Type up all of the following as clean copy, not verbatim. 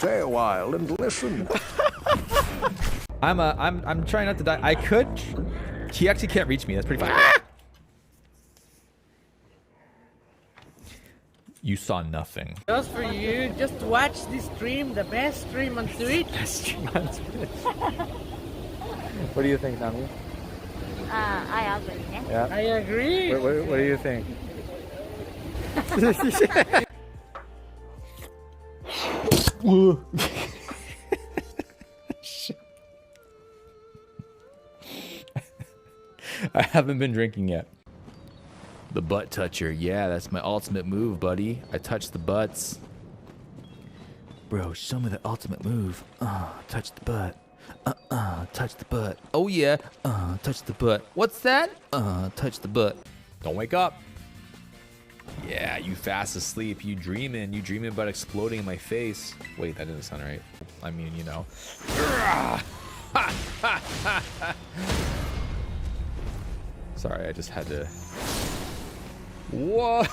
Stay a while and listen. I'm trying not to die. I could. He actually can't reach me. That's pretty funny. Ah! You saw nothing. Just for you, just watch this stream, the best stream on Twitch. Best stream on Twitch. What do you think, Nami? I agree. Yeah. I agree. What do you think? I haven't been drinking yet. The butt toucher. Yeah, that's my ultimate move, buddy. I touch the butts. Bro, show me the ultimate move. Touch the butt. Touch the butt. Oh yeah. Touch the butt. What's that? Touch the butt. Don't wake up. Yeah, you fast asleep. You dreaming about exploding in my face. Wait, that didn't sound right. I mean, you know. Sorry, I just had to. Whoa.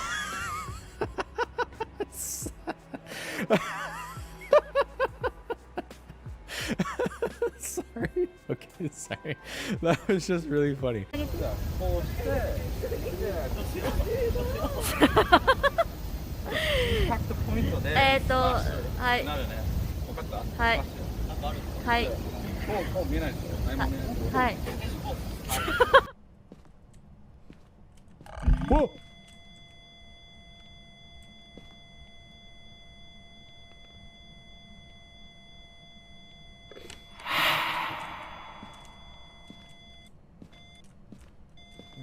Sorry. Okay, sorry. That was just really funny. Whoa.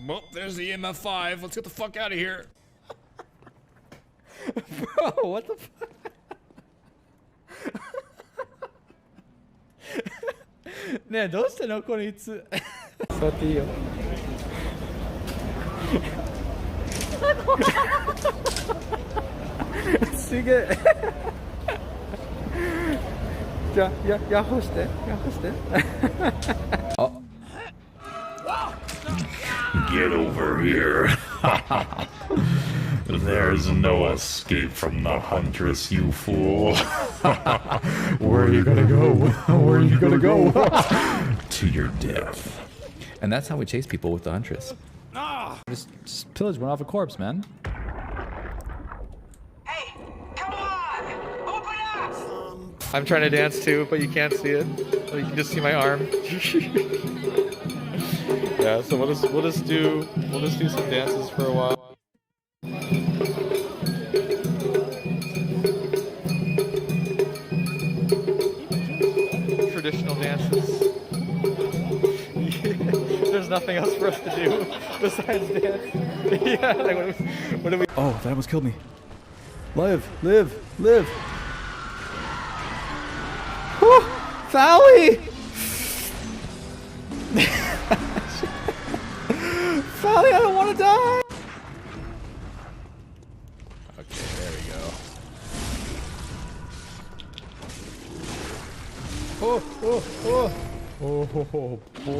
Well, there's the MF5. Let's get the fuck out of here. Bro, what the fuck? Ne, どうしてのこいつ。座っていいよ。すげえ。じゃあ、ヤッホーして。ヤッホーして。あ。Get over here. There's no escape from the huntress, you fool. Where are you gonna go? Where are you gonna go? To your death. And that's how we chase people with the huntress. Just pillage one off a corpse, man. Hey, come on! Open up! I'm trying to dance too, but you can't see it. So you can just see my arm. Yeah, so we'll just do some dances for a while. Traditional dances. There's nothing else for us to do besides dance. Yeah, like what do we? Oh, that almost killed me. Live. Whew, Fally! Fally, I don't want to die! Okay, there we go. Oh, boy.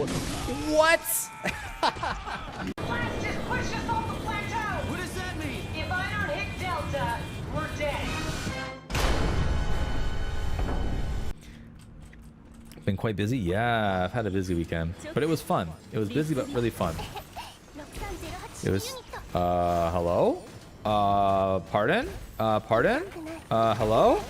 What? Just push us off the plateau! What does that mean? If I don't hit Delta, we're dead. Been quite busy? Yeah, I've had a busy weekend. But it was fun. It was busy, but really fun. It was, hello? Pardon? Hello?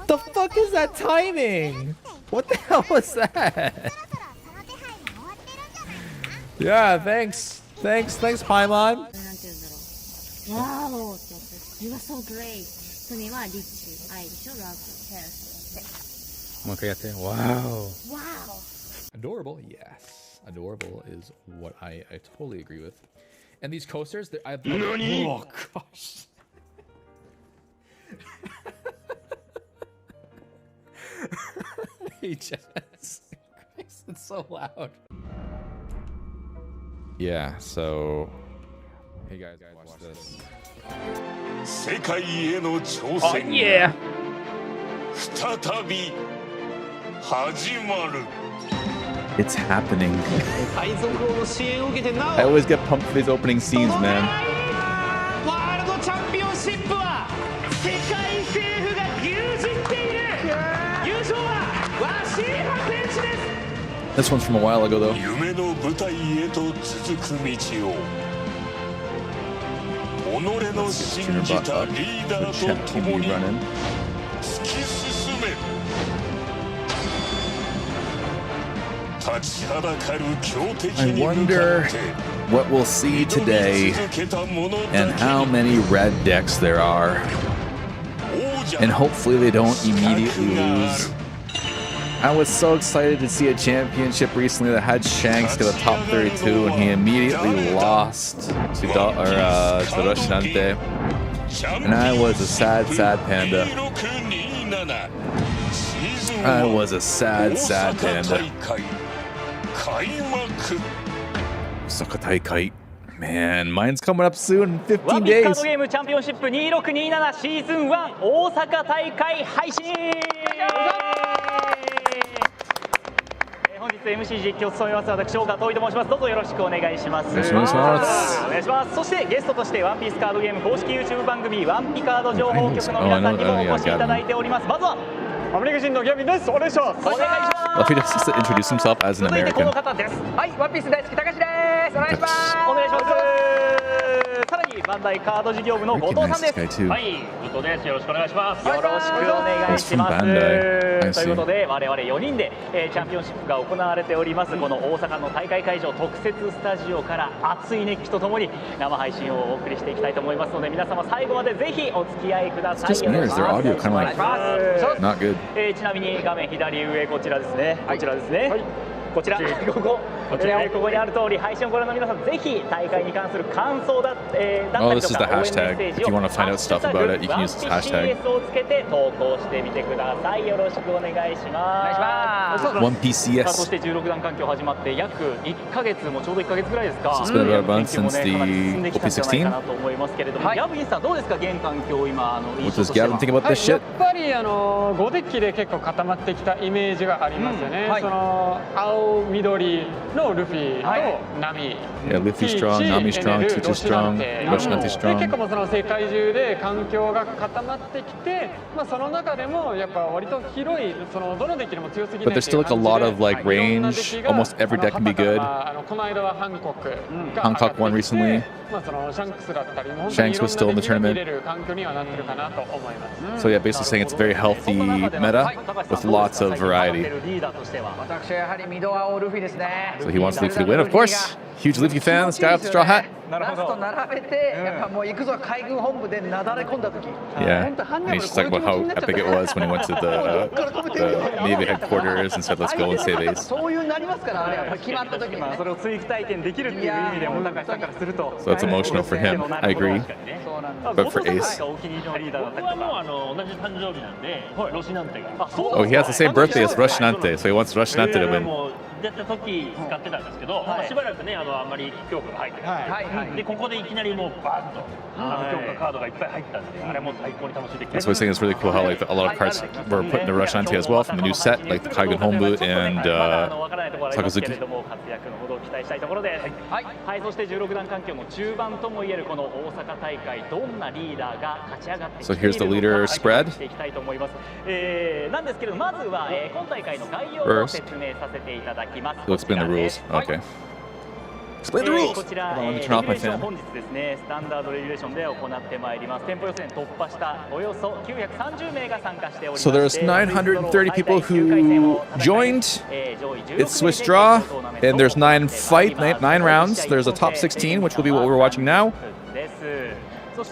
The fuck is that timing? What the hell was that? Yeah, thanks, Paimon. Wow, you are so great. 次はリッチ、愛でしょ、ラブ、ヘルス。もう一回やって。Wow. Wow. Adorable, yes. Adorable is what I totally agree with. And these coasters, I've... Oh, gosh. Hey, Jess. Christ, it's so loud. Yeah, so... Hey, guys, watch this. 世界への挑 Oh, 戦 yeah! 再び始まる It's happening. 海賊王の支援を受けてなお I always get pumped for these opening scenes, man. ワールドチャンピオンシップは This one's from a while ago, though. 夢の舞台へと続く道を己の信じたリーダーと共に突き進め立ちはだかる強敵に向かって What we'll see today and how many red decks there are. And hopefully they don't immediately lose. I was so excited to see a championship recently that had Shanks to the top 32 and he immediately lost to Roshinante. And I was a sad, sad panda. I was a sad, sad panda. Osaka Taikai. Man, mine's coming up soon in 15 days. カードゲームチャンピオンシップ2627シーズン1大阪大会配信。本日 MC 実況を務めます私大川遠いと申します。どうぞよろしくお願いします。よろしくお願いしますお願いします。そしてゲストとしてワンピースカードゲーム公式 YouTube 番組ワンピカード情報局の皆さんにもお越しいただいております。まずはアメリカ人のギャビンです。お願いします。お願いします。Well, he just introduce himself as an 続いてこ American. の方です。はい、ワンピース大好き高橋です。お願いします。お願いします。さらにバンダイカード事業部の後藤さんです。はい、後藤です。よろしくお願いします。よろしくお願いします。 Bandai. ということで我々4人でチャンピオンシップが行われておりますこの大阪の大会会場特設スタジオから熱い熱気とともに生配信をお送りしていきたいと思いますので皆様最後までぜひお付き合いください。 Just mirrors their audio kind of like not good. ちなみに画面左上こちらですね。こちらですね。こちらここにある通り配信をご覧の皆さんぜひ大会に関する感想だったりとか応援メッセージを CS をつけて投稿してみてください。よろしくお願いします。 1PCS. そして16段環境始まって約1ヶ月もちょうど1ヶ月ぐらいですか。 It's been about a month since the OP16. かなと思いますけれども、ヤブインさんどうですか現環境今What does Gavin think about this shit? やっぱり5デッキで結構固まってきたイメージがありますよね。その青緑のルフィとナミ。Yeah, Luffy strong, Nami strong, Teacher strong, Roshinante strong. 結構もうその世界中で環境が固まってきて、まあその中でもやっぱ割と広いそのどのデッキでも強すぎない。But there's still like a lot of like range. Almost every deck can be good. この間はハンコク。Hancock won recently. まあそのシャンクスだったり、 Shanks was still in the tournament. So yeah, basically saying it's a very healthy meta with lots of variety. So he wants Luffy to win, of course. Huge Luffy fan, this guy with the straw hat. Yeah, and he's just talking about how epic it was when he went to the Navy headquarters and said, let's go and save Ace. So it's emotional for him, I agree. But for Ace. Oh, he has the same birthday as Roshinante, so he wants Roshinante to win. やった時使ってたんですけど、しばらくねあんまり強化が入ってない。でここでいきなりもうバーッと強化カードがいっぱい入ったんで、あれも最高に楽しんできて。So he's saying it's really cool how like a lot of cards were put in the Roshinante as well from the new set, like the Kaigen Homeboot and Sakazuki. はい、そして16段環境の中盤ともいえるこの大阪大会どんなリーダーが勝ち上がってきているのか So here's the leader spread. していきたいと思います。なんですけどまずは今大会の概要を説明させていただきます。He'll explain the rules. Okay. Explain the rules. こちら、 Hold on, let me turn off my fan. 本日ですね、スタンダードレギュレーションで行ってまいります。店舗予選突破したおよそ930名が参加しております。 So there's 930 people who joined. It's Swiss draw, and there's 9 rounds. There's a top 16, which will be what we're watching now.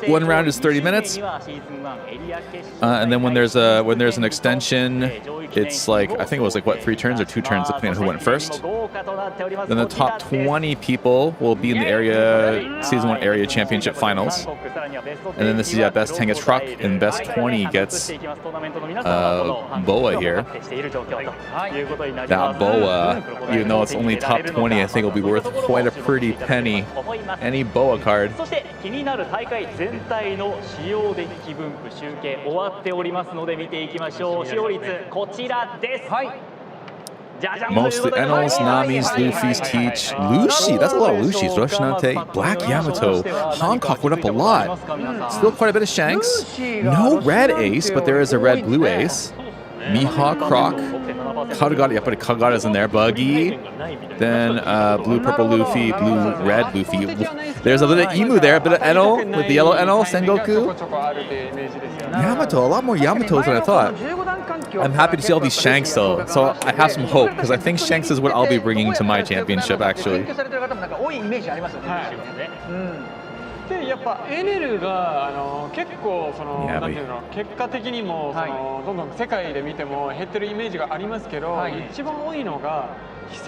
One round is 30 minutes, and then when there's an extension, it's like I think it was like what 3 turns or 2 turns depending on who went first. Then the top 20 people will be in the area season 1 area championship finals, and then this is best 10 gets truck and best 20 gets Boa here. That Boa, even though it's only top 20, I think will be worth quite a pretty penny. Any Boa card. 全体の使用デッキ分布集計終わっておりますので見ていきましょう。使用率こちらです。Mostly Enels, Namis, Luffy's, Teach, Lucy. That's a lot of Lucy's. Roshinante, Black Yamato, Hancock went up a lot. Still quite a bit of Shanks. No red ace, but there is a red blue ace. Mihawk, Croc, Kagura, yeah, but Kagura's in there. Buggy. Then blue, purple Luffy, blue, red Luffy. There's a little Emu there, a bit of Enel with the yellow Enel, Sengoku. Yamato, a lot more Yamatos than I thought. I'm happy to see all these Shanks though, so I have some hope because I think Shanks is what I'll be bringing to my championship actually. でやっぱエネルが結構そのなんていうの結果的にもそのどんどん世界で見ても減ってるイメージがありますけど、一番多いのが Okay,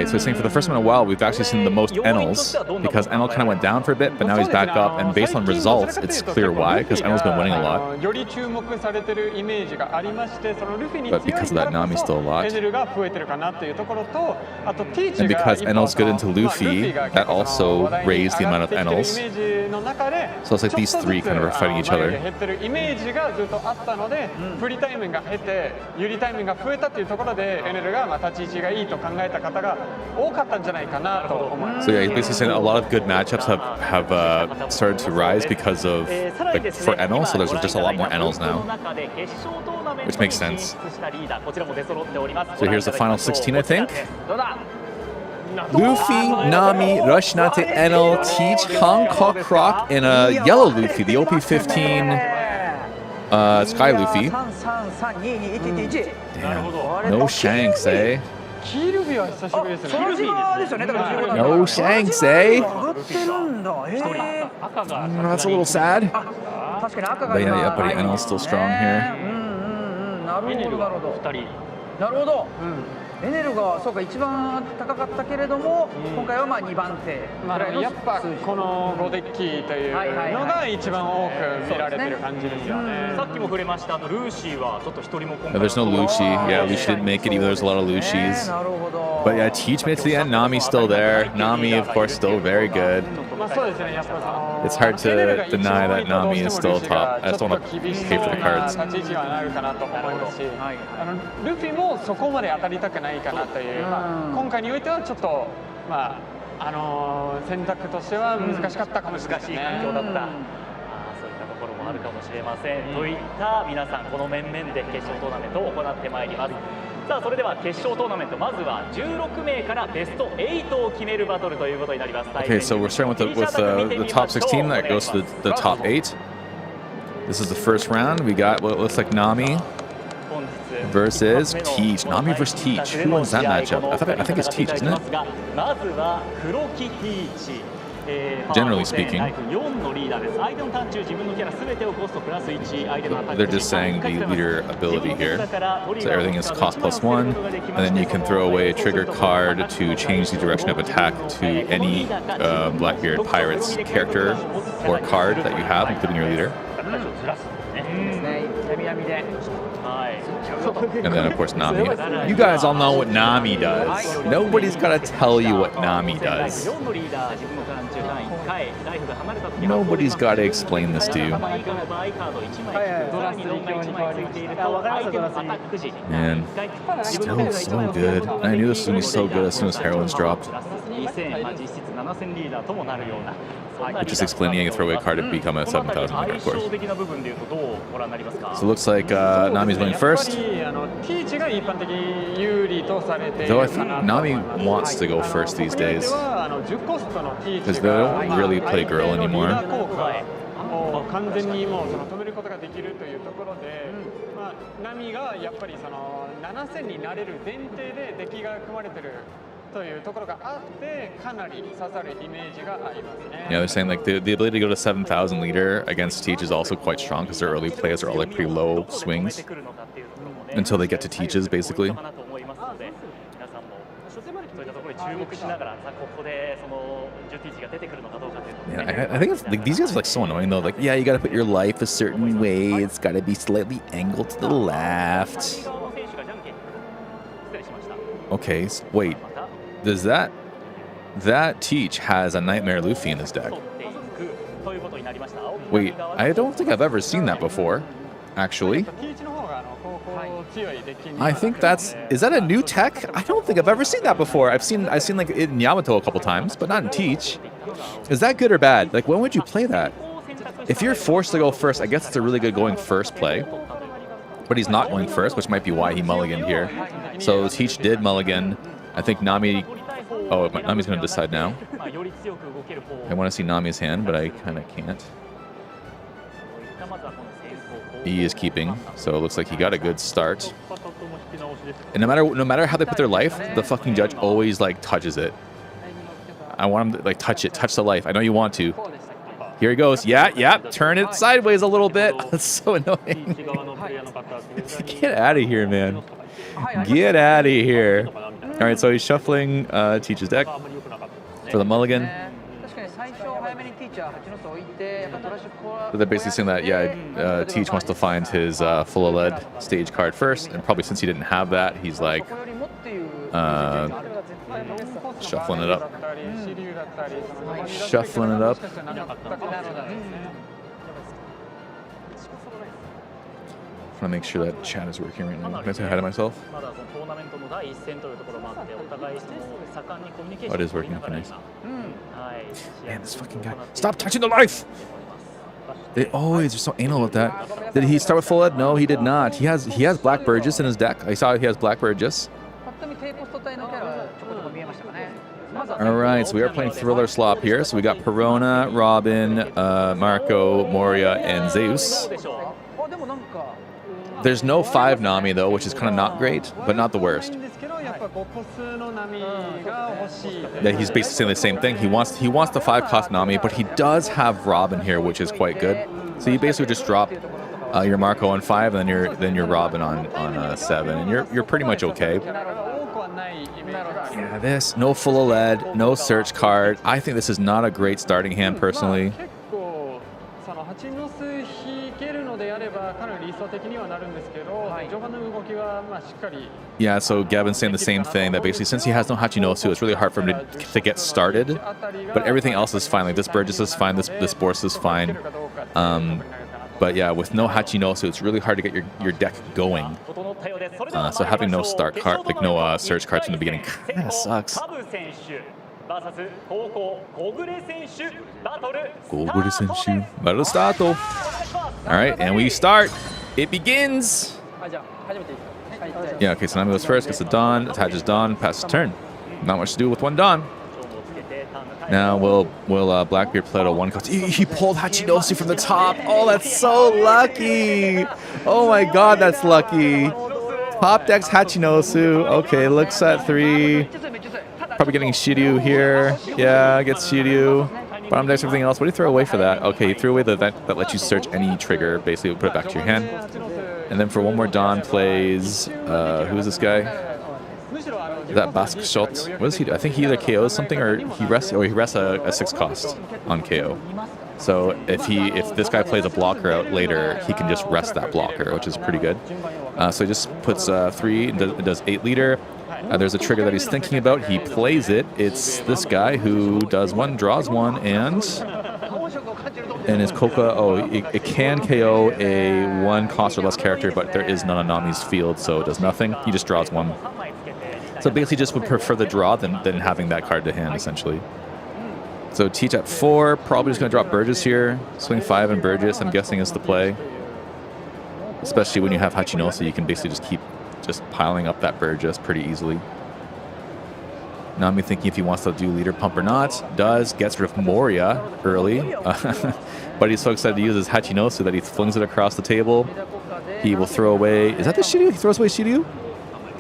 so he's saying for the first time in a while, we've actually seen the most Enels because Enel kind of went down for a bit, but now he's back up. And based on results, it's clear why, because Enel's been winning a lot. But because of that, Nami's still a lot. And because Enel's good into Luffy, that also raised the amount of Enels. So it's like these three kind of are fighting each other. So yeah, he's basically saying a lot of good matchups have started to rise because of like for Enel, so there's just a lot more Enels now, which makes sense. So here's the final 16, I think. Luffy, Nami, Rush Nate, Enel, Teach, Kong, Croc, and a yellow Luffy, the OP15 Sky Luffy. Damn. No Shanks, eh? No Shanks, eh? That's a little sad. But yeah, buddy, Enel's still strong here. エネルがそうか一番高かったけれども、今回はまあ2番手ぐらいのやっぱこの5デッキというのが一番多く見られてる感じですよね。さっきも触れましたルーシーはちょっと一人も今回 There's no Lucy. Yeah, Lucy didn't make it even though there's a lot of Lucy's. But yeah, Teach made it to the end. Nami's still there. Nami, of course, still very good. It's hard to deny that Nami is still top. I just don't want to pay for the cards. ルフィもそこまで当たりたくないかなという、今回においてはちょっとまあ選択としては難しかったかもしれないですね。難しい環境だった。そういったところもあるかもしれません。といった皆さんこの面々で決勝トーナメントを行ってまいります。さあそれでは決勝トーナメントまずは16名からベスト8を決めるバトルということになります。 Okay, so we're starting with the top 16 that goes to the top 8. This is the first round. We got what looks like Nami versus Teach. Nami versus Teach. Who wins that matchup? I think it's Teach, isn't it? Generally speaking. They're just saying the leader ability here. So everything is cost +1, and then you can throw away a trigger card to change the direction of attack to any Blackbeard Pirates character or card that you have, including your leader. And then, of course, Nami. You guys all know what Nami does. Nobody's got to tell you what Nami does. Nobody's got to explain this to you. Man, still so good. I knew this was going to be so good as soon as Heroines dropped. Which is explaining a throwaway card to become a 7,000 leader, of course. So it looks like Nami's going first. Though I think Nami wants to go first these days. Because they don't really play girl anymore. Yeah, they're saying like the ability to go to 7,000 leader against Teach is also quite strong because their early plays are all like pretty low swings until they get to Teach's basically. Yeah, I think it's, like, these guys are like so annoying though. Like, yeah, you got to put your life a certain way. It's got to be slightly angled to the left. Okay, wait. Does that Teach has a Nightmare Luffy in his deck? Wait, I don't think I've ever seen that before, actually. I think is that a new tech? I don't think I've ever seen that before. I've seen like it in Yamato a couple times, but not in Teach. Is that good or bad? Like, when would you play that? If you're forced to go first, I guess it's a really good going first play. but he's not going first, which might be why he mulliganed here. So Teach did mulligan. I think Nami... Oh, Nami's going to decide now. I want to see Nami's hand, but I kind of can't. He is keeping, so it looks like he got a good start. And no matter how they put their life, the fucking judge always like touches it. I want him to like touch the life. I know you want to. Here he goes. Yeah. Turn it sideways a little bit. That's so annoying. Get out of here, man. Get out of here. All right, so he's shuffling Teach's deck for the mulligan. So they're basically saying that, yeah, Teach wants to find his full lead stage card first, and probably since he didn't have that, he's like shuffling it up. Shuffling it up. I want to make sure that chat is working right now. Can I say hi to myself? Oh, it is working. Okay, nice. Man, this fucking guy. Stop touching the life! They always are so anal with that. Did he start with full ed? No, he did not. He has Black Burgess in his deck. I saw he has Black Burgess. Alright, so we are playing Thriller Slop here. So we got Perona, Robin, Marco, Moria, and Zeus. There's no 5 Nami though, which is kind of not great, but not the worst. Yeah, he's basically saying the same thing. He wants the 5-cost Nami, but he does have Robin here, which is quite good. So you basically just drop your Marco on 5, and then your Robin on 7, and you're pretty much okay. Yeah, this no full lead, no search card. I think this is not a great starting hand personally. Yeah, so Gavin's saying the same thing, that basically since he has no Hachinosu, it's really hard for him to get started. But everything else is fine. Like this Burgess is fine, this Boris is fine. But yeah, with no Hachinosu, it's really hard to get your deck going. So having no start card, like no search cards from the beginning, kind of sucks. Battle start. All right, and we start. It begins. Yeah, okay, so Nami goes first, gets the Dawn, attaches Dawn, passes turn. Not much to do with one Dawn. Now will Blackbeard play a 1 cost? He pulled Hachinosu from the top. Oh, that's so lucky. Oh my god, that's lucky. Top deck's Hachinosu. Okay, looks at 3. Probably getting Shiryu here. Yeah, gets Shiryu. Bottom deck's everything else. What do you throw away for that? Okay, you threw away that lets you search any trigger. Basically, put it back to your hand. And then for one more Dawn plays, who is this guy? Is that Baskshot? What does he do? I think he either KOs something or he rests a 6-cost on KO. So if this guy plays a blocker out later, he can just rest that blocker, which is pretty good. So he just puts 3 and does 8 leader. There's a trigger that he's thinking about. He plays it. It's this guy who does 1, draws 1, and his Koka. Oh, it can KO a 1-cost or less character, but there is none on Nami's field, so it does nothing. He just draws 1. So basically, just would prefer the draw than having that card to hand, essentially. So Teach at 4, probably just going to drop Burgess here. Swing 5 and Burgess, I'm guessing, is the play. Especially when you have Hachinosu, you can basically just keep piling up that Burgess pretty easily. Nami thinking if he wants to do leader pump or not. Does. Gets rid of Moria early. But he's so excited to use his Hachinosu that he flings it across the table. He will throw away... Is that the Shiryu? He throws away Shiryu?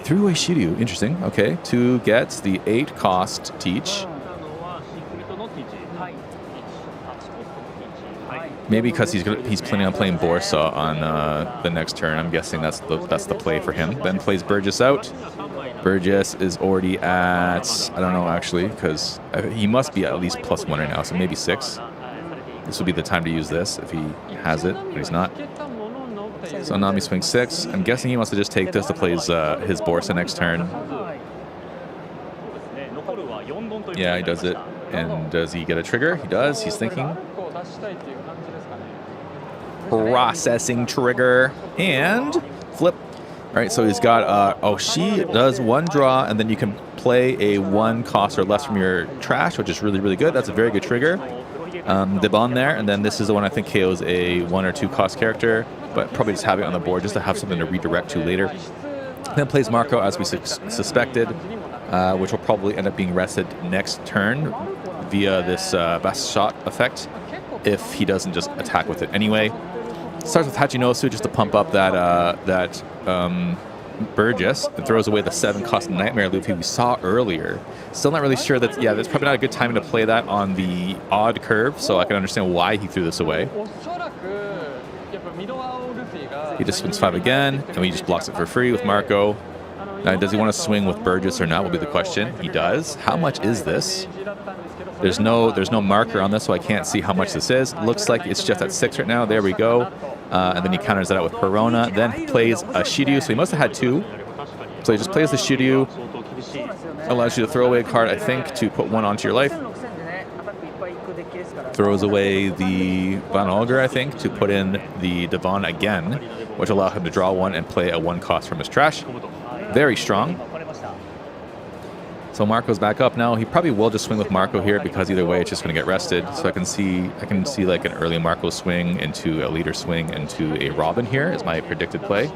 Threw away Shiryu. Interesting. Okay. 2 gets the 8-cost Teach. Maybe because he's planning on playing Borsa on the next turn. I'm guessing that's the play for him. Then plays Burgess out. Burgess is already at, I don't know actually, because he must be at least +1 right now, so maybe 6. This will be the time to use this if he has it, but he's not. So Nami swings 6. I'm guessing he wants to just take this to play his Borsa next turn. Yeah, he does it. And does he get a trigger? He does. He's thinking. Processing trigger and flip. All right, so he's got she does 1 draw, and then you can play a 1-cost or less from your trash, which is really, really good. That's a very good trigger. Devon there, and then this is the one I think KO's a 1 or 2 cost character, but probably just have it on the board just to have something to redirect to later. Then plays Marco as we suspected, which will probably end up being rested next turn via this best shot effect if he doesn't just attack with it anyway. Starts with Hachinosu just to pump up that Burgess and throws away the 7 cost Nightmare Luffy we saw earlier. Still not really sure that, yeah, that's probably not a good timing to play that on the odd curve, so I can understand why he threw this away. He just swings 5 again, and he just blocks it for free with Marco. Now, does he want to swing with Burgess or not will be the question. He does. How much is this? There's no marker on this, so I can't see how much this is. Looks like it's just at 6 right now. There we go. And then he counters that out with Perona. Then plays a Shiryu, so he must have had 2. So he just plays the Shiryu. Allows you to throw away a card, I think, to put 1 onto your life. Throws away the Van Olger, I think, to put in the Devon again, which allow him to draw 1 and play a 1 cost from his trash. Very strong. So Marco's back up now. He probably will just swing with Marco here because either way it's just going to get rested. So I can see like an early Marco swing into a leader swing into a Robin here is my predicted play.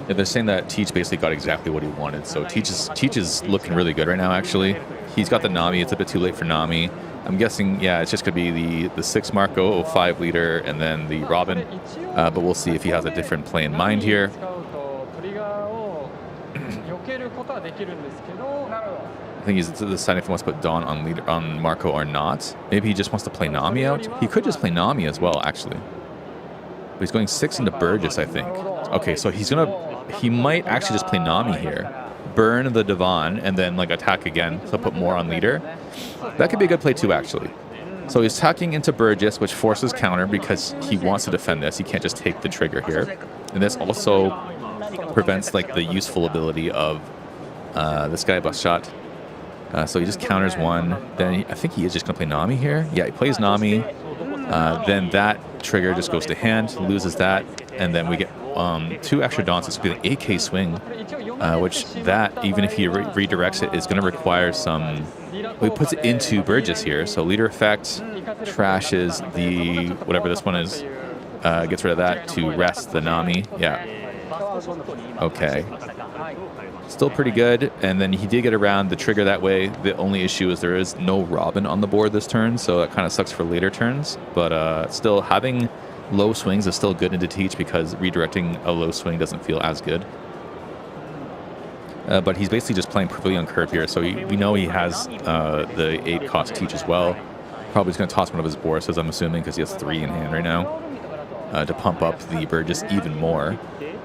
Yeah, they're saying that Teach basically got exactly what he wanted. So Teach is looking really good right now, actually. He's got the Nami. It's a bit too late for Nami. I'm guessing, yeah, it's just going to be the 6 Marco, 5 leader, and then the Robin. But we'll see if he has a different play in mind here. I think he's deciding if he wants to put Dawn on Marco or not. Maybe he just wants to play Nami out. He could just play Nami as well, actually. But he's going 6 into Burgess, I think. Okay, so he might actually just play Nami here. Burn the Devon and then like attack again, so put more on leader. That could be a good play too, actually. So he's attacking into Burgess, which forces counter because he wants to defend this. He can't just take the trigger here. And this also prevents like the useful ability of this guy bust shot. So he just counters 1. Then I think he is just going to play Nami here. Yeah, he plays Nami. Then that trigger just goes to hand, loses that, and then we get 2 extra Dons. It's going to be an 8k swing, which that, even if he redirects it, is going to require some... Well, he puts it into Burgess here, so leader effect trashes the... whatever this one is, gets rid of that to rest the Nami. Yeah. Okay. Still pretty good, and then he did get around the trigger that way. The only issue is there is no Robin on the board this turn, so that kind of sucks for later turns. But still, having low swings is still good into Teach because redirecting a low swing doesn't feel as good. But he's basically just playing perfectly on curve here, so we know he has the 8 cost Teach as well. Probably just going to toss one of his Boruses, I'm assuming, because he has 3 in hand right now to pump up the Burgess even more.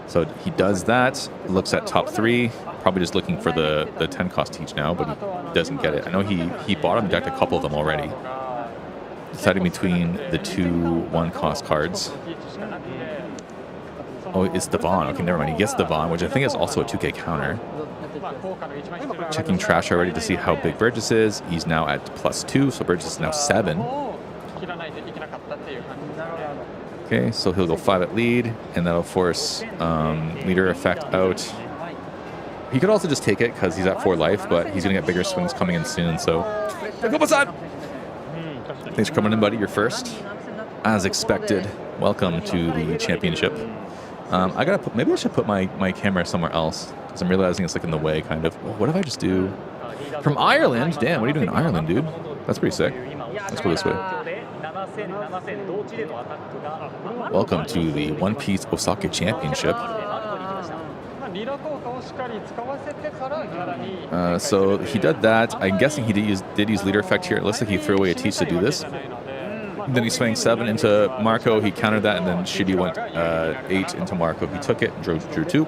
So he does that, looks at top 3, probably just looking for the 10 cost Teach now, but he doesn't get it. I know he bottom decked a couple of them already. Deciding between the 2 1 cost cards. Oh, it's Devon. Okay, never mind. He gets Devon, which I think is also a 2k counter. Checking trash already to see how big Burgess is. He's now at +2, so Burgess is now 7. Okay, so he'll go 5 at lead, and that'll force leader effect out. He could also just take it because he's at 4 life, but he's going to get bigger swings coming in soon, so... Thanks for coming in, buddy. You're first. As expected, welcome to the championship. I gotta put... Maybe I should put my camera somewhere else, because I'm realizing it's like in the way, kind of. What if I just do... From Ireland? Damn, what are you doing in Ireland, dude? That's pretty sick. Let's go this way. Welcome to the One Piece Osaka Championship. So he did that. I'm guessing he did use leader effect here. It looks like he threw away a Teach to do this. Then he swung 7 into Marco. He countered that, and then Shiryu went 8 into Marco. He took it, drew 2.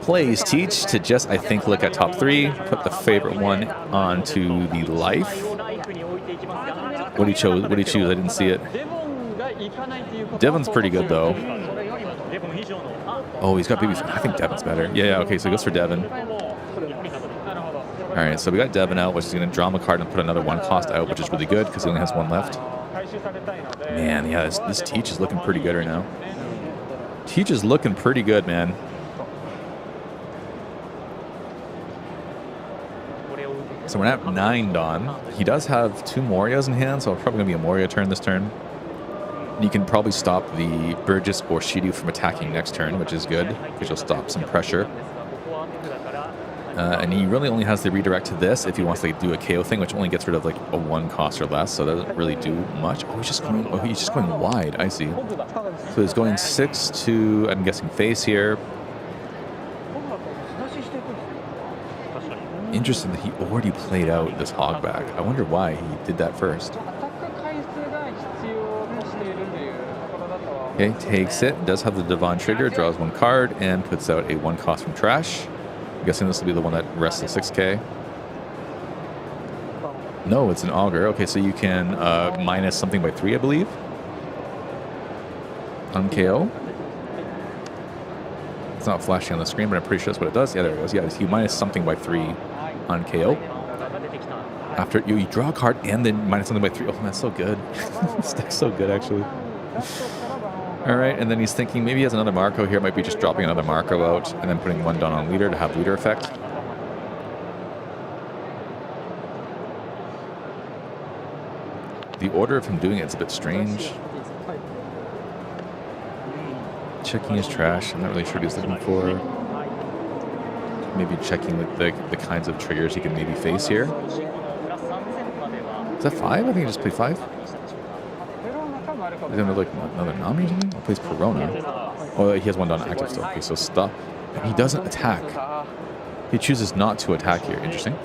Plays Teach to just, I think, look at top 3. Put the favorite one onto the life. What did he choose? What did he choose? I didn't see it. Devon's pretty good, though. Oh, he's got baby. I think Devon's better. Yeah, okay, so he goes for Devon. All right, so we got Devon out, which is going to draw him a card and put another 1 cost out, which is really good because he only has 1 left. Man, yeah, this Teach is looking pretty good right now. Teach is looking pretty good, man. So we're at 9 Dawn. He does have 2 Morias in hand, so it's probably going to be a Moria turn this turn. You can probably stop the Burgess or Shiryu from attacking next turn, which is good, because you'll stop some pressure. And he really only has the redirect to this if he wants to do a KO thing, which only gets rid of like a 1 cost or less, so that doesn't really do much. Oh, he's just going wide. I see. So he's going 6 to, I'm guessing, face here. Interesting that he already played out this hogback. I wonder why he did that first. Okay, takes it, does have the Devon trigger, draws 1 card, and puts out a 1 cost from trash. I'm guessing this will be the one that rests the 6k. No, it's an auger. Okay, so you can minus something by 3, I believe. On KO. It's not flashing on the screen, but I'm pretty sure that's what it does. Yeah, there it goes. Yeah, you minus something by 3 on KO. After you draw a card and then minus something by 3. Oh, that's so good. This deck's so good, actually. All right, and then he's thinking maybe he has another Marco here. Might be just dropping another Marco out and then putting 1 down on leader to have leader effect. The order of him doing it is a bit strange. Checking his trash. I'm not really sure what he's looking for. Maybe checking with the kinds of triggers he can maybe face here. Is that 5? I think he just played 5. Is there like another Nami or something? Oh, plays Corona. Oh, he has 1 down active still. Okay, so stop. And he doesn't attack. He chooses not to attack here. Interesting.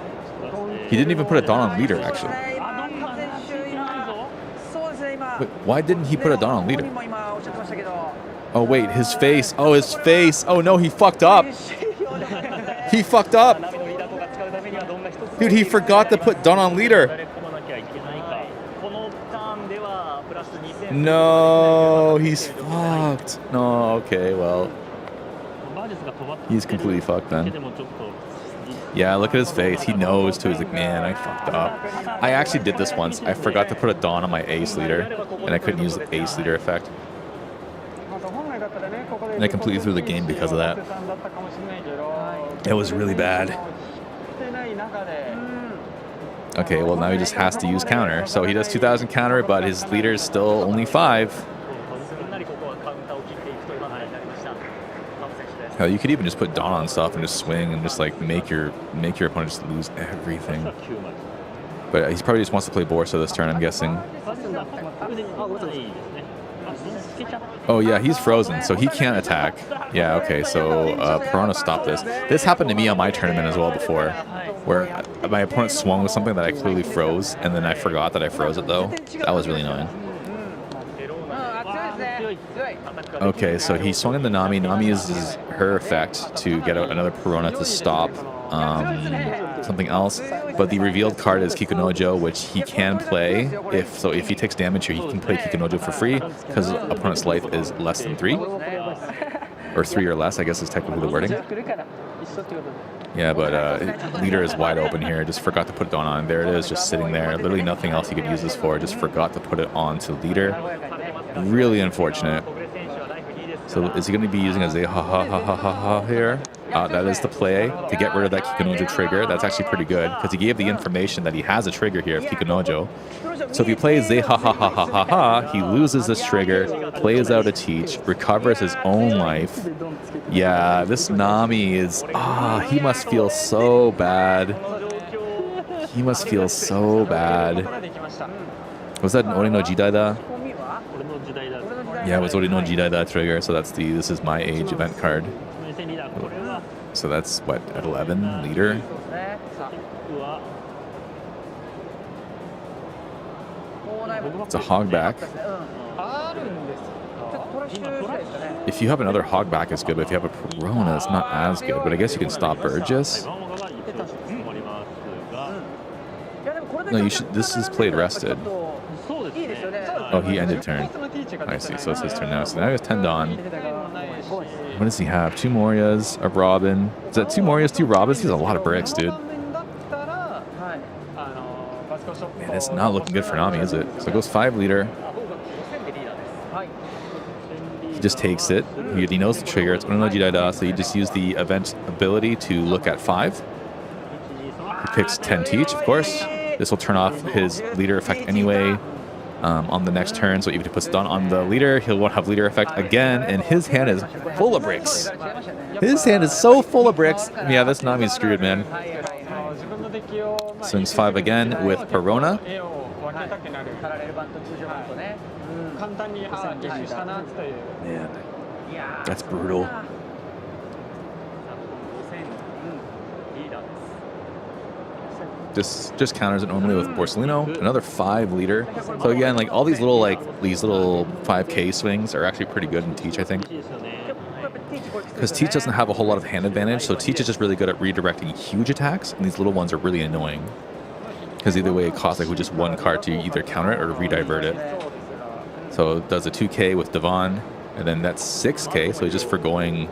He didn't even put a Dawn on leader, actually. Wait, why didn't he put a Dawn on leader? Oh, wait, his face. Oh, his face. Oh, no, he fucked up. He fucked up. Dude, he forgot to put Dawn on leader. No, he's fucked. No, okay, well. He's completely fucked then. Yeah, look at his face. He knows too. He's like, man, I fucked up. I actually did this once. I forgot to put a Dawn on my ace leader, and I couldn't use the ace leader effect. And I completely threw the game because of that. It was really bad. Okay, well now he just has to use counter. So he does 2,000 counter, but his leader is still only 5. Hell, you could even just put Dawn on stuff and just swing and just like make your opponent just lose everything. But he probably just wants to play Borsa this turn, I'm guessing. Oh yeah, he's frozen, so he can't attack. Yeah, okay, so Piranha stopped this. This happened to me on my tournament as well before, where my opponent swung with something that I clearly froze, and then I forgot that I froze it though. That was really annoying. Okay, so he swung in the Nami. Nami uses her effect to get out another Piranha to stop something else. But the revealed card is Kikunojo, which he can play. If he takes damage here, he can play Kikunojo for free because his opponent's life is less than 3. Or 3 or less, I guess is technically the wording. Yeah, but leader is wide open here. Just forgot to put Dawn on. There it is, just sitting there. Literally nothing else he could use this for. Just forgot to put it on to leader. Really unfortunate. So is he going to be using a Zeha here? That is the play to get rid of that Kikunojo trigger. That's actually pretty good because he gave the information that he has a trigger here of Kikunojo. So if he plays Zeha, he loses this trigger, plays out a teach, recovers his own life. Yeah, this Nami is... he must feel so bad. He must feel so bad. Was that an Ori no Jidai da? Yeah, it was Ori no Jidai da trigger, so that's the This Is My Age event card. So that's, what, at 11? Leader? It's a hogback. If you have another hogback, it's good, but if you have a Perona, it's not as good. But I guess you can stop Burgess. No, you should. This is played rested. Oh, he ended turn. I see, so it's his turn now. So now he has 10 Dawn. What does he have? 2 Morias, a Robin. Is that 2 Morias, 2 Robins? He has a lot of bricks, dude. Man, it's not looking good for Nami, is it? So it goes 5 leader. He just takes it. He knows the trigger. It's Ori no Jidai da, so you just use the event ability to look at 5. picks 10 Teach, of course. This will turn off his leader effect anyway on the next turn. So even if he puts Dawn on the leader, he'll won't have leader effect again. And his hand is full of bricks. His hand is so full of bricks. Yeah, that's Nami's screwed, man. Swings 5 again with Perona. Man, that's brutal. Just counters it normally with Borsellino. Another 5 leader. So again, like all these little 5K swings are actually pretty good in Teach, I think. Because Teach doesn't have a whole lot of hand advantage, so Teach is just really good at redirecting huge attacks, and these little ones are really annoying. Because either way, it costs like with just 1 card to either counter it or redivert it. So it does a 2K with Devon, and then that's 6K, so he's just forgoing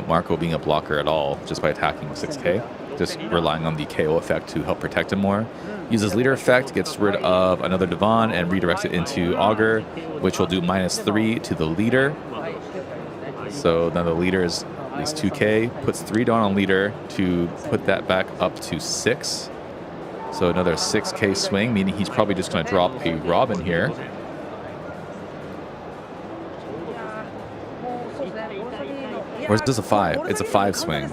Marco being a blocker at all just by attacking with 6K. Just relying on the KO effect to help protect him more. Uses leader effect, gets rid of another Devon, and redirects it into Augur, which will do -3 to the leader. So then the leader is at least 2K, puts 3 Dawn on leader to put that back up to 6. So another 6K swing, meaning he's probably just going to drop a Robin here. Or is this a 5? It's a 5 swing.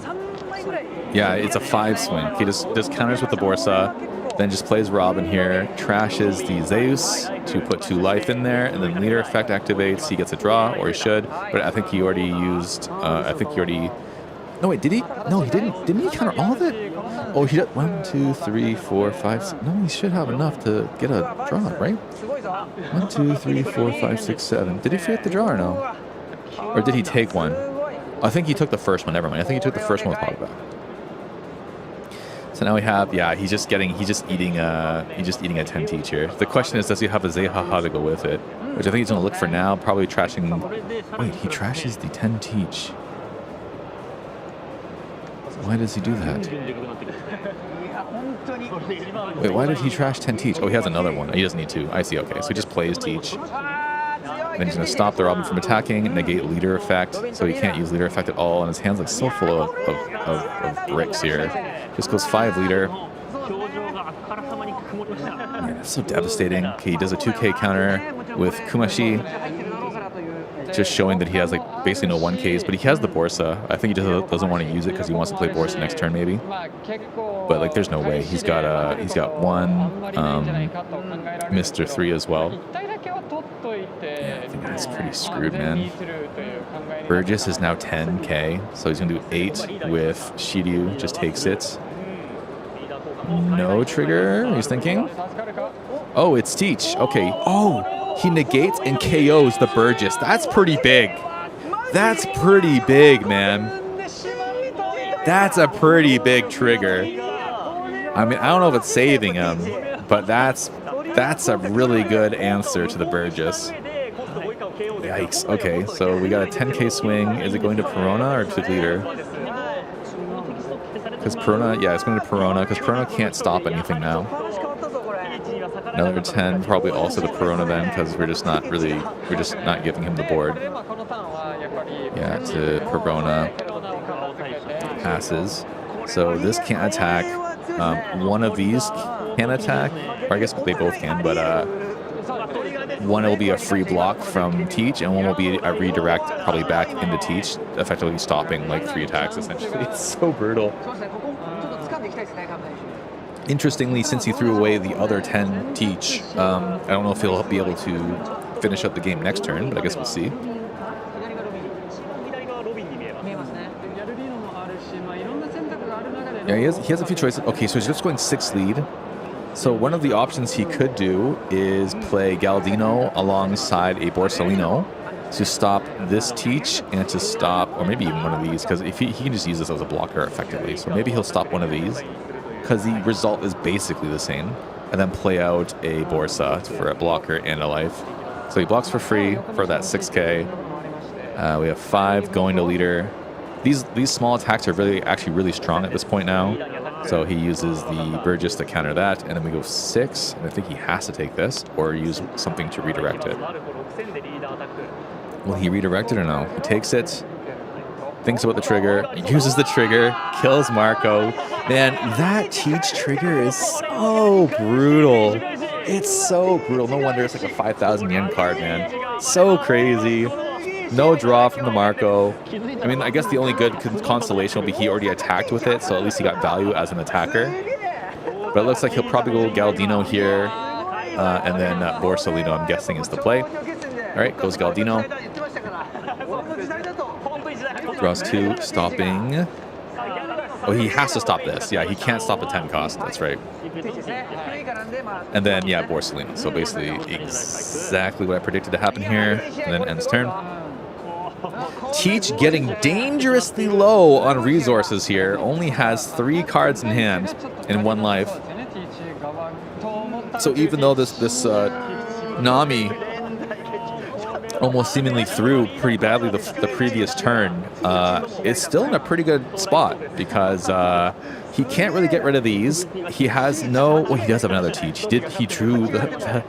Yeah, it's a 5 swing. He just counters with the Borsa, then just plays Robin here, trashes the Zeus to put 2 life in there, and then leader effect activates. He gets a draw, or he should, but I think he already used, no wait, did he? No, he didn't. Didn't he counter all of it? Oh, he did. 1, 2, 3, 4, 5, 6. No, he should have enough to get a draw, right? 1, 2, 3, 4, 5, 6, 7. Did he forget the draw or no? Or did he take one? I think he took the first one. Never mind. I think he took the first one with Pop back. So now we have, yeah, he's just eating a 10 Teach here. The question is, does he have a Zehaha to go with it? Which I think he's going to look for now, probably trashing. Wait, he trashes the 10 Teach. Why does he do that? Wait, why did he trash 10 Teach? Oh, he has another one. He doesn't need to. I see, okay. So he just plays Teach. Then he's going to stop the Robin from attacking, negate leader effect, so he can't use leader effect at all, and his hand's like so full of bricks here. Just goes 5 leader. Man, that's so devastating. Okay, he does a 2K counter with Kumashi, just showing that he has like basically no 1Ks, but he has the Borsa. I think he just doesn't want to use it because he wants to play Borsa next turn maybe. But like, there's no way. He's got 1 Mr. 3 as well. Yeah, I think that's pretty screwed, man. Burgess is now 10K, so he's going to do 8 with Shiryu, just takes it. No trigger, he's thinking. Oh, it's Teach. Okay. Oh, he negates and KOs the Burgess. That's pretty big. That's pretty big, man. That's a pretty big trigger. I mean, I don't know if it's saving him, but that's a really good answer to the Burgess. Yikes. Okay, so we got a 10K swing. Is it going to Perona or to leader? Because Perona, yeah, it's going to Perona, because Perona can't stop anything now. Another 10, probably also to Perona then, because we're just not giving him the board. Yeah, to Perona. Passes. So this can't attack. One of these can attack, or I guess they both can, but one will be a free block from Teach, and one will be a redirect probably back into Teach, effectively stopping like 3 attacks essentially. It's so brutal. Interestingly, since he threw away the other 10 Teach, I don't know if he'll be able to finish up the game next turn, but I guess we'll see. Yeah, he has a few choices. Okay, so he's just going 6 lead. So one of the options he could do is play Galdino alongside a Borsellino to stop this Teach and to stop, or maybe even one of these, because if he can just use this as a blocker effectively. So maybe he'll stop one of these, because the result is basically the same, and then play out a Borsa for a blocker and a life. So he blocks for free for that 6K. We have 5 going to leader. These small attacks are actually really strong at this point now. So he uses the Burgess to counter that, and then we go 6, and I think he has to take this, or use something to redirect it. Will he redirect it or no? He takes it. thinks about the trigger, uses the trigger, kills Marco. Man, that teach trigger is so brutal. It's so brutal. No wonder it's like a 5,000 yen card, man. So crazy. No draw from the Marco. I mean, I guess the only good consolation will be he already attacked with it, so at least he got value as an attacker. But it looks like he'll probably go Galdino here, and then Borsalino, I'm guessing, is the play. All right, goes Galdino. Draws 2, stopping. Oh, he has to stop this. Yeah, he can't stop a 10 cost. That's right. And then, yeah, Borsalino. So basically exactly what I predicted to happen here. And then ends turn. Teach getting dangerously low on resources here. Only has 3 cards in hand in 1 life. So even though this Nami almost seemingly threw pretty badly the previous turn, it's still in a pretty good spot because he can't really get rid of these. He has no... Well, he does have another teach. He drew the...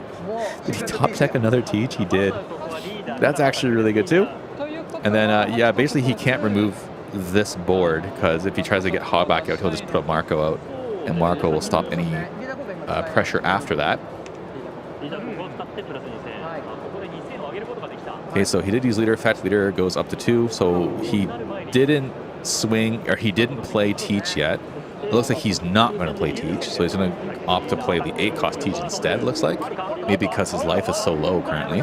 Did he top deck another teach? He did. That's actually really good too. And then, yeah, basically he can't remove this board because if he tries to get Ha back out, he'll just put a Marco out, and Marco will stop any pressure after that. Okay, so he did use leader effect. Leader goes up to 2, so he didn't swing, or he didn't play teach yet. It looks like he's not going to play teach, so he's going to opt to play the 8 cost teach instead, looks like. Maybe because his life is so low currently.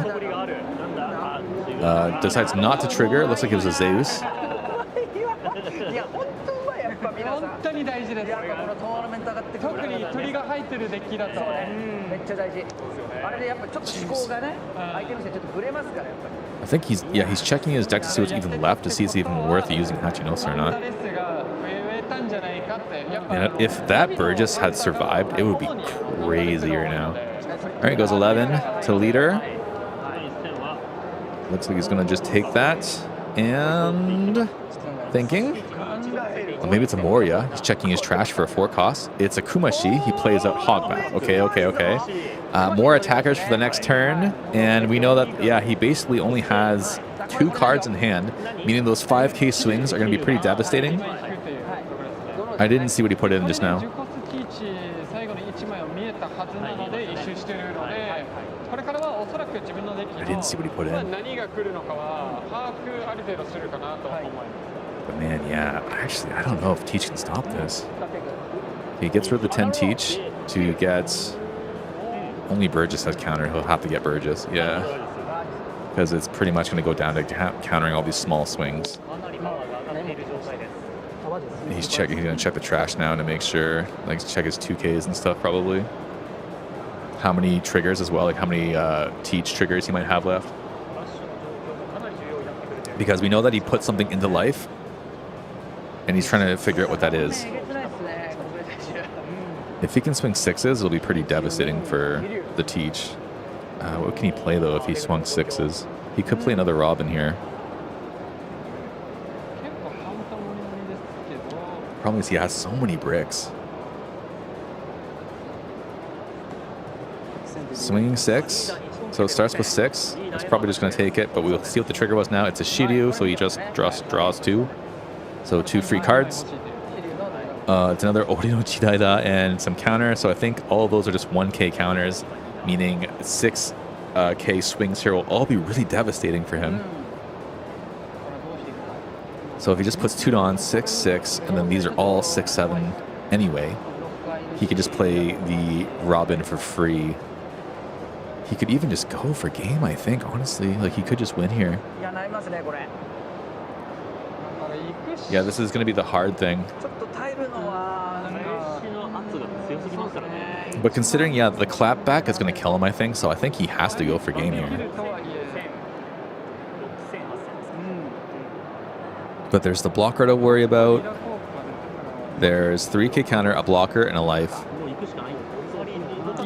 Decides not to trigger. Looks like it was a Zeus. I think he's checking his deck to see what's even left, to see if it's even worth using Hachinosa or not. And if that Burgess had survived, it would be crazy right now. All right, goes 11 to leader. Looks like he's going to just take that and thinking. Well, maybe it's a Moria. He's checking his trash for a 4 cost. It's a Kumashi. He plays out Hogback. Okay. More attackers for the next turn. And we know that, yeah, he basically only has 2 cards in hand, meaning those 5k swings are going to be pretty devastating. I didn't see what he put in just now. I didn't see what he put in. But man, yeah, actually, I don't know if Teach can stop this. He gets rid of the 10 Teach to get... Only Burgess has counter. He'll have to get Burgess, yeah. Because it's pretty much going to go down to countering all these small swings. He's going to check the trash now to make sure, like check his 2Ks and stuff probably. How many triggers as well, like how many teach triggers he might have left. Because we know that he put something into life, and he's trying to figure out what that is. If he can swing 6s, it'll be pretty devastating for the teach. What can he play though if he swung 6s? He could play another Robin here. Problem is he has so many bricks. Swinging 6, so it starts with 6. It's probably just going to take it, but we'll see what the trigger was now. It's a Shiryu, so he just draws 2. So 2 free cards. It's another Ori no Chidaida and some counter, so I think all of those are just 1k counters, meaning 6k swings here will all be really devastating for him. So if he just puts 2 on 6, 6, and then these are all 6, 7 anyway, he could just play the Robin for free. He could even just go for game, I think, honestly. Like, he could just win here. Yeah, this is going to be the hard thing. But considering, yeah, the clapback is going to kill him, I think, so I think he has to go for game here. But there's the blocker to worry about. There's 3k counter, a blocker, and a life.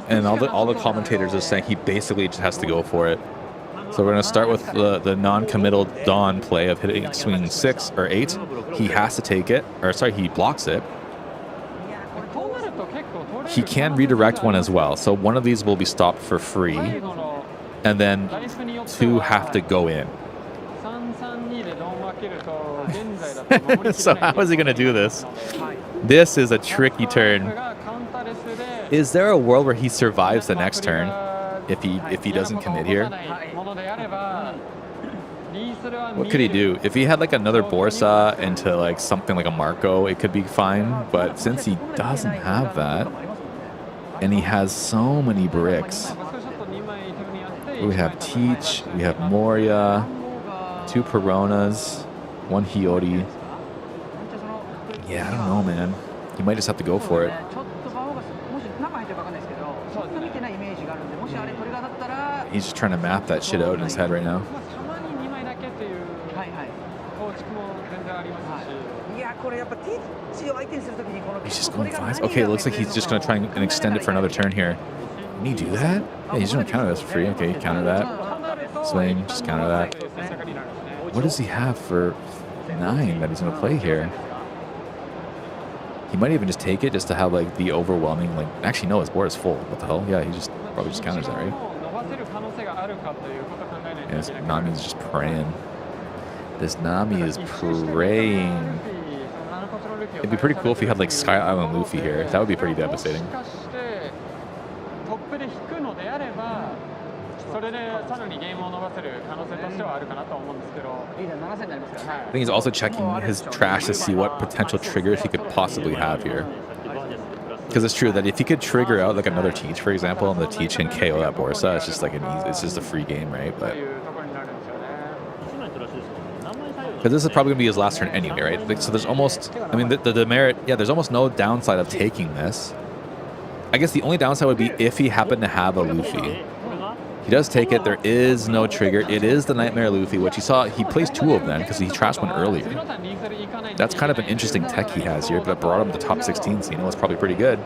And all the commentators are saying he basically just has to go for it. So we're going to start with the non-committal Dawn play of hitting swinging 6 or 8. He has to take it, or sorry, he blocks it. He can redirect one as well. So one of these will be stopped for free, and then 2 have to go in. So how is he going to do this? This is a tricky turn. Is there a world where he survives the next turn if he doesn't commit here? What could he do? If he had like another Borsa into like something like a Marco, it could be fine. But since he doesn't have that, and he has so many bricks, we have Teach, we have Moria, 2 Peronas, 1 Hiyori. Yeah, I don't know, man. You might just have to go for it. He's just trying to map that shit out in his head right now. He's just going fast. Okay, it looks like he's just going to try and extend it for another turn here. Can he do that? Yeah, he's going to counter this for free. Okay, counter that. Swing, just counter that. What does he have for 9 that he's going to play here? He might even just take it just to have like the overwhelming, like, actually no, his board is full. What the hell? Yeah, he just probably just counters that, right? Yeah, this Nami's just praying. This Nami is praying. It'd be pretty cool if he had like Sky Island Luffy here. That would be pretty devastating. I think he's also checking his trash to see what potential triggers he could possibly have here. Because it's true that if he could trigger out like another Teach, for example, and the Teach can KO that Borsa, it's just like it's just a free game, right? But because this is probably gonna be his last turn anyway, right? Like, so there's almost, I mean, the demerit, yeah, there's almost no downside of taking this. I guess the only downside would be if he happened to have a Luffy. He does take it. There is no trigger. It is the Nightmare Luffy, which you saw. He plays 2 of them because he trashed one earlier. That's kind of an interesting tech he has here, but brought him to top 16, so you know it's probably pretty good.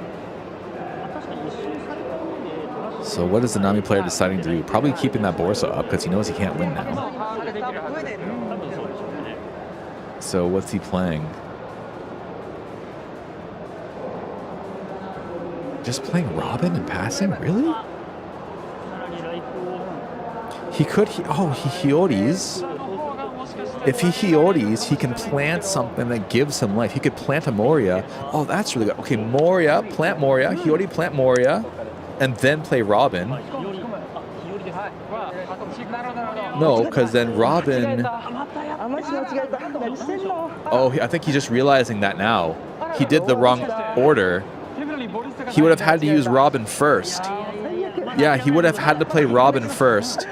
So what is the Nami player deciding to do? Probably keeping that Borsa up because he knows he can't win now. So what's he playing? Just playing Robin and passing? Really? He could, he Hioris. If he Hioris, he can plant something that gives him life. He could plant a Moria. Oh, that's really good. Okay, Moria, plant Moria. Hiyori, plant Moria. And then play Robin. No, because then Robin... Oh, I think he's just realizing that now. He did the wrong order. He would have had to use Robin first. Yeah, he would have had to play Robin first.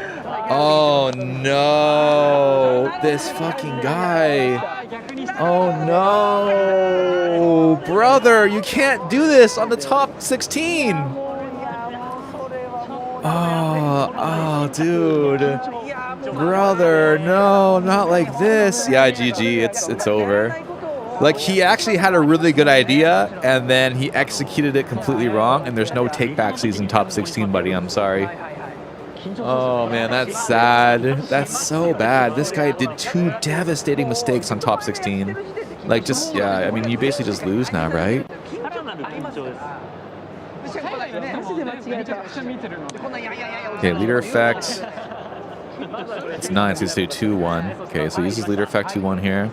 Oh no, this fucking guy. Oh no, brother, you can't do this on the top 16. Oh, dude. Brother, no, not like this. Yeah, GG, it's over. Like, he actually had a really good idea, and then he executed it completely wrong, and there's no take-back season top 16, buddy. I'm sorry. Oh, man, that's sad. That's so bad. This guy did 2 devastating mistakes on top 16. Like, just, yeah, I mean, you basically just lose now, right? Okay, leader effect. It's 9, so he's say 2-1. Okay, so he uses leader effect 2-1 here.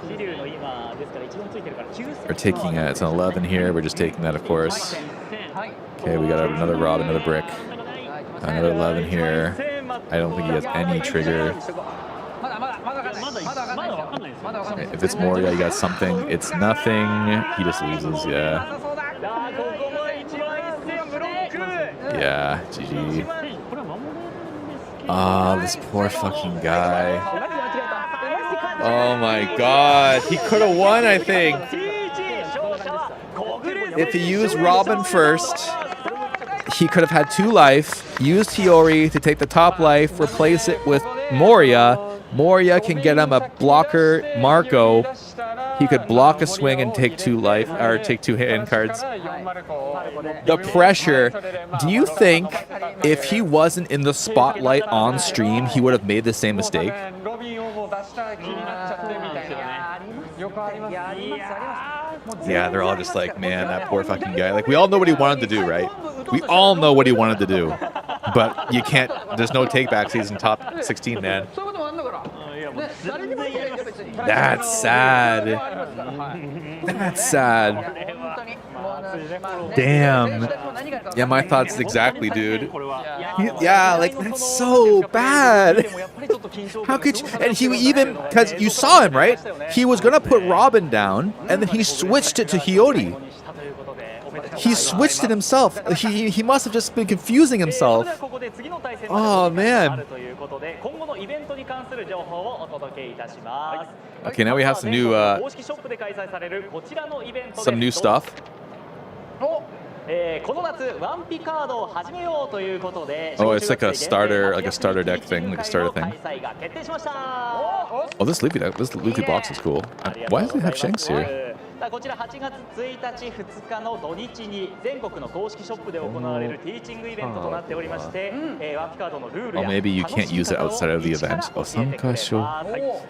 We're taking it. It's an 11 here. We're just taking that, of course. Okay, we got another Rob, another brick. Another 11 here. I don't think he has any trigger. Okay, if it's Moria, you got something. It's nothing. He just loses, yeah. Yeah, GG. Ah, this poor fucking guy. Oh my god. He could have won, I think. If he used Robin first, he could have had 2 life, used Hiyori to take the top life, replace it with Moria. Moria can get him a blocker Marco. He could block a swing and take 2 life, or take 2 hand cards. The pressure. Do you think if he wasn't in the spotlight on stream, he would have made the same mistake? Yeah, they're all just like, man, that poor fucking guy. Like, we all know what he wanted to do, right? We all know what he wanted to do. But you can't, there's no take back season top 16, man. That's sad. That's sad. Damn. Yeah, my thoughts exactly, dude. Yeah, like that's so bad. How could you? And he even, because you saw him, right? He was gonna put Robin down, and then he switched it to Hiyori. He switched it himself. He must have just been confusing himself. Oh man. Okay, now we have some new stuff. Oh, it's like a starter deck thing, like a starter thing. Oh, this Luffy box is cool. Why does it have Shanks here? こちら8月1日、2日の土日に全国の公式ショップで行われるティーチングイベントとなっておりまして、ワンピカードのルールや maybe you can't use it outside of the event. Osaka show.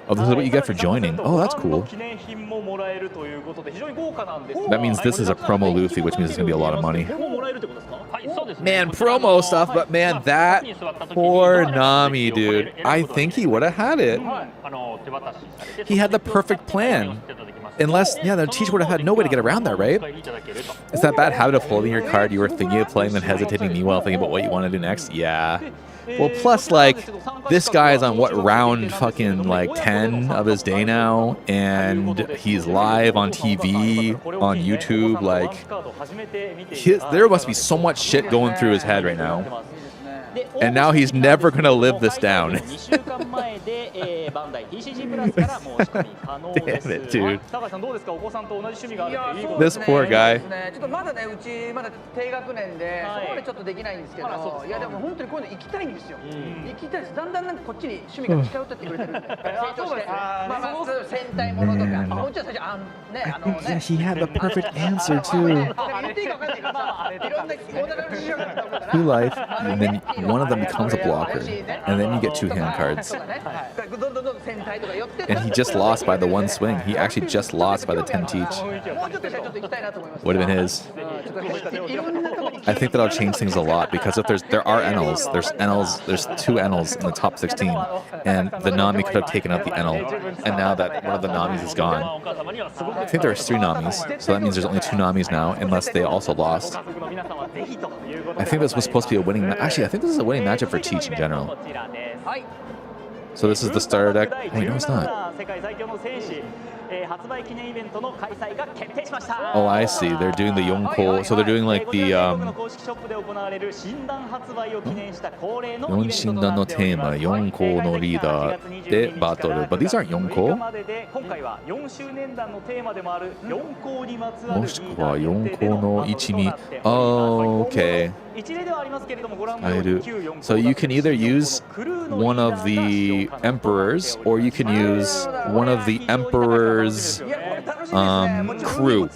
Oh, this is what you get for joining. Oh, that's cool. That means this is a promo Luffy, which means it's going to be a lot of money. Man, promo stuff, but man, that poor Nami, dude. I think he would have had it. He had the perfect plan. Unless, yeah, the teacher would have had no way to get around that, right? It's that bad habit of holding your card you were thinking of playing, then hesitating meanwhile thinking about what you want to do next. Yeah. Well, plus, like, this guy is on what, round fucking, like, 10 of his day now, and he's live on TV, on YouTube, like, there must be so much shit going through his head right now. And now he's never going to live this down. Damn it, dude. This poor guy. Yeah, he had the perfect answer, too. True life, and then one of them becomes a blocker, and then you get 2 hand cards. And he just lost by the 1 swing. He actually just lost by the 10 teach. Would have been his. I think that'll change things a lot, because if there are NLs, there's 2 NLs in the top 16, and the Nami could have taken out the NL, and now that one of the Namis is gone, I think there's 3 Namis, so that means there's only 2 Namis now, unless they also lost. I think this was supposed to be a winning match. Actually, I think this is a winning matchup for Teach in general. So this is the starter deck. Wait, no, it's not. Oh, I see. They're doing the Yonko. So they're doing like the Yonshindan no tema, Yonko no leader de battle. But these aren't Yonko. もしくはYonko no ichi ni. Oh, okay. So you can either use one of the emperors, or you can use one of the emperor's crew.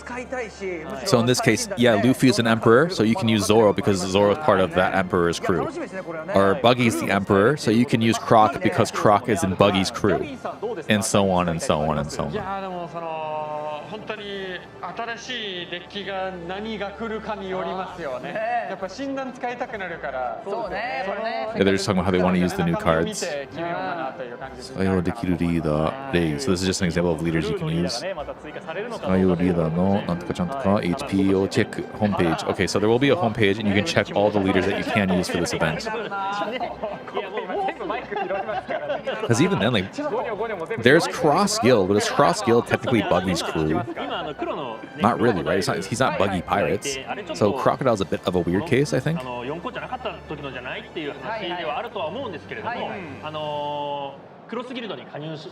So in this case, yeah, Luffy is an emperor, so you can use Zoro because Zoro is part of that emperor's crew. Or Buggy's the emperor, so you can use Croc because Croc is in Buggy's crew. And so on and so on and so on. 本当に新しいデッキが何が来るかによりますよね。やっぱ診断使いたくなるから。そうね。Yeah, they're just talking about how they want to use the new cards. So this is just an example of leaders you can use. HP check homepage. Okay, so there will be a homepage, and you can check all the leaders that you can use for this event. Because even then, like, there's Cross Guild, but is Cross Guild technically Buggy's crew? Not really, right? He's not Buggy Pirates. So Crocodile's a bit of a weird case, I think. クロスギルドに加入を実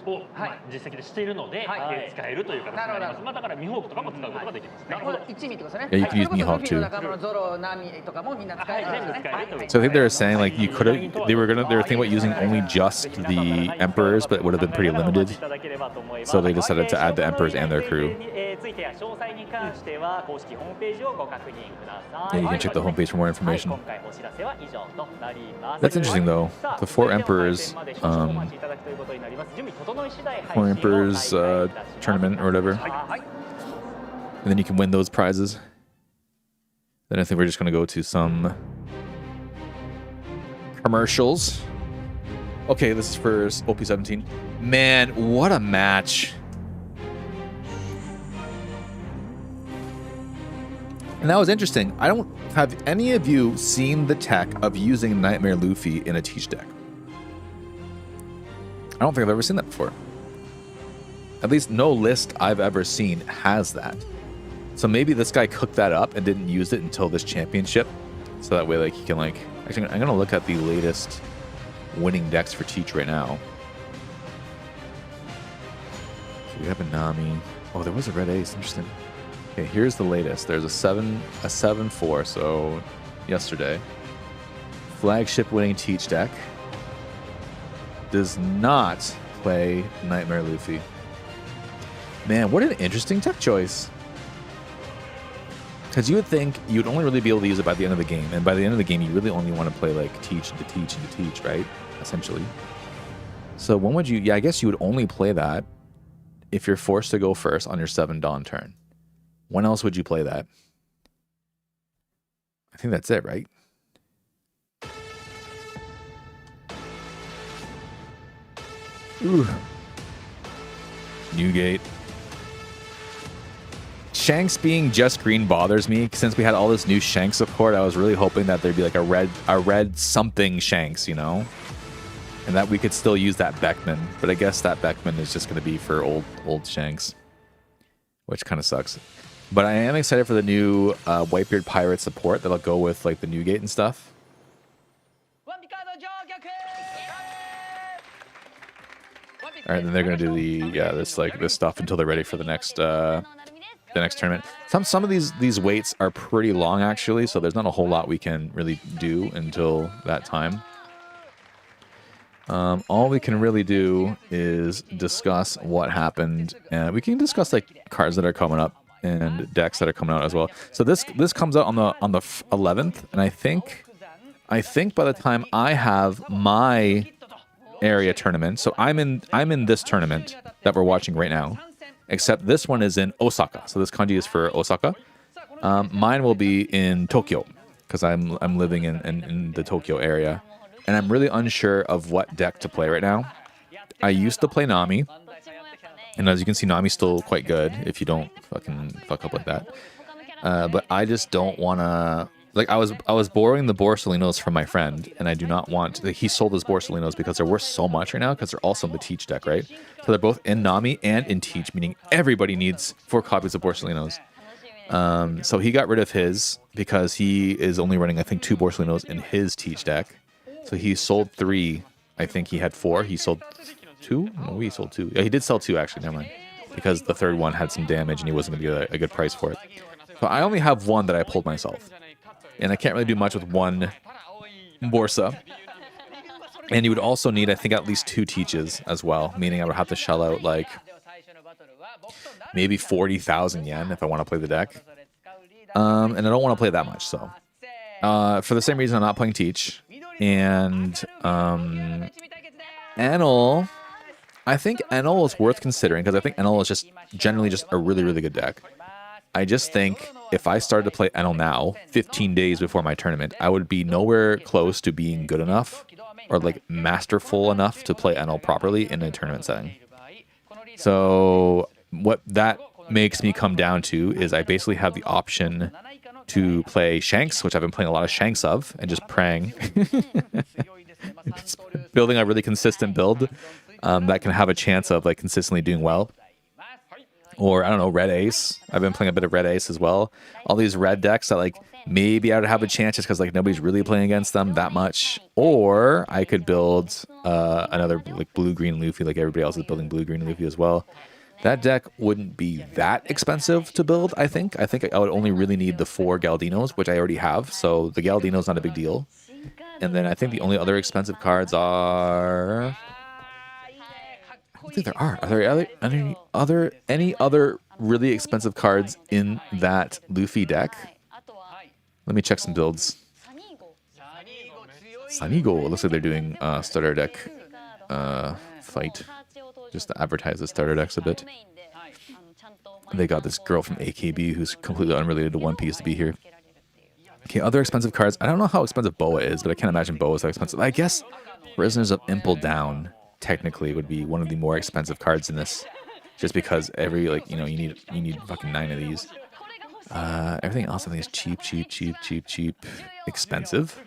績でしているので使えるという形になります。まあだからミホークとかも使うことができます。なるほど。一味ってことですね。 Yeah, you can use Mihawk too. So I think they were saying like you could have, they were thinking about using only just the emperors, but it would have been pretty limited. So they decided to add the emperors and their crew. Yeah, you can check the homepage for more information. That's interesting though. The 4 emperors. 4 Emperors tournament or whatever. And then you can win those prizes. Then I think we're just going to go to some commercials. Okay, this is for OP17. Man, what a match. And that was interesting. I don't have any of you seen the tech of using Nightmare Luffy in a Teach deck. I don't think I've ever seen that before. At least no list I've ever seen has that. So maybe this guy cooked that up and didn't use it until this championship. So that way, like, he can, like... Actually, I'm going to look at the latest winning decks for Teach right now. So we have a Nami. Oh, there was a red ace. Interesting. Okay, here's the latest. There's a 7-4, so yesterday. Flagship winning Teach deck. Does not play Nightmare Luffy. Man, what an interesting tech choice. Because you would think you'd only really be able to use it by the end of the game. And by the end of the game, you really only want to play, like, Teach into Teach into Teach, right? Essentially. So when would you... Yeah, I guess you would only play that if you're forced to go first on your 7 Dawn turn. When else would you play that? I think that's it, right? Ooh. Newgate. Shanks being just green bothers me. Since we had all this new Shanks support, I was really hoping that there'd be like a red something Shanks, you know? And that we could still use that Beckman. But I guess that Beckman is just going to be for old Shanks. Which kind of sucks. But I am excited for the new Whitebeard Pirate support that'll go with like the Newgate and stuff. All right, then they're gonna do this stuff until they're ready for the next tournament. Some of these waits are pretty long actually, so there's not a whole lot we can really do until that time. All we can really do is discuss what happened, and we can discuss like cards that are coming up and decks that are coming out as well. So this comes out on the 11th, and I think by the time I have my area tournament, so I'm in this tournament that we're watching right now, except this one is in Osaka. So this kanji is for Osaka. Mine will be in Tokyo because I'm living in the Tokyo area, and I'm really unsure of what deck to play right now. I used to play Nami. And as you can see, Nami's still quite good if you don't fucking fuck up like that. But I just don't want to... Like, I was borrowing the Borsalinos from my friend, and I do not want... Like, he sold his Borsalinos because they're worth so much right now because they're also in the Teach deck, right? So they're both in Nami and in Teach, meaning everybody needs 4 copies of Borsalinos. So he got rid of his because he is only running, I think, 2 Borsalinos in his Teach deck. So he sold 3. I think he had 4. He sold... 2? No, he sold 2. Yeah, he did sell 2 actually, never mind. Because the third one had some damage and he wasn't going to get a good price for it. So I only have 1 that I pulled myself. And I can't really do much with 1 Borsa. And you would also need, I think, at least 2 Teaches as well. Meaning I would have to shell out like maybe 40,000 yen if I want to play the deck. And I don't want to play that much, so. For the same reason I'm not playing Teach. And Enel, I think Enel is worth considering because I think Enel is just generally just a really, really good deck. I just think if I started to play Enel now, 15 days before my tournament, I would be nowhere close to being good enough or like masterful enough to play Enel properly in a tournament setting. So what that makes me come down to is I basically have the option to play Shanks, which I've been playing a lot of Shanks of, and just praying. Building a really consistent build that can have a chance of like consistently doing well. Or I don't know, Red Ace. I've been playing a bit of Red Ace as well. All these red decks that like maybe I would have a chance just because like nobody's really playing against them that much. Or I could build another like blue-green Luffy like everybody else is building blue-green Luffy as well. That deck wouldn't be that expensive to build, I think. I think I would only really need the 4 Galdinos, which I already have. So the Galdino's not a big deal. And then I think the only other expensive cards are... I don't think there are. Are there any other really expensive cards in that Luffy deck? Let me check some builds. Sanigo. It looks like they're doing starter deck fight. Just to advertise the starter decks a bit. They got this girl from AKB who's completely unrelated to One Piece to be here. Okay, other expensive cards. I don't know how expensive Boa is, but I can't imagine Boa is that expensive. I guess Prisoners of Impel Down technically would be one of the more expensive cards in this, just because every you need fucking 9 of these. Everything else I think is cheap, expensive.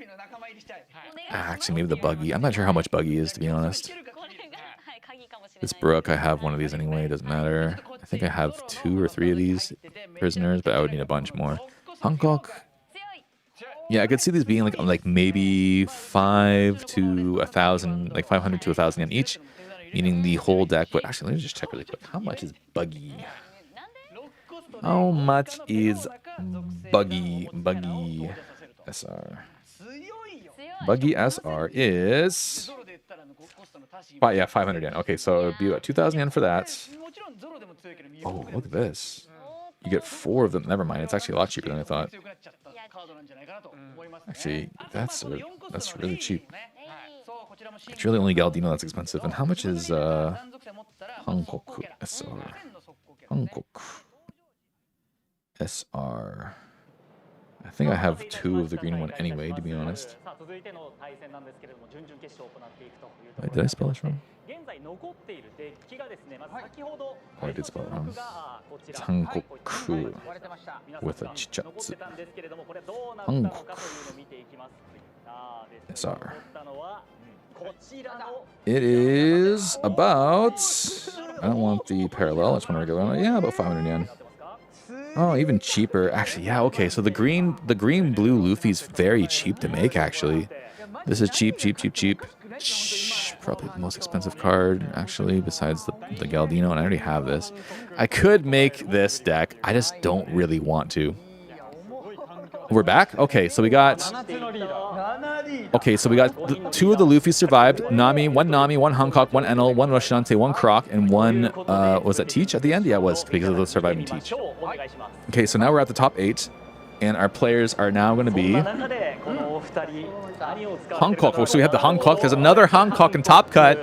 Actually, maybe the buggy. I'm not sure how much buggy is, to be honest. This Brook, I have one of these anyway. It doesn't matter. I think I have 2 or 3 of these prisoners, but I would need a bunch more. Hancock. Yeah, I could see these being like maybe 5 to 1,000, like 500 to 1,000 yen each, meaning the whole deck. But actually, let me just check really quick. How much is buggy? How much is buggy SR? Buggy SR is 500 yen. Okay, so it'd be about 2,000 yen for that. Oh, look at this. You get 4 of them. Never mind. It's actually a lot cheaper than I thought. Actually, that's really cheap. It's really only Galdino that's expensive. And how much is Hankoku SR? Hankoku SR. I think I have 2 of the green one anyway, to be honest. Wait, did I spell this wrong? Oh, I did spell it wrong. It's Hankoku with a chichatsu. Hankoku SR. It is about... I don't want the parallel, I just want a regular one. Yeah, about 500 yen. Oh, even cheaper. Actually, yeah, okay. So the green blue Luffy's very cheap to make, actually. This is cheap. Probably the most expensive card, actually, besides the Galdino, and I already have this. I could make this deck. I just don't really want to. We're back? Okay, so we got... Okay, so we got 2 of the Luffy survived. one Hancock, 1 Enel, 1 Roshinante, 1 Croc, and 1, was that Teach at the end? Yeah, it was, because of the surviving Teach. Okay, so now we're at the top 8, and our players are now going to be... Hancock. Oh, so we have the Hancock. There's another Hancock in Top Cut.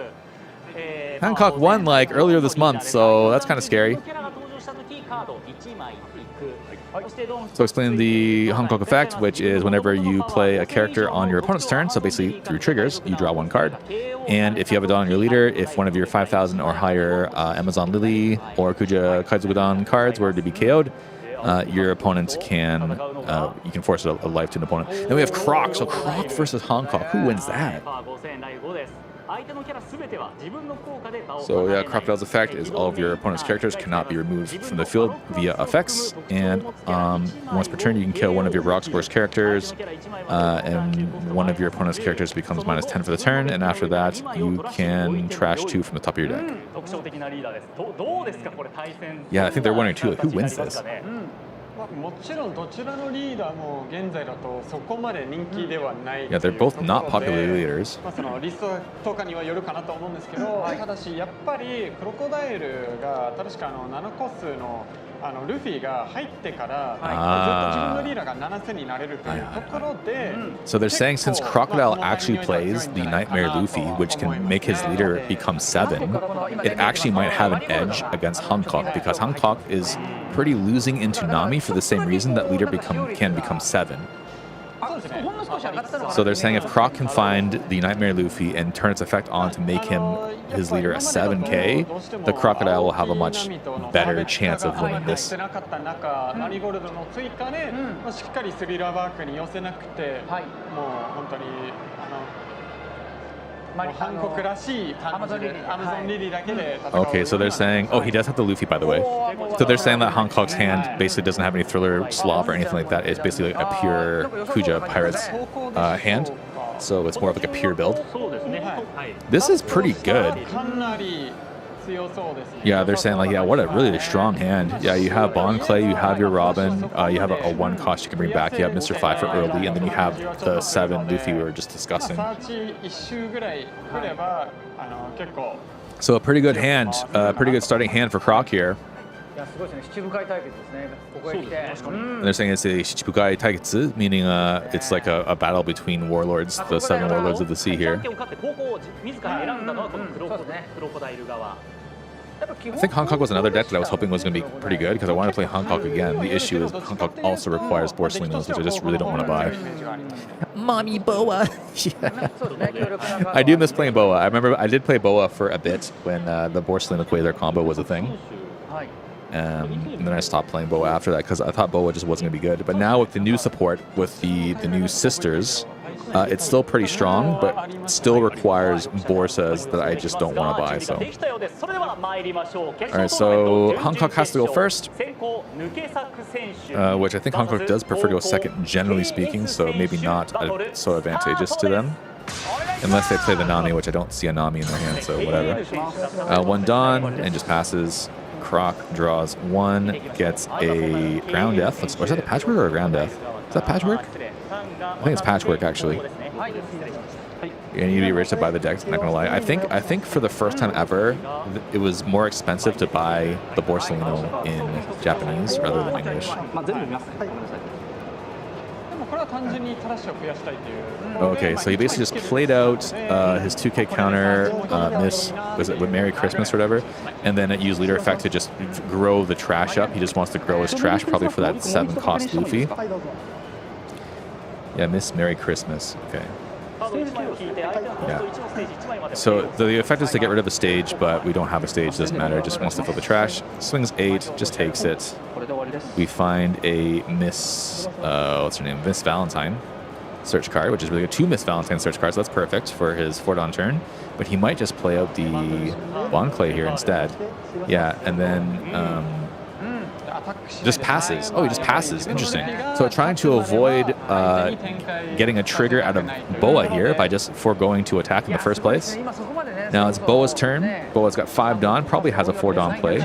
Hancock won, earlier this month, so that's kind of scary. So explain the Hancock effect, which is whenever you play a character on your opponent's turn, so basically through triggers, you draw 1 card. And if you have a Dawn on your leader, if one of your 5,000 or higher Amazon Lily or Kuja Kaizugudan cards were to be KO'd, your opponent can, you can force a life to an opponent. Then we have Croc, so Croc versus Hancock. Who wins that? So yeah, Crocodile's effect is all of your opponent's characters cannot be removed from the field via effects, and once per turn you can kill one of your Roxbor's characters, and one of your opponent's characters becomes -10 for the turn, and after that you can trash 2 from the top of your deck. Yeah, I think they're wondering too, who wins this? もちろんどちらのリーダーも現在だとそこまで人気ではない。Yeah, they're both not popular leaders. そのリストとかにはよるかなと思うんですけど、ただしやっぱりクロコダイルが確か7コスのルフィが入ってからずっと自分のリーダーが7000になれるというところで。So they're saying since Crocodile actually plays the Nightmare Luffy, which can make his leader become 7, it actually might have an edge against Hancock, because Hancock is pretty losing into Nami for the same reason that leader can become 7. So they're saying if Croc can find the Nightmare Luffy and turn its effect on to make his leader a 7k, the Crocodile will have a much better chance of winning this. Okay, so they're saying, oh, he does have the Luffy, by the way. So they're saying that Hancock's hand basically doesn't have any thriller slop or anything like that. It's basically like a pure Kuja Pirates hand. So it's more of like a pure build. This is pretty good. Yeah, they're saying like, yeah, what a really strong hand. Yeah, you have Bon Clay, you have your Robin, you have a 1 cost you can bring back, you have Mr. 5 for early, and then you have the 7 Luffy we were just discussing. So a pretty good hand, pretty good starting hand for Croc here. And they're saying it's a Shichibukai Taiketsu, meaning it's like a battle between warlords, the 7 warlords of the sea here. I think Hancock was another deck that I was hoping was going to be pretty good because I wanted to play Hancock again. The issue is Hancock also requires Borsalinos, which I just really don't want to buy. Mommy Boa! Yeah. I do miss playing Boa. I remember I did play Boa for a bit when the Borsalino Quasar combo was a thing. And then I stopped playing Boa after that because I thought Boa just wasn't going to be good. But now with the new support, with the new sisters, it's still pretty strong, but still requires Borsas that I just don't want to buy. So, all right, so Hancock has to go first, which I think Hancock does prefer to go second, generally speaking. So maybe not so advantageous to them, unless they play the Nami, which I don't see a Nami in their hand. So whatever. One Dawn and just passes. Croc draws one, gets a ground death. Or is that a patchwork or a ground death? Is that patchwork? I think it's patchwork actually. You need to be rich to buy the decks. I'm not gonna lie. I think for the first time ever, it was more expensive to buy the Borsalino in Japanese rather than English. Okay, so he basically just played out his 2K counter, was it with Merry Christmas or whatever, and then it used leader effect to just grow the trash up. He just wants to grow his trash, probably for that 7-cost Luffy. Yeah, Miss Merry Christmas. Okay. Yeah. So the effect is to get rid of a stage, but we don't have a stage. Doesn't matter. It just wants to fill the trash. Swings 8, just takes it. We find a Miss, what's her name? Miss Valentine search card, which is really good. 2 Miss Valentine search cards. So that's perfect for his 4-Dawn turn. But he might just play out the Bon Clay here instead. Yeah, and then just passes. Oh, he just passes. Interesting. So trying to avoid getting a trigger out of Boa here by just foregoing to attack in the first place. Now it's Boa's turn. Boa's got 5 Dawn, probably has a 4-Dawn play.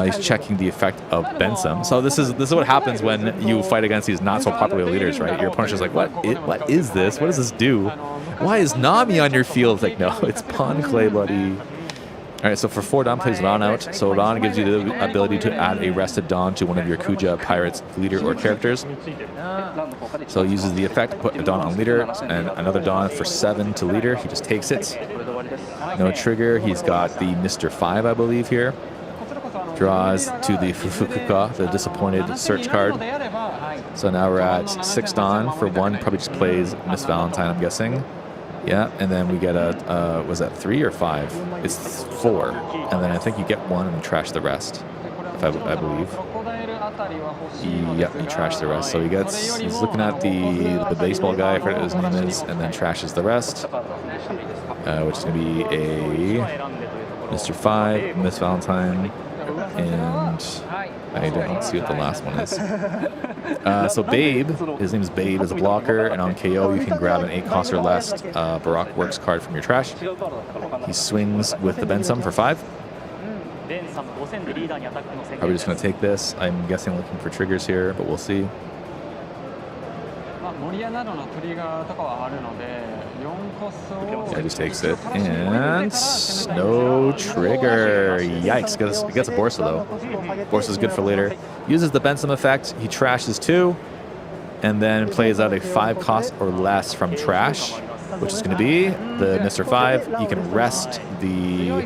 He's checking the effect of Bensum. So this is what happens when you fight against these not so popular leaders, right? Your opponent's just like, what is this? What does this do? Why is Nami on your field? It's like, no, it's Bon Clay, buddy. All right, so for 4 Dawn plays Dawn out. So Dawn gives you the ability to add a rested Dawn to one of your Kuja Pirates leader or characters. So he uses the effect, put a Dawn on leader, and another Dawn for 7 to leader. He just takes it. No trigger. He's got the Mr. 5, I believe, here. Draws to the Fufukuka, the disappointed search card. So now we're at 6 Dawn for 1. Probably just plays Miss Valentine, I'm guessing. Yeah, and then we get a, was that 3 or 5? It's 4. And then I think you get 1 and trash the rest, if I believe. Yep, you trash the rest. So he's looking at the baseball guy, I forget what his name is, and then trashes the rest, which is going to be a Mr. 5, Miss Valentine, and I don't see what the last one is. So Babe, his name is Babe, is a blocker, and on KO you can grab an 8-cost or less Baroque Works card from your trash. He swings with the Bensum for 5. Probably just going to take this. I'm guessing looking for triggers here, but we'll see. Yeah, just takes it. And no trigger. Yikes. Gets a Borsa, though. Borsa's good for later. Uses the Bensum effect. He trashes 2. And then plays out a 5-cost or less from trash, which is going to be the Mr. 5. He can rest the...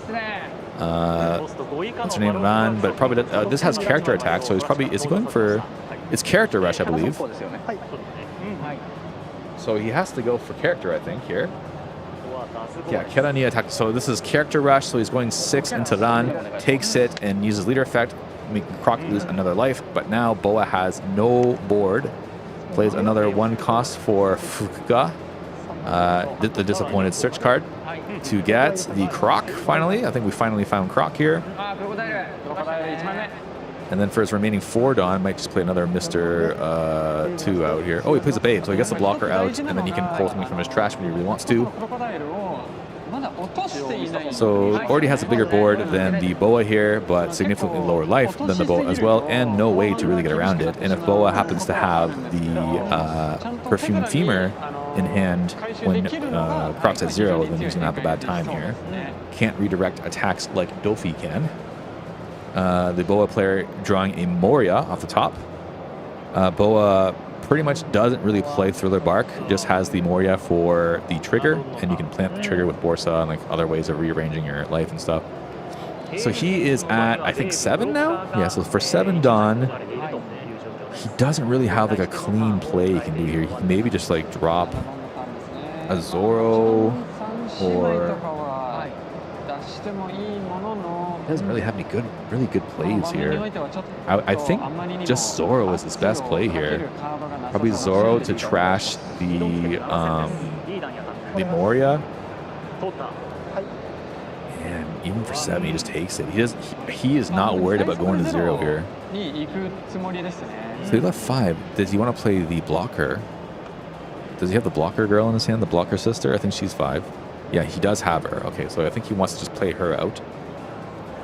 what's her name? Ran, but probably this has character attack, so is he going for... It's character rush, I believe. So he has to go for character, I think, here. Yeah, Kerani attack. So this is character rush, so he's going 6 into Ran, takes it, and uses leader effect, making Croc lose another life. But now Boa has no board. Plays another 1 cost for Fukuga, the disappointed search card, to get the Croc, finally. I think we finally found Croc here. And then for his remaining 4 Dawn, might just play another Mr. 2 out here. Oh, he plays a Babe, so he gets the blocker out, and then he can pull something from his trash when he really wants to. So already has a bigger board than the Boa here, but significantly lower life than the Boa as well, and no way to really get around it. And if Boa happens to have the Perfume Femur in hand when Croc's at 0, then he's going to have a bad time here. Can't redirect attacks like Dofi can. The Boa player drawing a Moria off the top. Boa pretty much doesn't really play Thriller Bark, just has the Moria for the trigger, and you can plant the trigger with Borsa and like other ways of rearranging your life and stuff. So he is at, I think, 7 now? Yeah, so for 7 Dawn, he doesn't really have like a clean play he can do here. He can maybe just like drop a Zoro, or he doesn't really have any really good plays here. I think just Zoro is his best play here. Probably Zoro to trash the Moria. And even for 7, he just takes it. He is not worried about going to 0 here. So he left 5. Does he want to play the blocker? Does he have the blocker girl in his hand? The blocker sister? I think she's 5. Yeah, he does have her. Okay, so I think he wants to just play her out,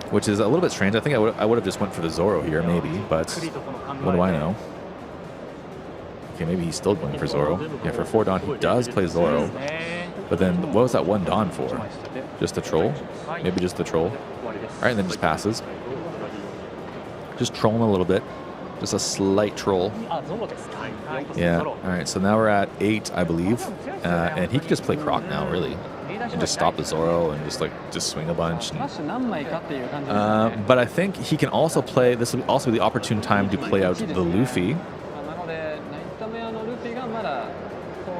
which is a little bit strange. I think I would have just went for the Zoro here, maybe, but what do I know? Okay, maybe he's still going for Zoro. Yeah, for 4 Dawn, he does play Zoro. But then, what was that 1 Dawn for? Just the troll? Maybe just the troll. All right, and then just passes. Just trolling a little bit. Just a slight troll. Yeah, all right, so now we're at 8, I believe. And he can just play Croc now, really. And just stop the Zoro and just swing a bunch. But I think he can also play, this will also be the opportune time to play out the Luffy.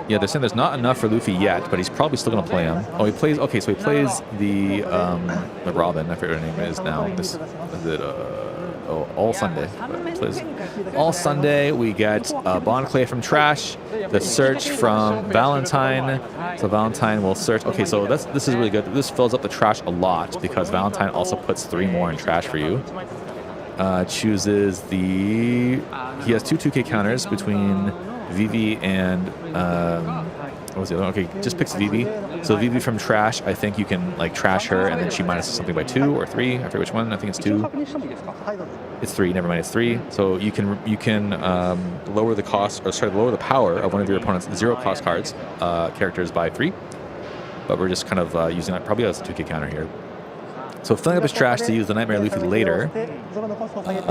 Yeah, they're saying there's not enough for Luffy yet, but he's probably still going to play him. Oh, he plays, okay, so he plays the Robin, I forget what her name is now. This, is it, All Sunday. All Sunday, we get Bon Clay from Trash, the search from Valentine. So Valentine will search. Okay, so this is really good. This fills up the Trash a lot because Valentine also puts 3 more in Trash for you. Chooses the... He has 2 2K counters between Vivi and... what was the other one? Okay, just picks Vivi. So Vivi from Trash, I think you can like trash her and then she minuses something by 2 or 3. I forget which one. I think it's 2. It's 3. Never mind, it's 3. So you can lower the cost, or sorry, lower the power of one of your opponent's 0 cost cards characters by 3. But we're just kind of using that probably as a 2K counter here. So filling up his Trash to use the Nightmare Luffy later.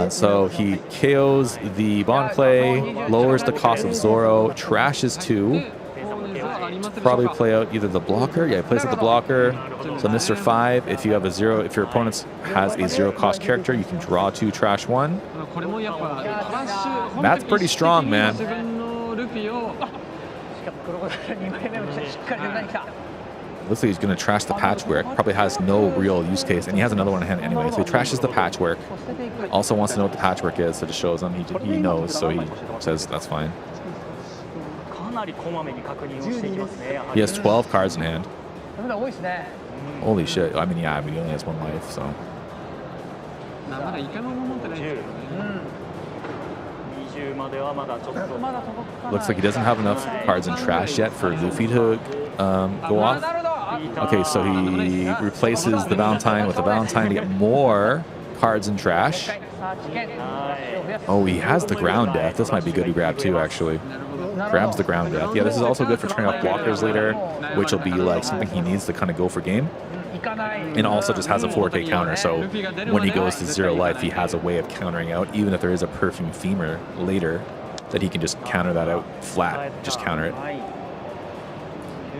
So he KOs the Bon Clay, lowers the cost of Zoro, trashes 2. Probably play out either the blocker. Yeah, he plays out the blocker. So Mr. 5, if you have a 0, if your opponent has a 0 cost character, you can draw 2, trash 1. That's pretty strong, man. Looks like he's going to trash the Patchwork. Probably has no real use case, and he has another one in hand anyway. So he trashes the Patchwork. Also wants to know what the Patchwork is, so it just shows him. He knows, so he says that's fine. He has 12 cards in hand. Holy shit. I mean, yeah, but he only has 1 life, so. Looks like he doesn't have enough cards in Trash yet for Luffy to go off. Okay, so he replaces the Valentine with the Valentine to get more cards in Trash. Oh, he has the Ground Death. This might be good to grab too, actually. Grabs the Ground Death. Yeah, this is also good for turning off blockers later, which will be like something he needs to kind of go for game. And also just has a 4K counter, so when he goes to 0 life, he has a way of countering out, even if there is a Perfume Femur later, that he can just counter that out flat, just counter it.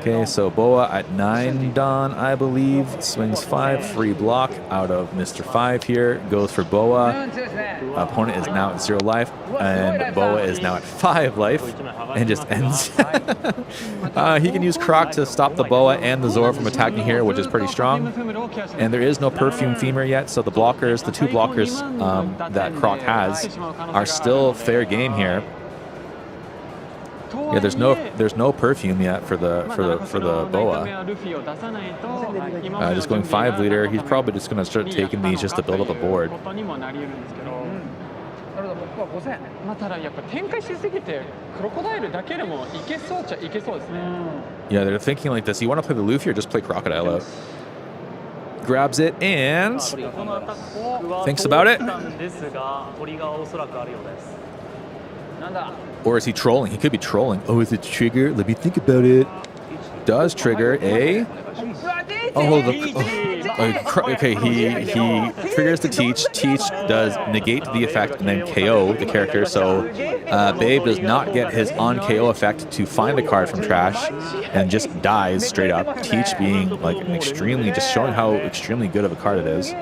Okay, so Boa at 9 Dawn, I believe, swings 5, free block out of Mr. 5 here, goes for Boa. Opponent is now at 0 life, and Boa is now at 5 life, and just ends. He can use Croc to stop the Boa and the Zoro from attacking here, which is pretty strong. And there is no Perfume Femur yet, so the blockers, the 2 blockers that Croc has, are still fair game here. Yeah, there's no perfume yet for the Boa. Just going 5 leader. He's probably just gonna start taking these just to build up a board. Yeah, they're thinking like this. You want to play the Luffy or just play Crocodile out? Grabs it and thinks about it. Or is he trolling? He could be trolling. Oh, is it trigger? Let me think about it. Does trigger a Oh, okay. He triggers the teach. Teach does negate the effect and then KO the character. So Babe does not get his on KO effect to find a card from trash and just dies straight up. Teach being like an extremely, just showing how extremely good of a card it is.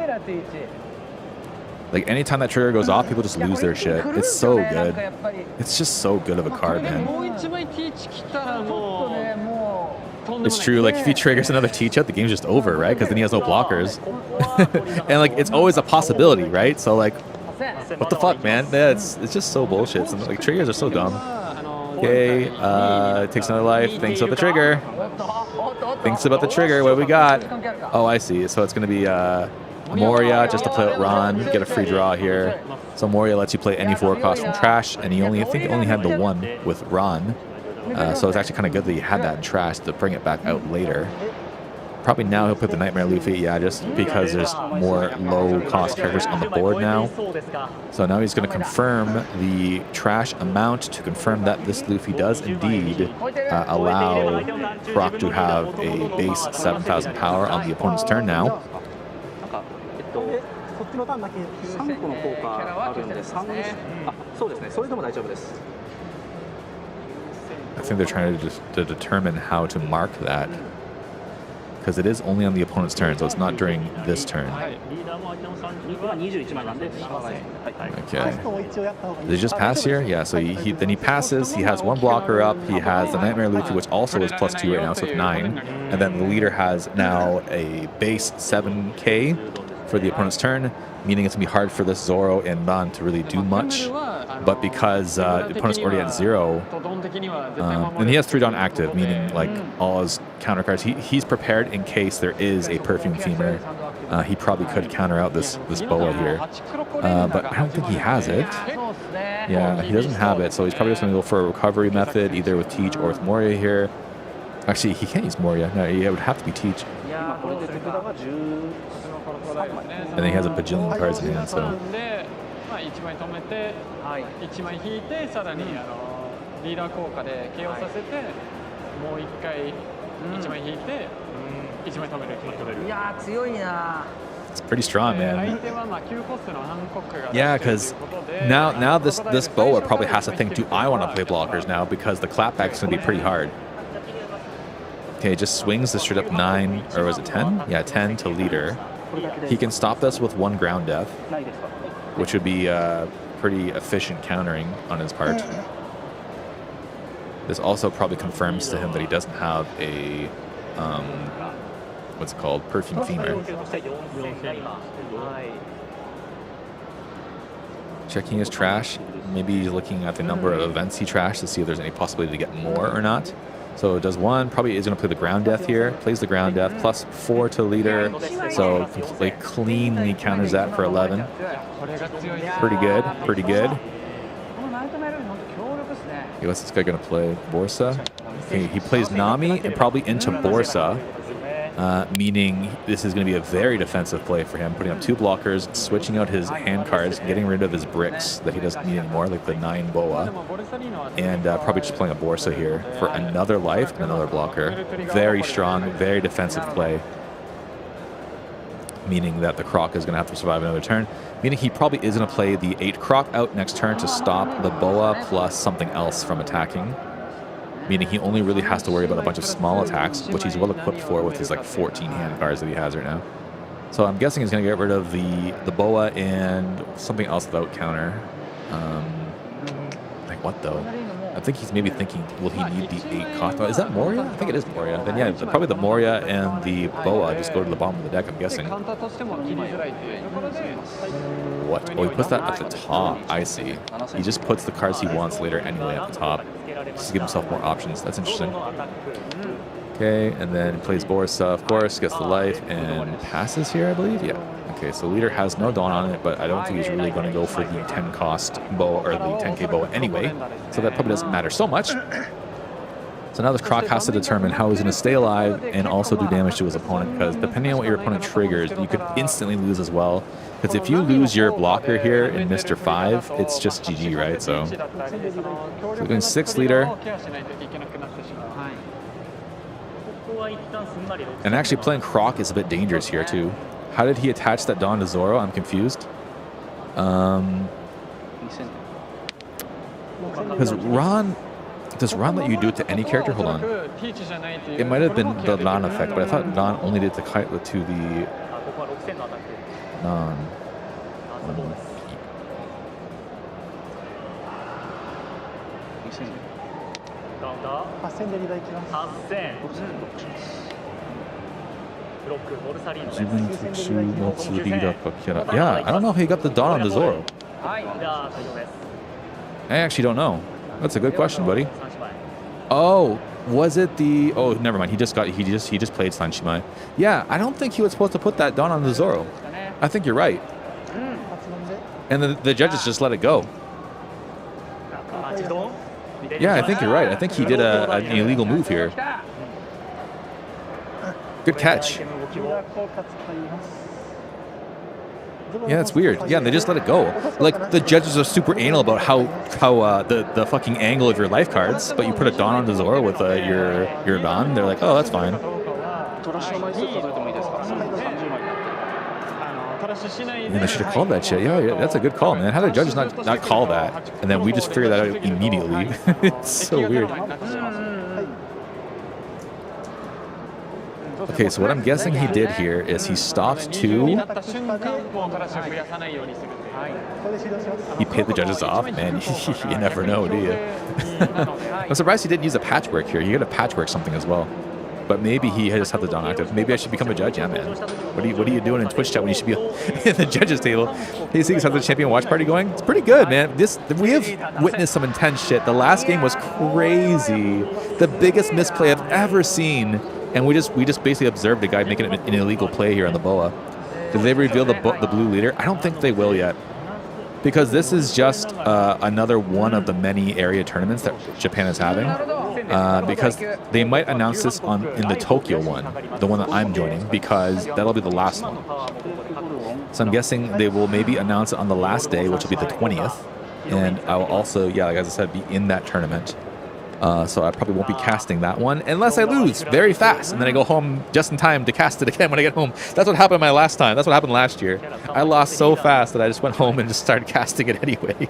Like anytime that trigger goes off, people just lose their shit. It's so good. It's just so good of a card, man. It's true, like if he triggers another teach out, the game's just over, right? Because then he has no blockers. And like it's always a possibility, right? So like, what the fuck, man? Yeah, it's just so bullshit. Some, like triggers are so dumb. Okay, takes another life, thinks about the trigger. Thinks about the trigger, what do we got? Oh, I see. So it's gonna be Moria just to play with Ron, get a free draw here. So Moria lets you play any 4 cost from trash, and he only, I think he only had the 1 with Ron. So it's actually kind of good that he had that in trash to bring it back out later. Probably now he'll put the Nightmare Luffy, yeah, just because there's more low-cost characters on the board now. So now he's going to confirm the trash amount to confirm that this Luffy does indeed allow Croc to have a base 7,000 power on the opponent's turn now. I think they're trying to determine how to mark that, because it is only on the opponent's turn, so it's not during this turn. Okay. Did he just pass here? Yeah, so then he passes, he has 1 blocker up, he has the Nightmare Luffy, which also is +2 right now, so it's 9. And then the leader has now a base 7k for the opponent's turn, meaning it's going to be hard for this Zoro and Ran to really do much. But because the opponent's already at 0, and he has 3 Dawn active, meaning like all his counter cards, he's prepared in case there is a Perfume Femur. He probably could counter out this Boa here. But I don't think he has it. Yeah, he doesn't have it, so he's probably just going to go for a recovery method, either with Teach or with Moria here. Actually, he can't use Moria. No, it would have to be Teach. And then he has a bajillion cards in hand, so. It's pretty strong, man. Yeah, because now this Boa probably has to think, do I want to play blockers now? Because the clapback's going to be pretty hard. Okay, just swings the straight up 9, or was it 10? Yeah, 10 to leader. He can stop this with 1 ground death, which would be pretty efficient countering on his part. This also probably confirms to him that he doesn't have a, what's it called, Perfume Femur. Checking his trash. Maybe he's looking at the number of events he trashed to see if there's any possibility to get more or not. So it does 1, probably is going to play the ground death here, plays the ground death, +4 to leader, so completely cleanly counters that for 11. Pretty good, pretty good. Okay, what's this guy going to play? Borsa? Okay, he plays Nami and probably into Borsa, meaning this is going to be a very defensive play for him, putting up 2 blockers, switching out his hand cards, getting rid of his bricks that he doesn't need anymore, like the 9 Boa, and probably just playing a Borsa here for another life and another blocker. Very strong, very defensive play, meaning that the Croc is going to have to survive another turn, meaning he probably is going to play the 8 Croc out next turn to stop the Boa plus something else from attacking. Meaning he only really has to worry about a bunch of small attacks, which he's well equipped for with his like 14 hand cards that he has right now. So I'm guessing he's going to get rid of the Boa and something else without counter. Like what though? I think he's maybe thinking, will he need the 8 cost? Is that Moria? I think it is Moria. Then yeah, probably the Moria and the Boa just go to the bottom of the deck, I'm guessing. What? Oh, he puts that at the top. I see. He just puts the cards he wants later anyway at the top, just to give himself more options. That's interesting. Okay, and then plays Borsa, of course, gets the life, and passes here, I believe? Yeah. Okay, so leader has no Dawn on it, but I don't think he's really going to go for the 10 cost Boa, or the 10k Boa anyway, so that probably doesn't matter so much. So now this Croc has to determine how he's going to stay alive and also do damage to his opponent, because depending on what your opponent triggers, you could instantly lose as well. Because if you lose your blocker here in Mr. 5, it's just GG, right? So we're doing 6 leader. And actually playing Croc is a bit dangerous here too. How did he attach that Dawn to Zoro? I'm confused. Because Ron, does Ron let you do it to any character? Hold on. It might have been the Ron effect, but I thought Ron only did it to the non. Yeah, I don't know how he got the Dawn on the Zoro. I actually don't know. That's a good question, buddy. Oh, was it the? Oh, never mind. He just played Sanshimai. Yeah, I don't think he was supposed to put that Dawn on the Zoro. I think you're right. And the judges just let it go. Yeah, I think you're right. I think he did an illegal move here. Good catch. Yeah, it's weird. Yeah, they just let it go. Like, the judges are super anal about how the fucking angle of your life cards, but you put a Dawn on the Zoro with your Dawn, they're like, oh, that's fine. Man, I should have called that shit. Yeah, that's a good call, man. How did the judges not call that? And then we just figured that out immediately. It's so weird. Okay, so what I'm guessing he did here is he stopped to... He paid the judges off? Man, you never know, do you? I'm surprised he didn't use a patchwork here. You got to patchwork something as well. But maybe he just had the Dawn active. Maybe I should become a judge. Yeah, man. What are you doing in Twitch chat when you should be in the judges table? Hey, Seekers, how's the champion watch party going? It's pretty good, man. We have witnessed some intense shit. The last game was crazy. The biggest misplay I've ever seen. And we just basically observed a guy making an illegal play here on the Boa. Did they reveal the blue leader? I don't think they will yet. Because this is just another one of the many area tournaments that Japan is having. Because they might announce this in the Tokyo one, the one that I'm joining, because that'll be the last one. So I'm guessing they will maybe announce it on the last day, which will be the 20th. And I will also, yeah, like as I said, be in that tournament. So I probably won't be casting that one unless I lose very fast. And then I go home just in time to cast it again when I get home. That's what happened my last time. That's what happened last year. I lost so fast that I just went home and just started casting it anyway.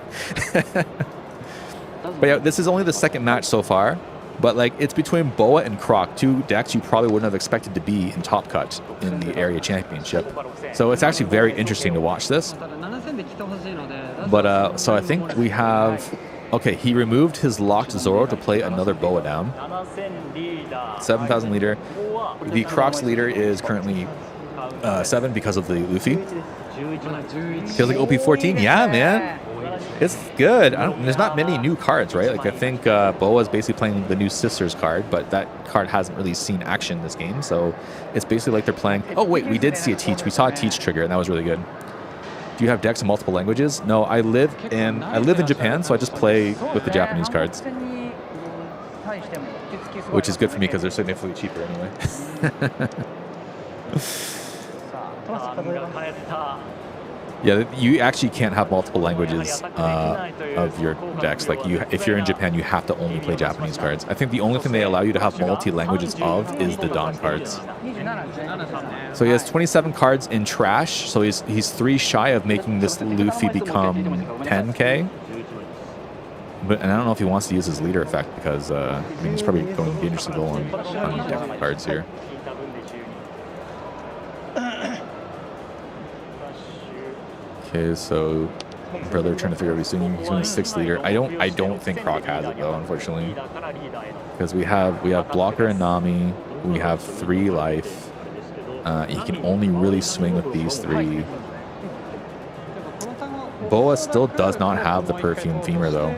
But yeah, this is only the second match so far. But like, it's between Boa and Croc, two decks you probably wouldn't have expected to be in Top Cut in the area championship. So it's actually very interesting to watch this. But so I think we have... Okay, he removed his locked Zoro to play another Boa down. 7,000 leader. The Croc's leader is currently 7 because of the Luffy. Feels like OP 14. Yeah, man. It's good. There's not many new cards, right? Like, I think Boa is basically playing the new Sisters card, but that card hasn't really seen action this game. So it's basically like they're playing... Oh, wait, we did see a Teach. We saw a Teach trigger, and that was really good. Do you have decks in multiple languages? No, I live in Japan, so I just play with the Japanese cards, which is good for me because they're significantly cheaper anyway. Yeah, you actually can't have multiple languages of your decks. Like, if you're in Japan, you have to only play Japanese cards. I think the only thing they allow you to have multi-languages of is the Dawn cards. So he has 27 cards in trash, so he's 3 shy of making this Luffy become 10k. And I don't know if he wants to use his leader effect because I mean, he's probably going dangerously low on deck cards here. Okay, so brother trying to figure out what he's doing. He's doing 6 leader. I don't think Croc has it though, unfortunately, because we have Blocker and Nami. We have 3 life. He can only really swing with these 3. Boa still does not have the Perfume Femur though.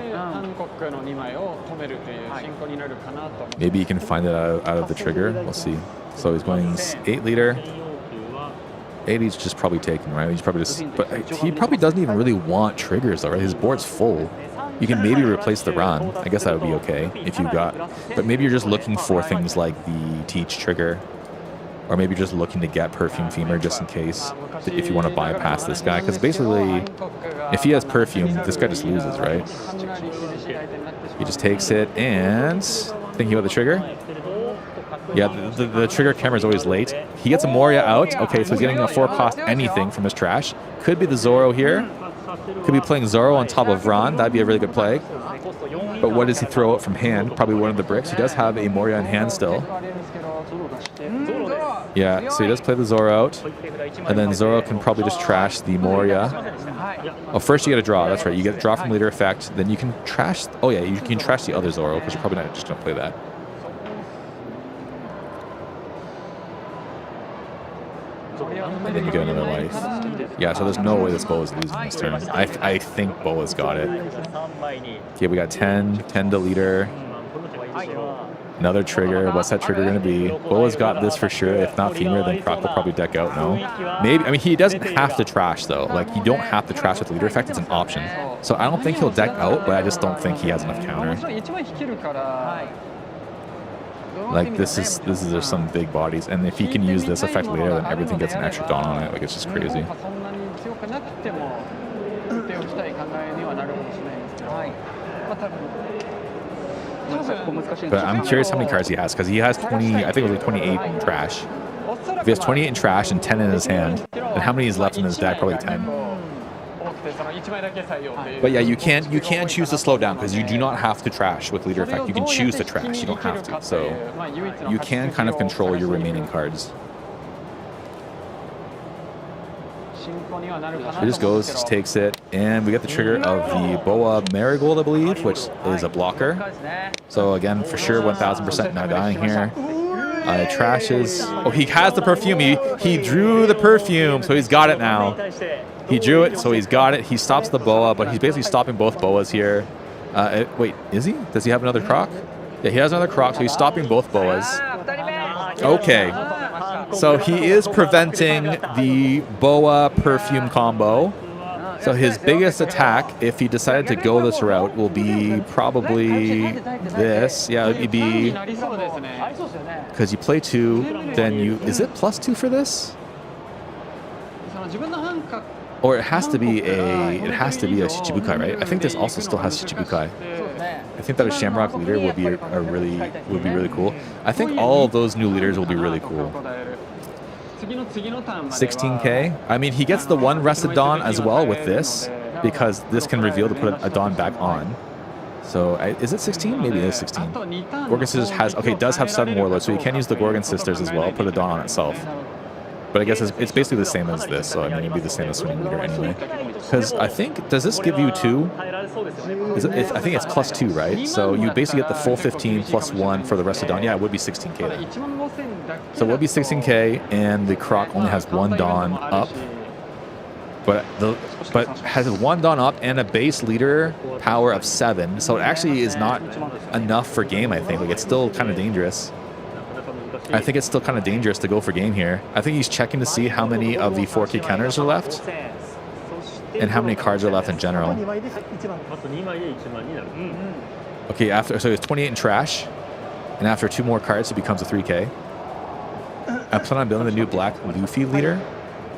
Maybe he can find it out of the trigger. We'll see. So he's going 8 leader. 80's just probably taken, right? He's probably just, but he probably doesn't even really want triggers, though, right? His board's full. You can maybe replace the Ran. I guess that would be okay if you got, but maybe you're just looking for things like the Teach trigger, or maybe just looking to get Perfume Femur just in case, if you want to bypass this guy. Because basically, if he has Perfume, this guy just loses, right? He just takes it and thinking about the trigger. Yeah, the trigger camera is always late. He gets a Moria out. Okay, so he's getting a 4-cost anything from his trash. Could be the Zoro here. Could be playing Zoro on top of Ron. That'd be a really good play. But what does he throw out from hand? Probably one of the bricks. He does have a Moria in hand still. Yeah, so he does play the Zoro out. And then Zoro can probably just trash the Moria. Oh, first you get a draw. That's right. You get a draw from leader effect. Then you can trash... Oh, yeah, you can trash the other Zoro because you're probably not just going to play that. And then you get another life. Yeah, so there's no way this Boa's losing this turn. I think Boa's got it. Okay, we got 10 to leader. Another trigger. What's that trigger going to be? Boa's got this for sure. If not Femur, then Croc will probably deck out. No. Maybe. I mean, he doesn't have to trash, though. Like, you don't have to trash with the leader effect. It's an option. So I don't think he'll deck out, but I just don't think he has enough counter. Like, this is there's some big bodies. And if he can use this effect later, then everything gets an extra dawn on it. Like, it's just crazy. But I'm curious how many cards he has, because he has 20, I think it was like 28 in trash. If he has 28 in trash and 10 in his hand, then how many is left in his deck? Probably 10. But yeah, you can choose to slow down, because you do not have to trash with leader effect. You can choose to trash, you don't have to. So you can kind of control your remaining cards. He just goes, just takes it, and we get the trigger of the Boa Marigold, I believe, which is a blocker. So again, for sure, 1000% not dying here. Trashes. Oh, he has the perfume. He drew the perfume, so he's got it now. He drew it, so he's got it. He stops the Boa, but he's basically stopping both Boas here. Wait, is he? Does he have another Croc? Yeah, he has another Croc, so he's stopping both Boas. Okay. So he is preventing the Boa perfume combo. So his biggest attack, if he decided to go this route, will be probably this. Yeah, it would be... Because you play 2, then you... Is it +2 for this? Or it has to be a Shichibukai, right? I think this also still has Shichibukai. I think that a Shamrock leader would be really cool. I think all of those new leaders will be really cool. 16k. I mean, he gets the one rested Dawn as well with this, because this can reveal to put a Dawn back on. So is it 16? Maybe it is 16. Gorgon Sisters has does have 7 Warlords, so you can use the Gorgon Sisters as well, put a Dawn on itself. But I guess it's basically the same as this, so I mean, it'd be the same as Swing Leader anyway. Because I think, does this give you 2? I think it's +2, right? So you basically get the full 15 +1 for the rest of Dawn. Yeah, it would be 16k then. So it would be 16k, and the Croc only has 1 Dawn up. But has 1 Dawn up and a base leader power of 7. So it actually is not enough for game, I think. Like, it's still kind of dangerous. I think it's still kind of dangerous to go for game here. I think he's checking to see how many of the 4K counters are left and how many cards are left in general. Okay, so it's 28 in trash, and after 2 more cards, it becomes a 3K. I plan on building the new black Luffy leader.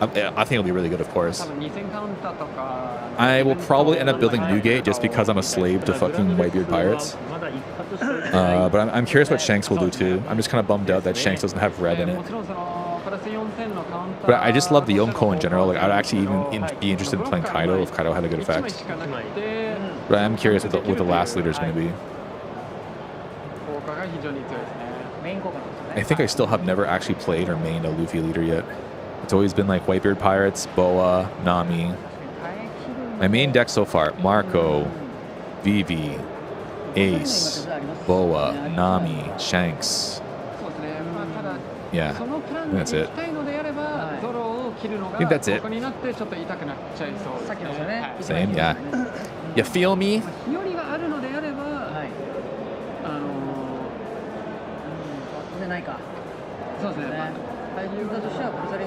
I think it'll be really good, of course. I will probably end up building Newgate just because I'm a slave to fucking Whitebeard Pirates. But I'm curious what Shanks will do too. I'm just kind of bummed out that Shanks doesn't have red in it. But I just love the Yomko in general. Like, I'd actually even be interested in playing Kaido if Kaido had a good effect. But I'm curious what the last leader is going to be. I think I still have never actually played or mained a Luffy leader yet. It's always been like Whitebeard Pirates, Boa, Nami. My main deck so far: Marco, Vivi, Ace, Boa, Nami, Shanks. Yeah, I think that's it. I think that's it. Same, yeah. You feel me?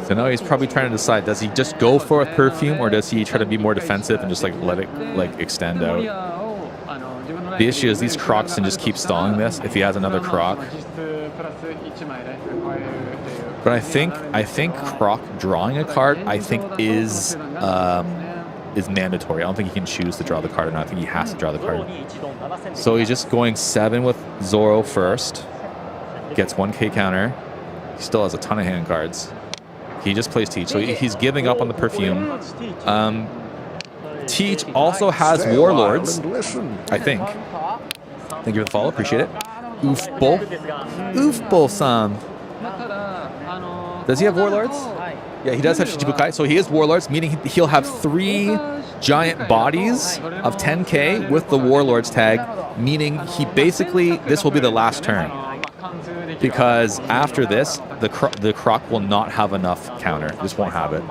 So now he's probably trying to decide, does he just go for a perfume, or does he try to be more defensive and just like let it like extend out? The issue is these Crocs can just keep stalling this if he has another Croc. But I think Croc drawing a card, I think is mandatory. I don't think he can choose to draw the card or not. I think he has to draw the card. So he's just going 7 with Zoro first. Gets 1k counter. He still has a ton of hand cards. He just plays Teach, so he's giving up on the Perfume. Teach also has Warlords, I think. Thank you for the follow, appreciate it. Oofbol. Oofbol-san. Does he have Warlords? Yeah, he does have Shichibukai, so he is Warlords, meaning he'll have 3 giant bodies of 10k with the Warlords tag, meaning he basically, this will be the last turn. Because after this, the Croc will not have enough counter. This won't have it.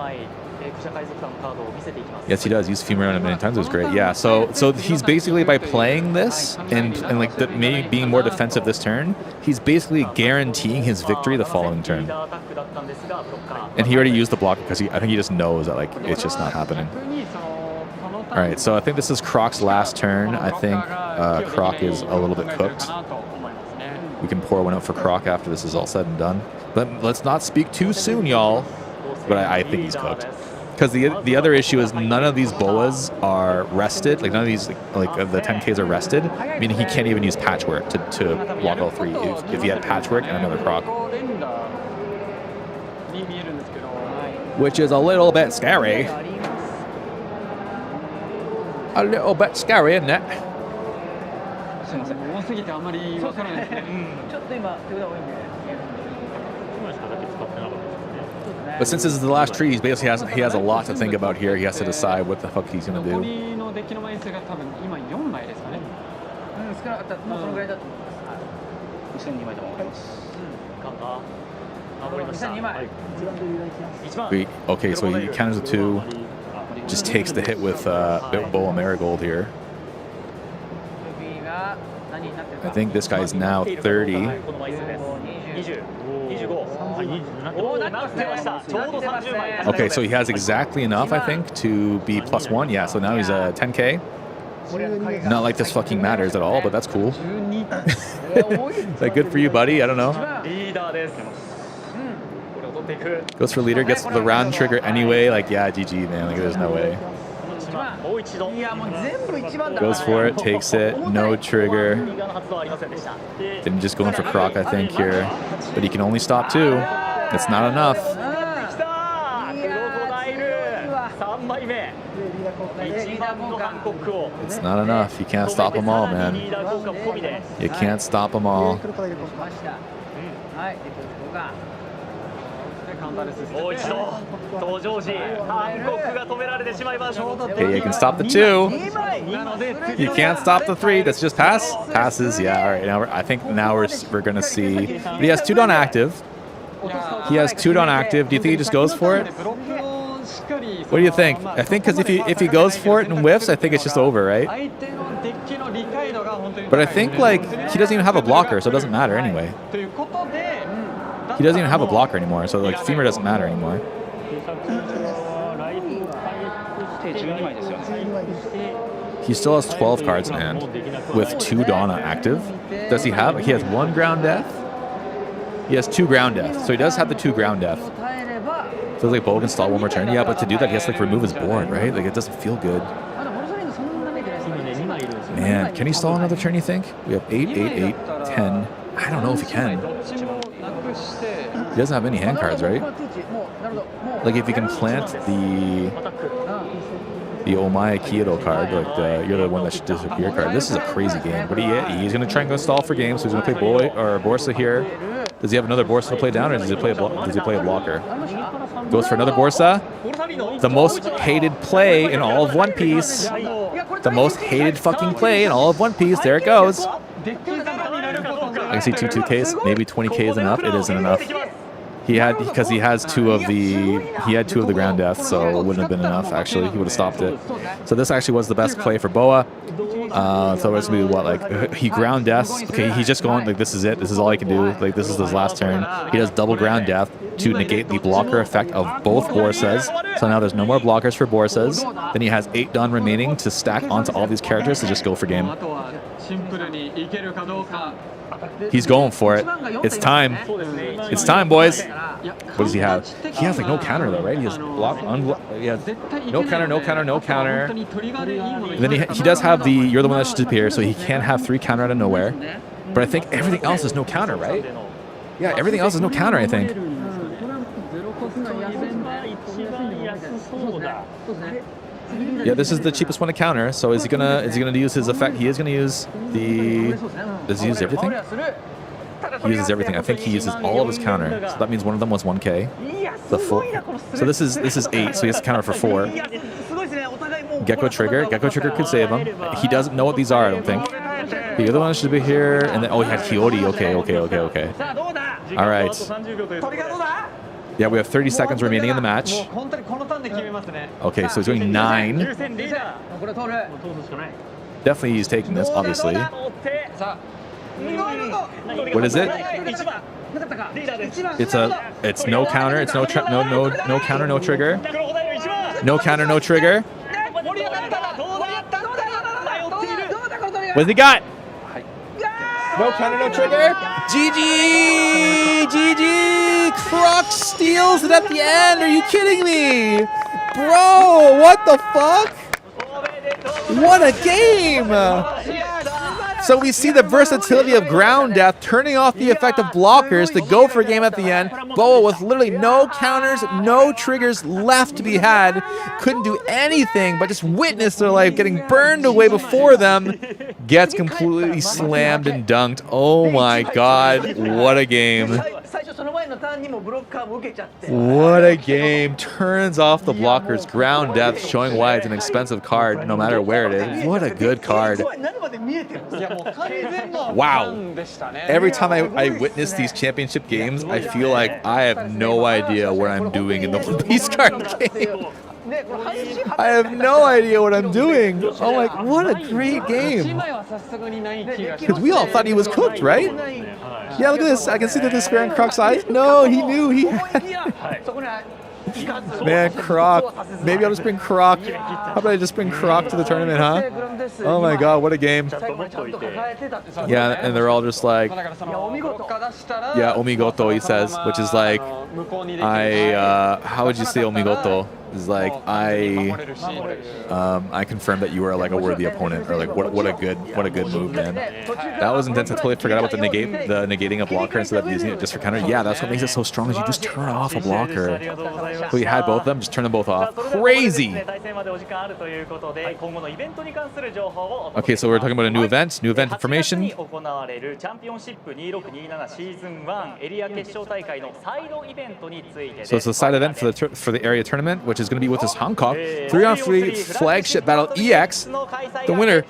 Yes, he does. Use Femur around many times. It was great. Yeah, so he's basically, by playing this and like maybe being more defensive this turn, he's basically guaranteeing his victory the following turn. And he already used the block because I think he just knows that like it's just not happening. All right, so I think this is Croc's last turn. I think Croc is a little bit cooked. We can pour one out for Croc after this is all said and done. But let's not speak too soon, y'all. But I think he's cooked. Because the other issue is none of these boas are rested. Like none of these like the 10Ks are rested, meaning he can't even use Patchwork to block all 3. If he had Patchwork and another Croc, which is a little bit scary. A little bit scary, isn't it? But since this is the last tree, he basically has a lot to think about here. He has to decide what the fuck he's gonna do. Okay, so he counters the 2, just takes the hit with Boa Marigold here. I think this guy's now 30. Okay, so he has exactly enough, I think, to be +1. Yeah, so now he's a 10k. Not like this fucking matters at all, but that's cool. Is that good for you, buddy? I don't know. Goes for leader, gets the round trigger anyway. Like, yeah, GG, man. Like, there's no way. Goes for it, takes it, no trigger. Then just going for Croc, I think, here. But he can only stop 2. It's not enough. It's not enough. You can't stop them all, man. You can't stop them all. Okay, you can stop the 2. You can't stop the 3. That's just pass. Passes. Yeah. All right. Now I think now we're gonna see. But he has 2 Dawn active. He has 2 Dawn active. Do you think he just goes for it? What do you think? I think because if he goes for it and whiffs, I think it's just over, right? But I think like he doesn't even have a blocker, so it doesn't matter anyway. He doesn't even have a blocker anymore, so like Femur doesn't matter anymore. He still has 12 cards in hand with 2 Dawn active. Does he have? He has 1 ground death. He has 2 ground death, so he does have the 2 ground death. Feels like Bo can stall 1 more turn. Yeah, but to do that, he has to like remove his board, right? Like it doesn't feel good. Man, can he stall another turn? You think? We have 8, 8, 8, 10. I don't know if he can. He doesn't have any hand cards, right? Like if you can plant the Omae Kyoto card, like you're the one that should disappear card. This is a crazy game. But he's gonna try and go stall for games. So he's gonna play Borsa here. Does he have another Borsa to play down, or does he play a blocker? Goes for another Borsa. The most hated play in all of One Piece. The most hated fucking play in all of One Piece. There it goes. I can see 2Ks. Maybe 20K is enough. It isn't enough. He has 2 of the ground deaths, so it wouldn't have been enough. Actually, he would have stopped it. So this actually was the best play for Boa. So it's gonna be what, like he ground deaths. Okay, he's just going like this is it. This is all he can do. Like this is his last turn. He does double ground death to negate the blocker effect of both Borsas. So now there's no more blockers for Borsas. Then he has 8 Dawn remaining to stack onto all these characters to just go for game. He's going for it. It's time. It's time, boys. What does he have? He has like no counter though, right? He has block, he has no counter, no counter, no counter. And then he does have the you're the one that should disappear, so he can have 3 counter out of nowhere. But I think everything else is no counter, right? Yeah, everything else is no counter, I think. Yeah, this is the cheapest one to counter. So is he gonna use his effect? He is gonna use the. Does he use everything? He uses everything. I think he uses all of his counter. So that means one of them was 1K. The full. So this is 8. So he has to counter for 4. Gecko trigger. Gecko trigger could save him. He doesn't know what these are, I don't think. The other one should be here, and then he had Hiyori. Okay. All right. Yeah, we have 30 seconds remaining in the match. Okay, so he's doing 9. Definitely he's taking this, obviously. What is it? It's no counter. It's no counter, no trigger. No counter, no trigger. What does he got? No counter, no trigger. GG! Croc steals it at the end. Are you kidding me? Bro, what the fuck? What a game! So we see the versatility of ground death, turning off the effect of blockers to go for a game at the end. Boa with literally no counters, no triggers left to be had. Couldn't do anything but just witness their life getting burned away before them. Gets completely slammed and dunked. Oh my god, what a game. What a game. Turns off the blockers, ground death, showing why it's an expensive card no matter where it is. What a good card. Wow. Every time I witness these championship games, I feel like I have no idea what I'm doing in the One Piece card game. I have no idea what I'm doing. I'm like, what a great game. Because we all thought he was cooked, right? Yeah, look at this. I can see the despair in Croc's eyes. No, he knew he had. Man, Croc. Maybe I'll just bring Croc. How about I just bring Croc to the tournament, huh? Oh my god, what a game. Yeah, and they're all just like, yeah, omigoto, he says, which is like, how would you say omigoto? Is like, I confirm that you are like a worthy opponent, or like what a good move, man. That was intense. I totally forgot about the negating a blocker instead of using it just for counter. Yeah, that's what makes it so strong, is you just turn off a blocker. So you had both of them, just turn them both off. Crazy! Okay, so we're talking about a new event information. So it's a side event for the area tournament, which is going to be with this Hancock 3-on-3 flagship battle EX. The winner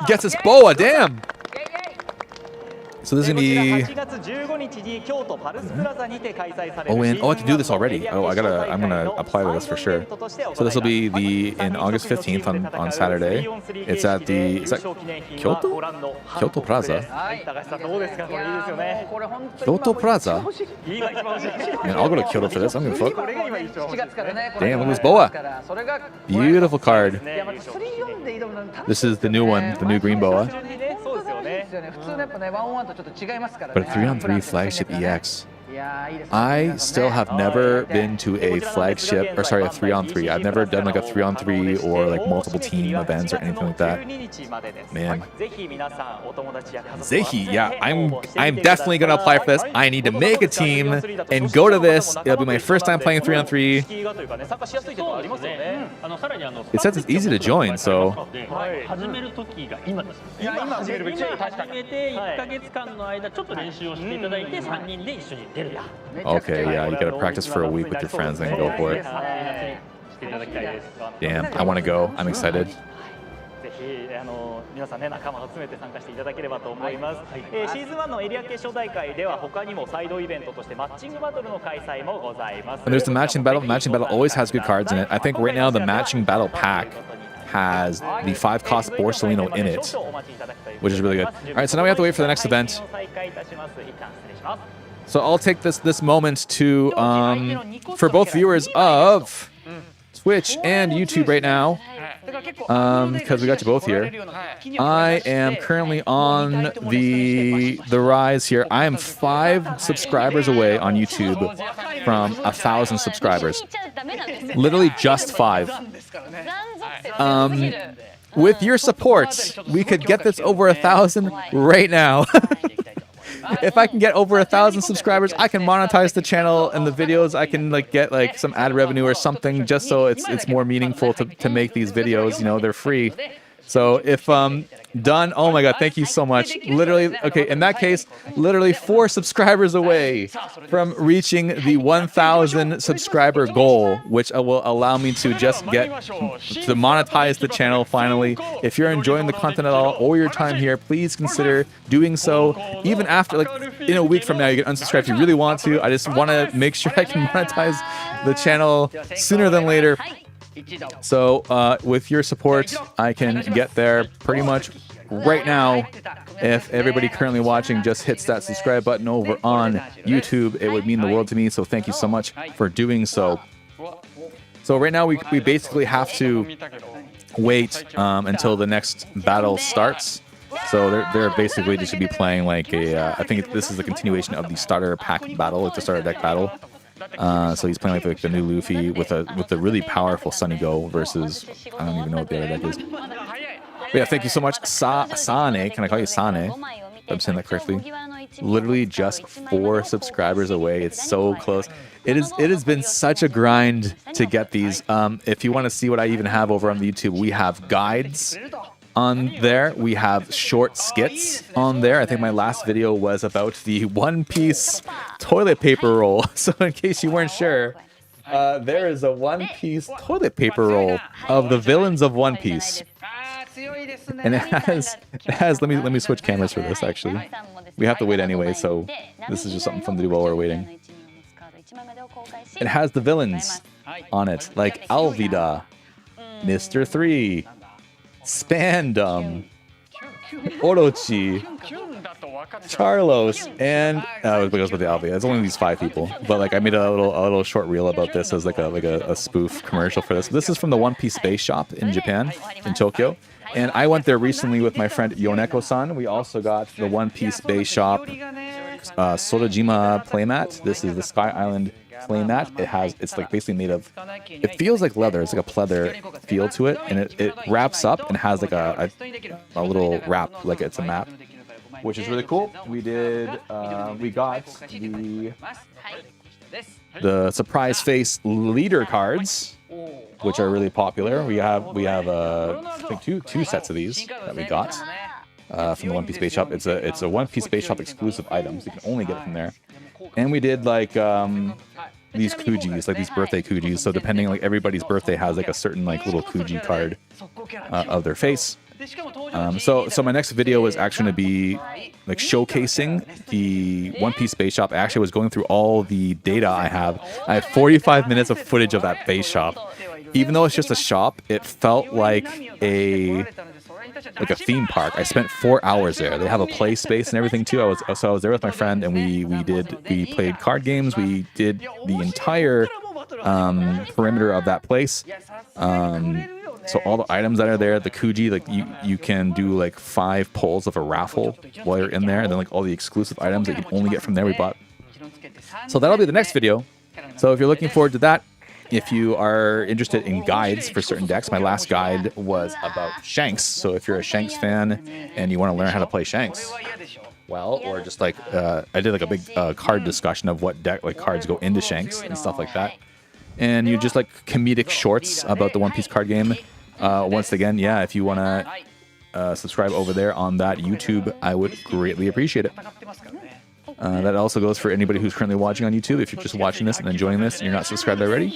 gets his Boa. Damn. So this is going to be... I can do this already. I'm going to apply to this for sure. So this will be in August 15th on Saturday. It's at the... Is that Kyoto? Kyoto Plaza. Kyoto Plaza? Man, I'll go to Kyoto for this. I'm going to fuck. Damn, look at this Boa. Beautiful card. This is the new one, the new green Boa. But a 3-on-3 flagship EX. I still have never been to a flagship, or sorry, a 3-on-3. I've never done like a 3-on-3 or like multiple team events or anything like that. Man. Zehi, yeah, I'm definitely gonna apply for this. I need to make a team and go to this. It'll be my first time playing 3-on-3. It says it's easy to join, so. Okay, yeah, you gotta practice for a week with your friends and then go for it. Damn, I want to go. I'm excited. 皆さんね、仲間を集めて参加していただければと思います。シーズン1のエリア決勝大会では他にもサイドイベントとしてマッチングバトルの開催もございます。And there's the matching battle. Matching battle always has good cards in it. I think right now the matching battle pack has the 5-cost Borsalino in it, which is really good. All right, so now we have to wait for the next event. So I'll take this moment to for both viewers of Twitch and YouTube right now, because we got you both here. I am currently on the rise here. I am 5 subscribers away on YouTube from 1,000 subscribers. Literally just 5. With your support, we could get this over 1,000 right now. if I can get over 1,000 subscribers, I can monetize the channel and the videos. I can like get like some ad revenue or something, just so it's more meaningful to make these videos. You know, they're free. So if done, oh my god, thank you so much. Literally, okay, in that case, literally 4 subscribers away from reaching the 1,000 subscriber goal, which will allow me to just get to monetize the channel finally. If you're enjoying the content at all or your time here, please consider doing so. Even after, like, in a week from now, you can unsubscribe if you really want to. I just want to make sure I can monetize the channel sooner than later. So with your support, I can get there pretty much right now. If everybody currently watching just hits that subscribe button over on YouTube, it would mean the world to me. So thank you so much for doing so. So right now we basically have to wait until the next battle starts. So they're basically just should be playing like a I think this is the continuation of the starter pack battle, like the starter deck battle. So he's playing like the new Luffy with a really powerful Sunny Go versus I don't even know what the other deck is. But yeah, thank you so much, Sane. Can I call you Sane? I'm saying that correctly. Literally just 4 subscribers away. It's so close. It has been such a grind to get these. If you want to see what I even have over on the YouTube, we have guides on there. We have short skits on there. I think my last video was about the One Piece toilet paper roll. So in case you weren't sure, there is a One Piece toilet paper roll of the villains of One Piece. And it has let me switch cameras for this actually. We have to wait anyway, so this is just something fun to do while we're waiting. It has the villains on it, like Alvida, Mr. 3, Spandam, Orochi, Charlos, and it goes with the Alvida. It's only these 5 people, but like I made a little short reel about this as like a spoof commercial for this. This is from the One Piece Space Shop in Japan, in Tokyo. And I went there recently with my friend Yoneko-san. We also got the One Piece Base Shop Sorojima playmat. This is the Sky Island playmat. It's like basically made of, it feels like leather. It's like a pleather feel to it, and it wraps up and has like a little wrap, like it's a map, which is really cool. We got the surprise face leader cards, which are really popular. We have I think two sets of these that we got from the One Piece Space Shop. It's a One Piece Space Shop exclusive items. You can only get it from there. And we did like these Kujis, like these birthday Kujis. So depending, like everybody's birthday has like a certain like little Kuji card of their face. So my next video is actually going to be like showcasing the One Piece Base Shop. I actually was going through all the data I have. I have 45 minutes of footage of that base shop. Even though it's just a shop, it felt like a theme park. I spent 4 hours there. They have a play space and everything too. I was there with my friend, and we played card games. We did the entire perimeter of that place. So all the items that are there, the Kuji, like you can do like 5 pulls of a raffle while you're in there, and then like all the exclusive items that you can only get from there we bought. So that'll be the next video. So if you're looking forward to that, if you are interested in guides for certain decks, my last guide was about Shanks. So if you're a Shanks fan and you want to learn how to play Shanks, well, or just like I did like a big card discussion of what deck like cards go into Shanks and stuff like that. And you just like comedic shorts about the One Piece card game. Once again, yeah, if you want to subscribe over there on that YouTube, I would greatly appreciate it. That also goes for anybody who's currently watching on YouTube. If you're just watching this and enjoying this and you're not subscribed already,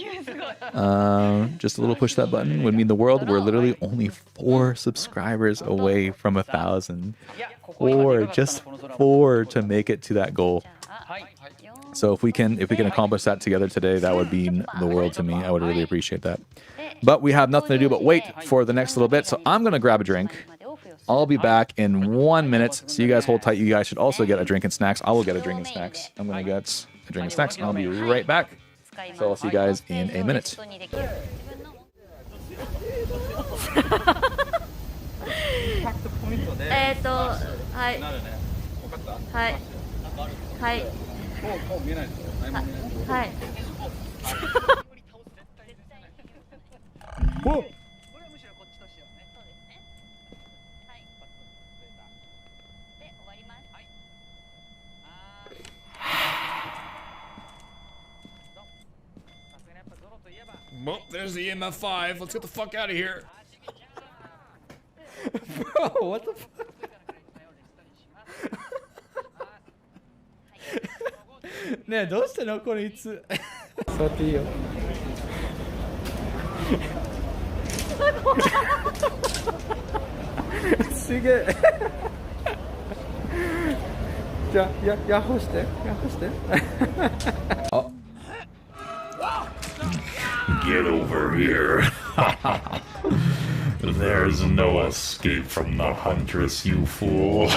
just a little push that button would mean the world. We're literally only 4 subscribers away from 1,000. Just 4 to make it to that goal. So if we can accomplish that together today, that would mean the world to me. I would really appreciate that. But we have nothing to do but wait for the next little bit. So I'm going to grab a drink. I'll be back in 1 minute. So you guys hold tight. You guys should also get a drink and snacks. I will get a drink and snacks. I'm going to get a drink and snacks, and I'll be right back. So I'll see you guys in a minute. Whoa. Well, there's the EMF5. Let's get the fuck out of here. Bro, what the fuck? Ne, どうしてのこれいつ座っていいよすげえじゃあヤッホーしてヤッホーしてあ Get over here. There's no escape from the huntress, you fool.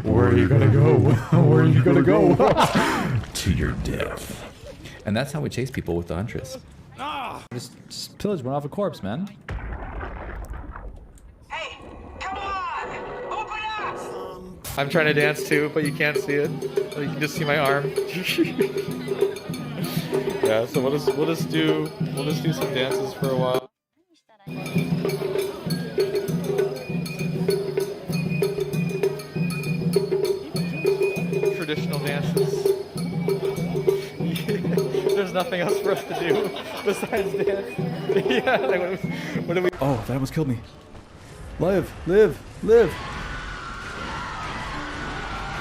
Where are you gonna go? Where are you gonna go? To your death. And that's how we chase people with the huntress. Just pillage one off a corpse, man. Hey, come on! Open up! I'm trying to dance too, but you can't see it. You can just see my arm. Yeah, so we'll just do some dances for a while. Traditional dances. There's nothing else for us to do besides dance. Yeah, like what do we? Oh, that almost killed me. Live.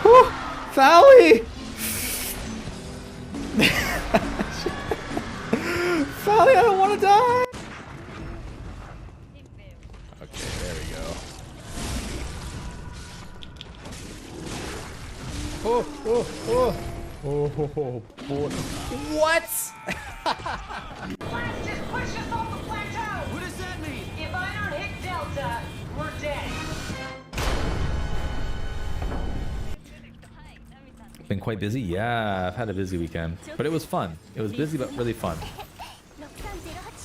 Whew, Fally! Fally, I don't want to die! Okay, there we go. Oh, boy. What? Just push us off the plateau! What does that mean? If I don't hit Delta, we're dead. Been quite busy? Yeah, I've had a busy weekend. But it was fun. It was busy, but really fun.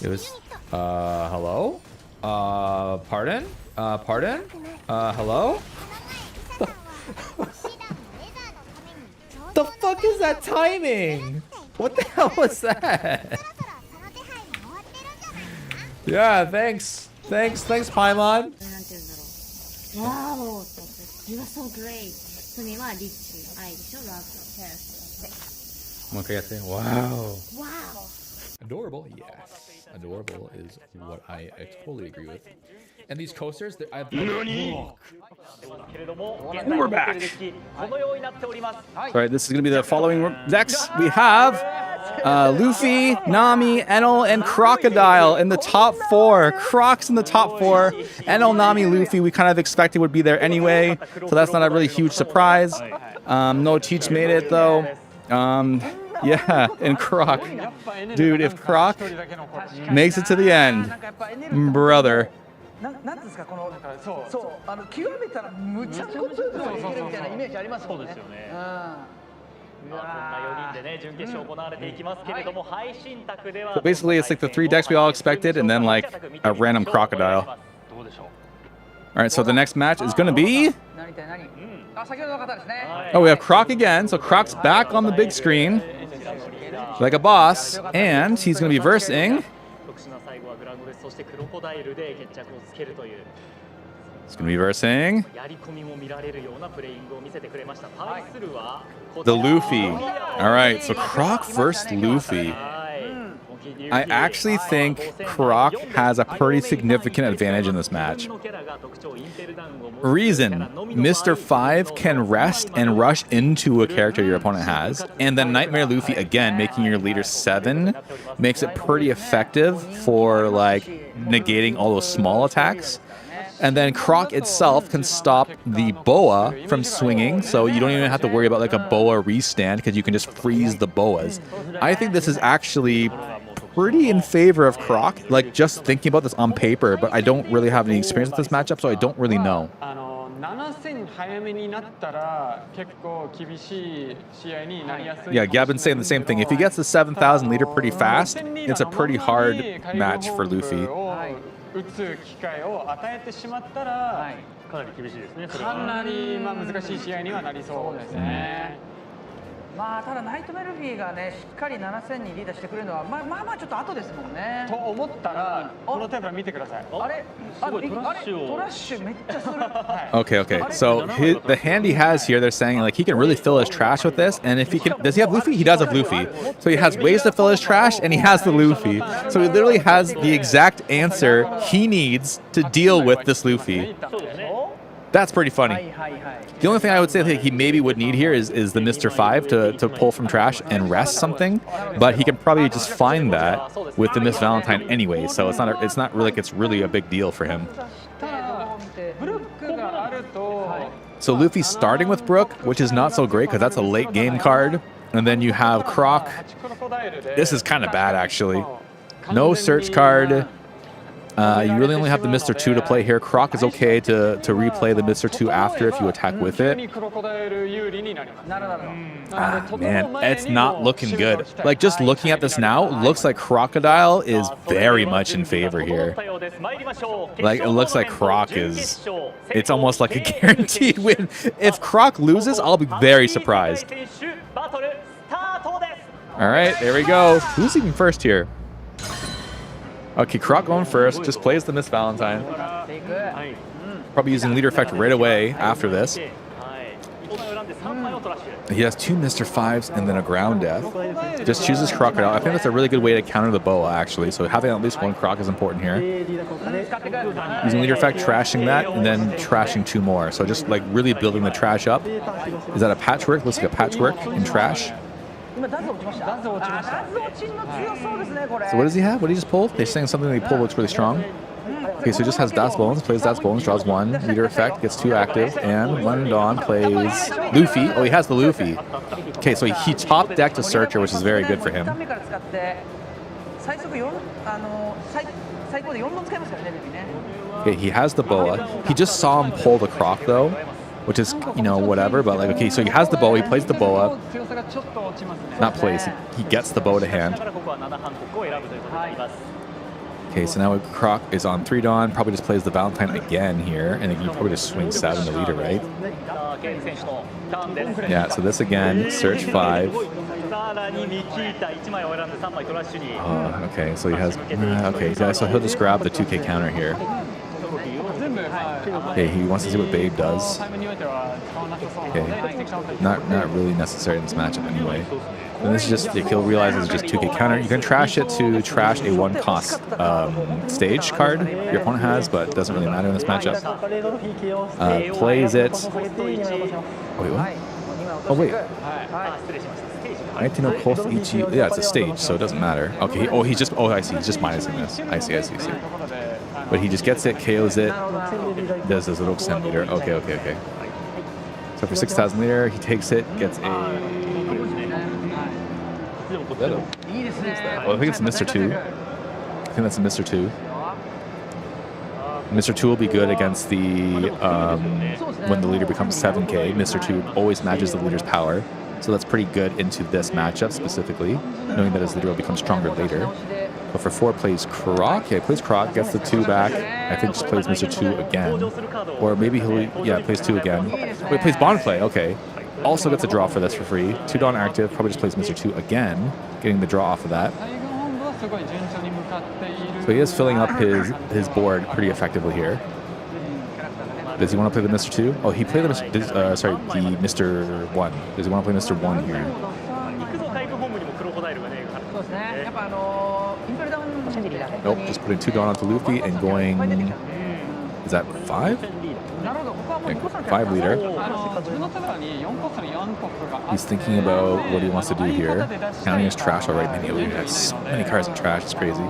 It was, hello? Pardon? Hello? The fuck is that timing? What the hell was that? Yeah, thanks, Paimon. わおと思って You are so great スミはリッチ愛でしょラブキャラクターもう一回やって。Wow. Wow Adorable, yes. Adorable is what I totally agree with. And these coasters, I've... And we're back. Alright, this is going to be the following decks. We have Luffy, Nami, Enel, and Crocodile in the top 4. Croc's in the top 4. Enel, Nami, Luffy, we kind of expected would be there anyway, so that's not a really huge surprise. No Teach made it, though. Yeah, and Croc. Dude, if Croc makes it to the end, brother. なんですかこのそう極めたらむちゃくちゃ強くできるみたいなイメージありますもんね。そうですよね。そんな4人でね準決勝行われていきますけれども配信卓では So basically, it's like the 3 decks we all expected, and then like a random Crocodile. Alright, so the next match is going to be... Oh, we have Croc again, so Croc's back on the big screen. Like a boss, and he's going to be versing... It's going to be versing the Luffy. Alright, so Croc versus Luffy. I actually think Croc has a pretty significant advantage in this match. Reason, Mr. 5 can rest and rush into a character your opponent has, and then Nightmare Luffy, again, making your leader 7, makes it pretty effective for like negating all those small attacks. And then Croc itself can stop the boa from swinging, so you don't even have to worry about like a boa restand because you can just freeze the boas. I think this is actually pretty in favor of Croc, like just thinking about this on paper, but I don't really have any experience with this matchup, so I don't really know. Yeah, Gabin's saying the same thing. If he gets the 7,000 leader pretty fast, it's a pretty hard match for Luffy. 打つ機会を与えてしまったら、かなり厳しいですね。かなり難しい試合にはなりそうですね。まあただナイトメルフィーがねしっかり7000にリードしてくれるのはまあちょっと後ですもんね。と思ったらこのテーブル見てください。あれトラッシュめっちゃする。Okay, okay. So the hand he has here, they're saying like he can really fill his trash with this, and if he can, does he have Luffy? He does have Luffy. So he has ways to fill his trash, and he has the Luffy. So he literally has the exact answer he needs to deal with this Luffy. That's pretty funny. The only thing I would say that he maybe would need here is the Mr. 5 to pull from trash and rest something, but he can probably just find that with the Miss Valentine anyway, so it's not really like it's really a big deal for him. So Luffy's starting with Brook, which is not so great because that's a late game card, and then you have Croc. This is kind of bad actually. No search card. You really only have the Mr. 2 to play here. Croc is okay to replay the Mr. 2 after if you attack with it. Man, it's not looking good. Like, just looking at this now, looks like Crocodile is very much in favor here. Like, it looks like Croc is... It's almost like a guaranteed win. If Croc loses, I'll be very surprised. All right, there we go. Who's even first here? Okay, Croc going first, just plays the Miss Valentine. Probably using leader effect right away after this. He has 2 Mr. 5s and then a ground death. Just chooses Crocodile. I think that's a really good way to counter the boa, actually. So having at least one Croc is important here. Using leader effect, trashing that, and then trashing 2 more. So just like really building the trash up. Is that a patchwork? Looks like a patchwork in trash. So what does he have? What did he just pull? They're saying something that he pulled looks really strong. Okay, so he just has Das Bones, plays Das Bones, draws 1, leader effect, gets 2 active, and London Dawn plays Luffy. Oh, he has the Luffy. Okay, so he top decked a Searcher, which is very good for him. Okay, he has the boa. He just saw him pull the Croc, though, which is, you know, whatever, but like, okay, so he has the boa, he plays the boa. Not plays, he gets the boa to hand. Okay, so now Croc is on 3 Dawn, probably just plays the Valentine again here, and then you probably just swing 7 to leader, right? Yeah, so this again, search 5. Okay, so he has, okay, so he'll just grab the 2K counter here. Okay, he wants to see what Babe does. Okay, not really necessary in this matchup anyway. And this is just, he'll realize it's just 2K counter. You can trash it to trash a 1 cost stage card your opponent has, but it doesn't really matter in this matchup. Plays it. Oh, wait, what? Oh, wait. Yeah, it's a stage, so it doesn't matter. Okay, oh, he's just, oh, I see, he's just minusing this. I see. But he just gets it, KOs it, does his little send leader. Okay. So for 6,000 leader, he takes it, gets a... Oh, I think it's Mr. 2. I think that's a Mr. 2. Mr. 2 will be good against the... when the leader becomes 7K, Mr. 2 always matches the leader's power. So that's pretty good into this matchup specifically, knowing that his leader will become stronger later. But for 4 plays Croc. Yeah, he plays Croc, gets the 2 back. I think just plays Mr. 2 again. Or maybe he'll, yeah, plays 2 again. Wait, plays Bond Play, okay. Also gets a draw for this for free. 2 Dawn active, probably just plays Mr. 2 again, getting the draw off of that. So he is filling up his board pretty effectively here. Does he want to play the Mr. 2? Oh, he played the Mr. Mr. 1. Does he want to play Mr. 1 here? Nope, just putting 2 Dawn onto Luffy and going... Is that 5? Yeah, 5 leader. He's thinking about what he wants to do here. Counting his trash already. Man, he has so many cards in trash, it's crazy.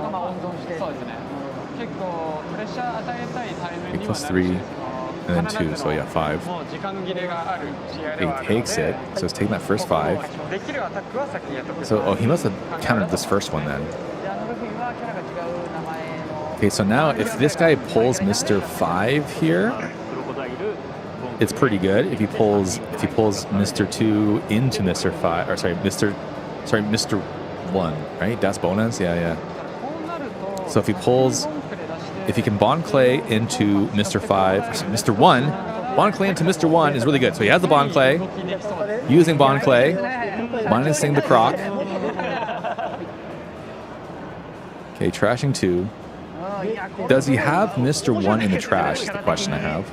Okay, plus 3, and then 2, so yeah, 5. He takes it, so he's taking that first 5. So, oh, he must have countered this first one then. Okay, so now if this guy pulls Mr. 5 here, it's pretty good. If he pulls Mr. 2 into Mr. 5, or Mr. 1, right? Das Bonus, yeah. So if he can Bond Clay into Mr. 5, Mr. 1, Bond Clay into Mr. 1 is really good. So he has the Bond Clay, using Bond Clay, minusing the Croc. Okay, trashing 2. Does he have Mr. 1 in the trash? Is the question I have.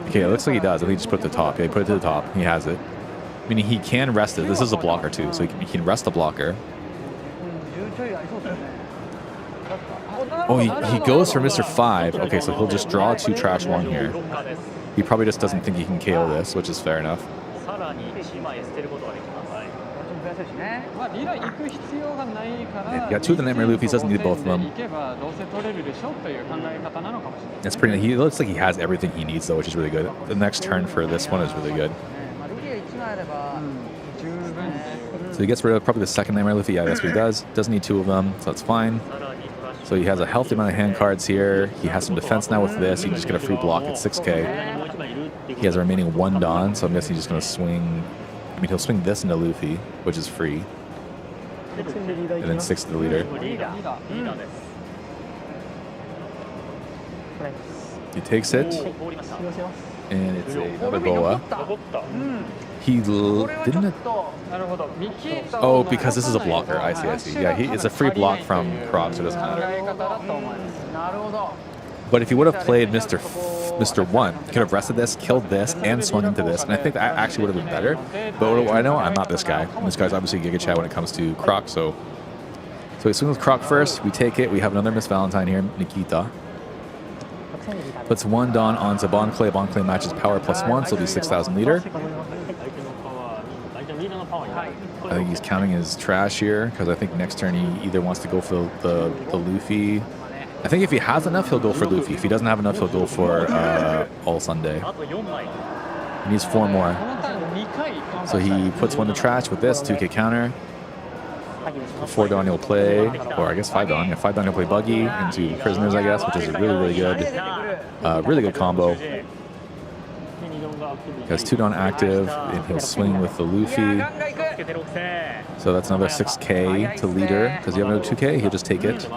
Okay, it looks like he does. I think he just put it to the top. Yeah, he put it to the top. He has it. Meaning he can rest it. This is a blocker too, so he can rest the blocker. Oh, he goes for Mr. 5. Okay, so he'll just draw 2, trash 1 here. He probably just doesn't think he can KO this, which is fair enough. Yeah, he got 2 of the Nightmare Luffy. He doesn't need both of them. That's pretty. He looks like he has everything he needs though, which is really good. The next turn for this one is really good. So he gets rid of probably the second Nightmare Luffy. Yeah, that's what he does. Doesn't need 2 of them, so that's fine. So he has a healthy amount of hand cards here. He has some defense now with this. He can just get a free block at 6k. He has a remaining 1 Dawn, so I'm guessing he's just going to swing. I mean, he'll swing this into Luffy, which is free. And then 6 to the leader. He takes it. And it's another Boa. He didn't. Oh, because this is a blocker. I see, I see. Yeah, it's a free block from Croc, so it doesn't matter. But if he would have played Mr. 1, he could have rested this, killed this, and swung into this. And I think that actually would have been better. But what do I know? I'm not this guy. And this guy's obviously Giga Chad when it comes to Croc. So he swings with Croc first. We take it. We have another Miss Valentine here, Nikita. Puts 1 Dawn onto Bon Clay. Bon Clay matches power +1, so it'll be 6,000 leader. I think he's counting his trash here because I think next turn he either wants to go for the Luffy. I think if he has enough, he'll go for Luffy. If he doesn't have enough, he'll go for All Sunday. He needs 4 more. So he puts 1 to trash with this 2k counter. 4 Dawn he'll play, or I guess 5 Dawn. Yeah, 5 Dawn he'll play Buggy into Prisoners, I guess, which is a really good combo. He has 2 Dawn active, and he'll swing with the Luffy. So that's another 6k to leader. Does he have another 2k? He'll just take it.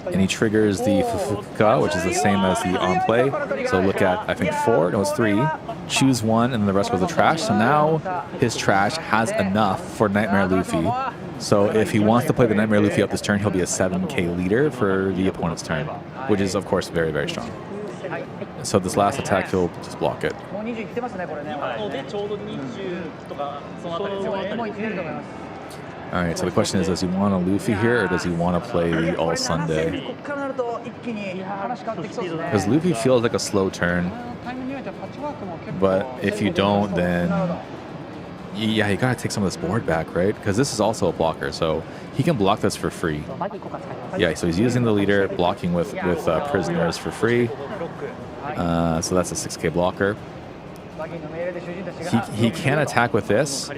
And he triggers the Fufuka, which is the same as the on play. So look at, I think 4, no, it's 3. Choose 1, and then the rest goes to trash. So now his trash has enough for Nightmare Luffy. So if he wants to play the Nightmare Luffy up this turn, he'll be a 7k leader for the opponent's turn, which is, of course, very, very strong. So this last attack, he'll just block it. Alright, so the question is, does he want a Luffy here, or does he want to play the All Sunday? Because Luffy feels like a slow turn, but if you don't, then yeah, you gotta take some of this board back, right? Because this is also a blocker, so he can block this for free. Yeah, so he's using the leader, blocking with Prisoners for free. So that's a 6k blocker. He can attack with this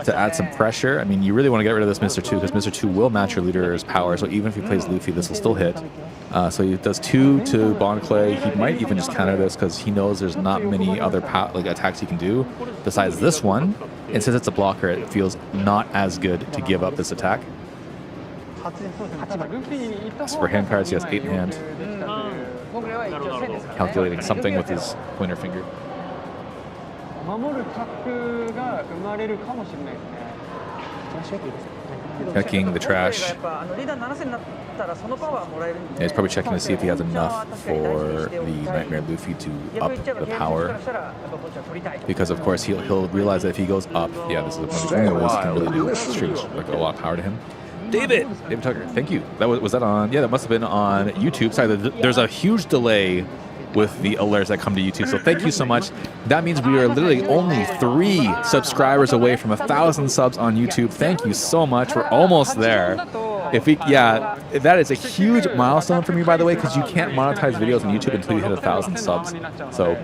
to add some pressure. I mean, you really want to get rid of this Mr. 2 because Mr. 2 will match your leader's power. So even if he plays Luffy, this will still hit. So he does 2 to Bon Clay. He might even just counter this because he knows there's not many other attacks he can do besides this one. And since it's a blocker, it feels not as good to give up this attack. As for hand cards, he has 8 in hand. Calculating something with his pointer finger. Checking the trash. Yeah, he's probably checking to see if he has enough for the Nightmare Luffy to up the power. Because of course he'll realize that if he goes up, yeah, this is one of the only ways he can really do streams like a lot of power to him. David Tucker, thank you. That was that on? Yeah, that must have been on YouTube. Sorry, there's a huge delay with the alerts that come to YouTube. So thank you so much. That means we are literally only 3 subscribers away from 1,000 subs on YouTube. Thank you so much. We're almost there. Yeah, that is a huge milestone for me, by the way, because you can't monetize videos on YouTube until you hit 1,000 subs. So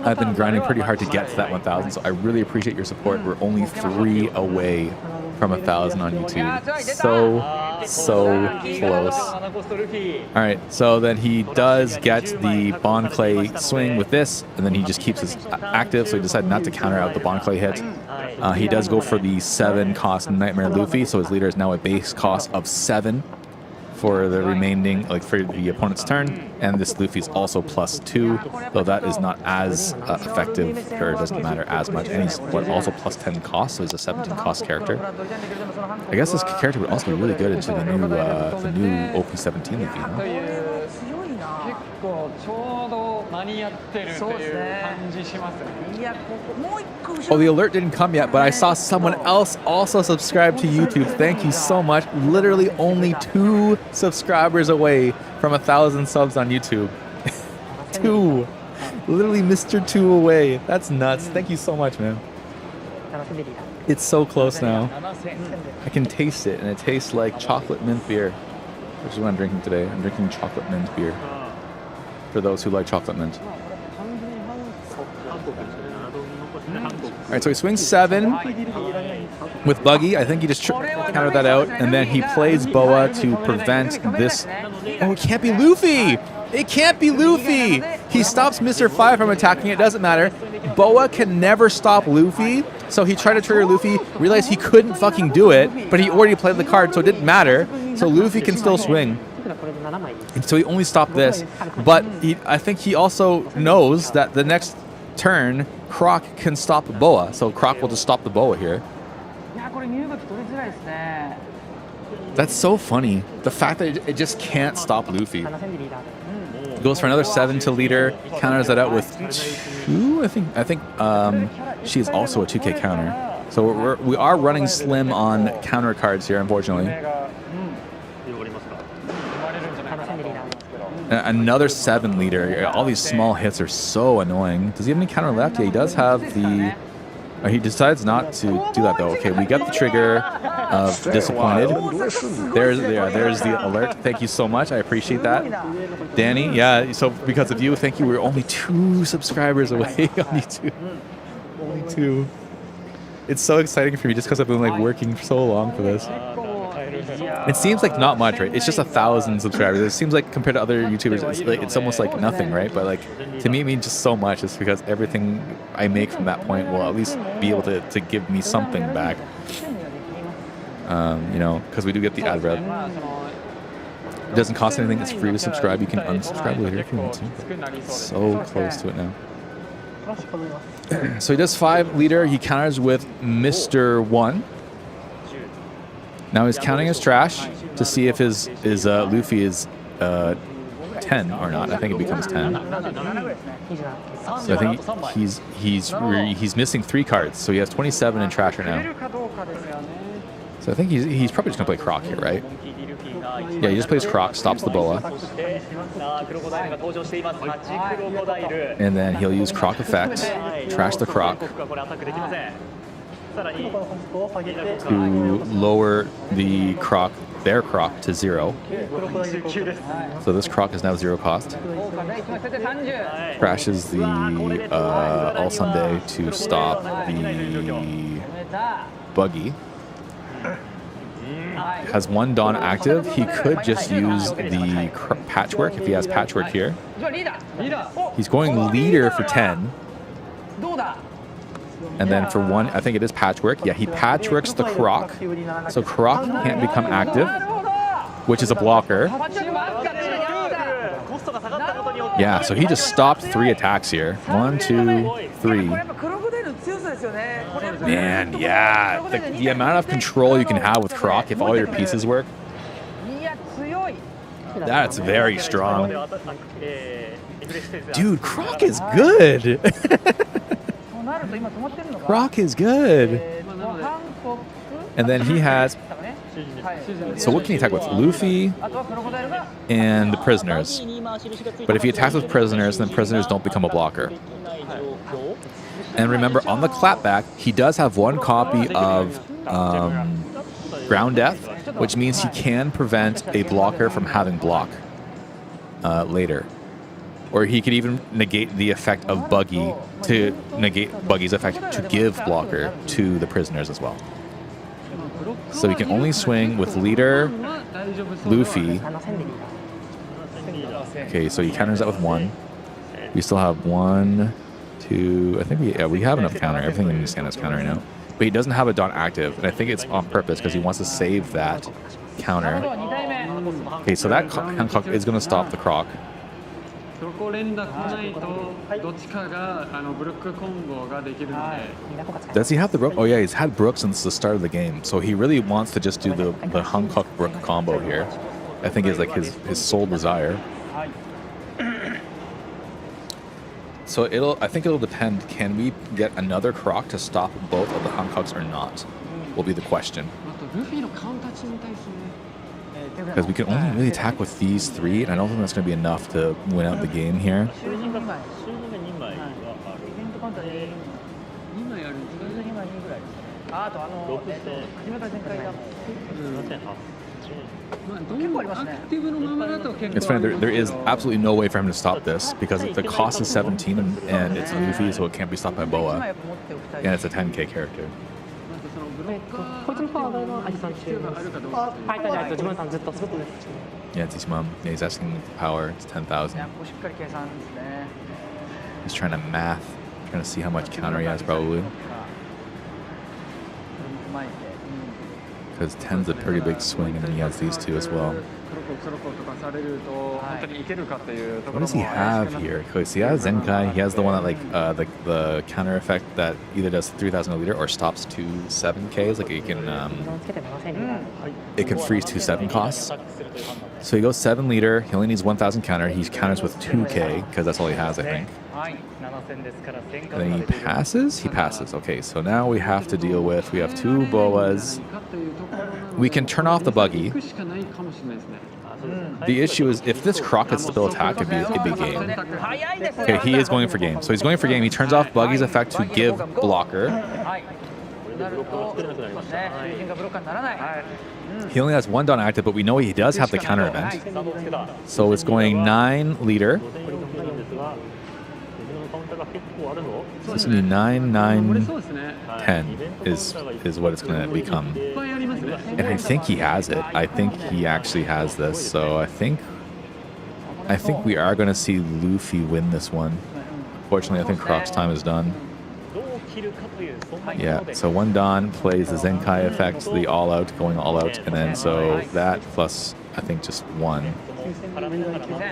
I've been grinding pretty hard to get to that 1,000. So I really appreciate your support. We're only 3 away from 1,000 on YouTube. So close. All right, so then he does get the Bon Clay swing with this, and then he just keeps his active, so he decided not to counter out the Bon Clay hit. He does go for the 7 cost Nightmare Luffy, so his leader is now a base cost of 7 for the remaining, like for the opponent's turn, and this Luffy is also +2, though that is not as effective, or doesn't matter as much. And he's also +10 cost, so he's a 17 cost character. I guess this character would also be really good into the new OP17 Luffy. Huh? 結構ちょうど間に合ってるっていう感じしますね。いや、ここもう一個後ろ。 Oh, the alert didn't come yet, but I saw someone else also subscribe to YouTube. Thank you so much. Literally only 2 subscribers away from 1,000 subs on YouTube. 2. Literally Mr. 2 away. That's nuts. Thank you so much, man. It's so close now. I can taste it, and it tastes like chocolate mint beer, which is what I'm drinking today. I'm drinking chocolate mint beer. For those who like chocolate mint. All right, so he swings 7 with Buggy. I think he just countered that out, and then he plays Boa to prevent this. Oh, it can't be Luffy! It can't be Luffy! He stops Mr. 5 from attacking. It doesn't matter. Boa can never stop Luffy, so he tried to trigger Luffy, realized he couldn't fucking do it, but he already played the card, so it didn't matter. So Luffy can still swing. So he only stopped this, but I think he also knows that the next turn, Croc can stop Boa, so Croc will just stop the Boa here. That's so funny. The fact that it just can't stop Luffy. Goes for another 7 to leader, counters that out with 2. I think she is also a 2K counter. So we are running slim on counter cards here, unfortunately. Another 7 leader. All these small hits are so annoying. Does he have any counter left? Yeah, he does have the... he decides not to do that, though. Okay, we got the trigger of Disappointed. There's the alert. Thank you so much. I appreciate that. Danny, yeah, so because of you, thank you. We're only 2 subscribers away on YouTube. Only 2. It's so exciting for me just because I've been like working so long for this. It seems like not much, right? It's just 1,000 subscribers. It seems like compared to other YouTubers, it's almost like nothing, right? But like to me, it means just so much. It's because everything I make from that point will at least be able to give me something back. You know, because we do get the ad rev. It doesn't cost anything. It's free to subscribe. You can unsubscribe later if you want to. It's so close to it now. So he does 5 leader. He counters with Mr. 1. Now he's counting his trash to see if his Luffy is 10 or not. I think it becomes 10. So I think he's missing 3 cards. So he has 27 in trash right now. So I think he's probably just gonna play Croc here, right? Yeah, he just plays Croc, stops the Boa, and then he'll use Croc effect, trash the Croc, to lower the Croc, their Croc, to 0. So this Croc is now 0 cost. Crashes the All Sunday to stop the Buggy. Has 1 Dawn active. He could just use the Patchwork if he has Patchwork here. He's going leader for 10. And then for 1, I think it is Patchwork. Yeah, he Patchworks the Croc. So Croc can't become active, which is a blocker. Yeah, so he just stopped 3 attacks here. 1, 2, 3. Man, yeah. The amount of control you can have with Croc if all your pieces work. That's very strong. Dude, Croc is good. Croc is good. And then he has... So what can he attack with? Luffy and the prisoners. But if he attacks with prisoners, then prisoners don't become a blocker. And remember, on the clapback, he does have 1 copy of Ground Death, which means he can prevent a blocker from having block later. Or he could even negate the effect of Buggy to negate Buggy's effect to give blocker to the prisoners as well. So he can only swing with leader, Luffy. Okay, so he counters that with 1. We still have 1, 2. I think we have enough counter. Everything in Sana's counter right now. But he doesn't have a Dawn active, and I think it's on purpose because he wants to save that counter Okay, so that Hancock is going to stop the Croc. そこ連打来ないとどっちかがブロックコンボができるので。 Does he have the Brook? Oh yeah, he's had Brook since the start of the game. So he really wants to just do the Hancock Brook combo here. I think is like his sole desire. So I think it'll depend. Can we get another Croc to stop both of the Hancocks or not? Will be the question. Because we can only really attack with these three, and I don't think that's going to be enough to win out the game here. It's funny, there is absolutely no way for him to stop this because the cost is 17 and it's Luffy, so it can't be stopped by Boa. And it's a 10k character. Yeah, it's his mom. Yeah, he's asking the power. It's 10,000. He's trying to see how much counter he has probably. Because 10's a pretty big swing, and then he has these two as well. What does he have here? Because he has Zenkai. He has the one that the counter effect that either does 3,000 a liter or stops 2 7Ks. Like it can freeze 2 7 costs. So he goes 7 liter. He only needs 1,000 counter. He counters with 2K because that's all he has, I think. And then he passes? He passes. Okay, so now we have to deal with, we have 2 Boas. We can turn off the buggy. The issue is if this Croc could still attack, it'd be game. Okay, he is going for game. So he's going for game. He turns off Buggy's effect to give blocker. He only has 1 Dawn active, but we know he does have the counter event. So it's going 9 liter. So it's going to be 9, 9, 10 is what it's going to become. And I think he has it. I think he actually has this. So I think we are going to see Luffy win this one. Unfortunately, I think Croc's time is done. Yeah, so 1 Dawn plays the Zenkai effect, the all out, going all out, and then so that plus I think just 1.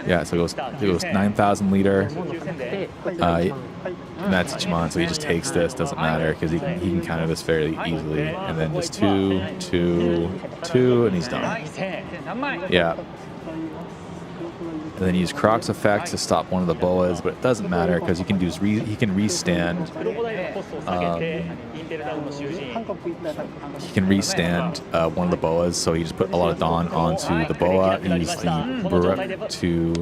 Yeah, so it goes 9,000 liter. And that's Ichiman, so he just takes this, doesn't matter, because he can counter this fairly easily. And then just 2, 2, 2, and he's done. Yeah. And then use Croc's effect to stop one of the Boas, but it doesn't matter because he can restand. He can restand one of the Boas, so he just put a lot of Dawn onto the Boa, use the Buruk to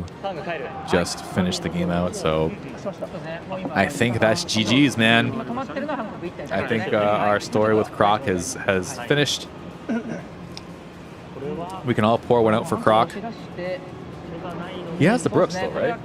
just finish the game out. So I think that's GG's, man. I think our story with Croc has finished. We can all pour one out for Croc. He has the Brooks though, right?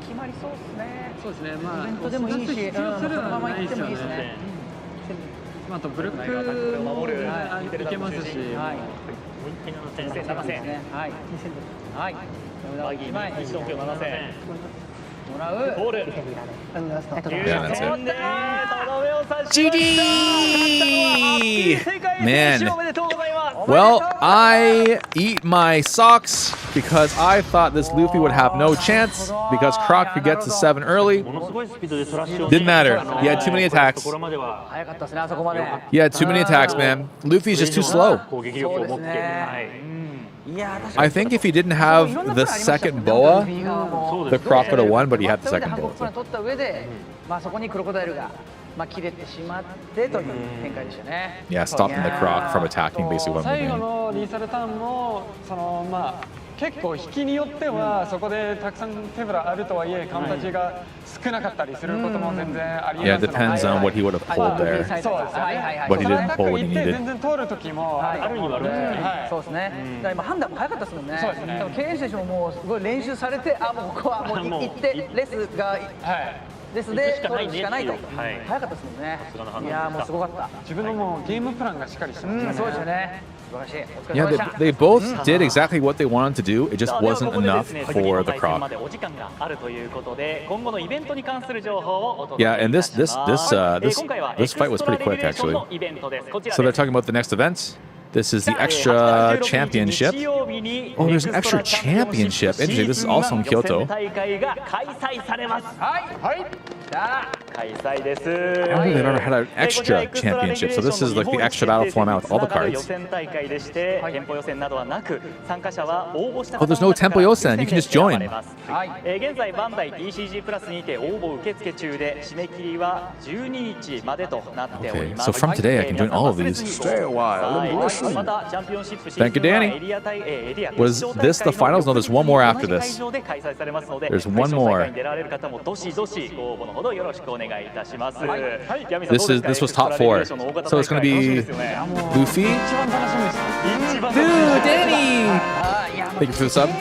Yeah, that's it. GG! Man. Well, I eat my socks because I thought this Luffy would have no chance because Croc could get to 7 early. Didn't matter. He had too many attacks. He had too many attacks, man. Luffy's just too slow. I think if he didn't have the second Boa, the Croc would have won, but he had the second Boa. Yeah, stopping the Croc from attacking basically one game. 結構引きによってはそこでたくさん手ぶらあるとはいえカウンター値が少なかったりすることも全然ありますので Yeah, it depends on what he would have pulled there. But he didn't pull what he needed. 全然通る時もあるにはあるんで、そうですね。だから今判断も早かったですもんね。そうですね。経営者たちももうすごい練習されて、あ、もうここはもう行ってレスがですで取るしかないと。早かったですもんね。いやもうすごかった。自分のもうゲームプランがしっかりしてますね。そうですよね。Yeah, they both did exactly what they wanted to do. It just wasn't enough for the Croc. Yeah, and this fight was pretty quick actually. So they're talking about the next event. This is the extra championship. Oh, there's an extra championship. Interesting. This is also in Kyoto. I don't think they've ever had an extra championship. So this is like the extra battle format with all the cards. Oh, there's no Tempo Yosen. You can just join. Okay, so from today I can join all of these. Stay a while and listen. Thank you, Danny. Was this the finals? No, there's one more after this. There's one more. This was top 4. So it's going to be Luffy. Dude, Danny! Thank you for the sub.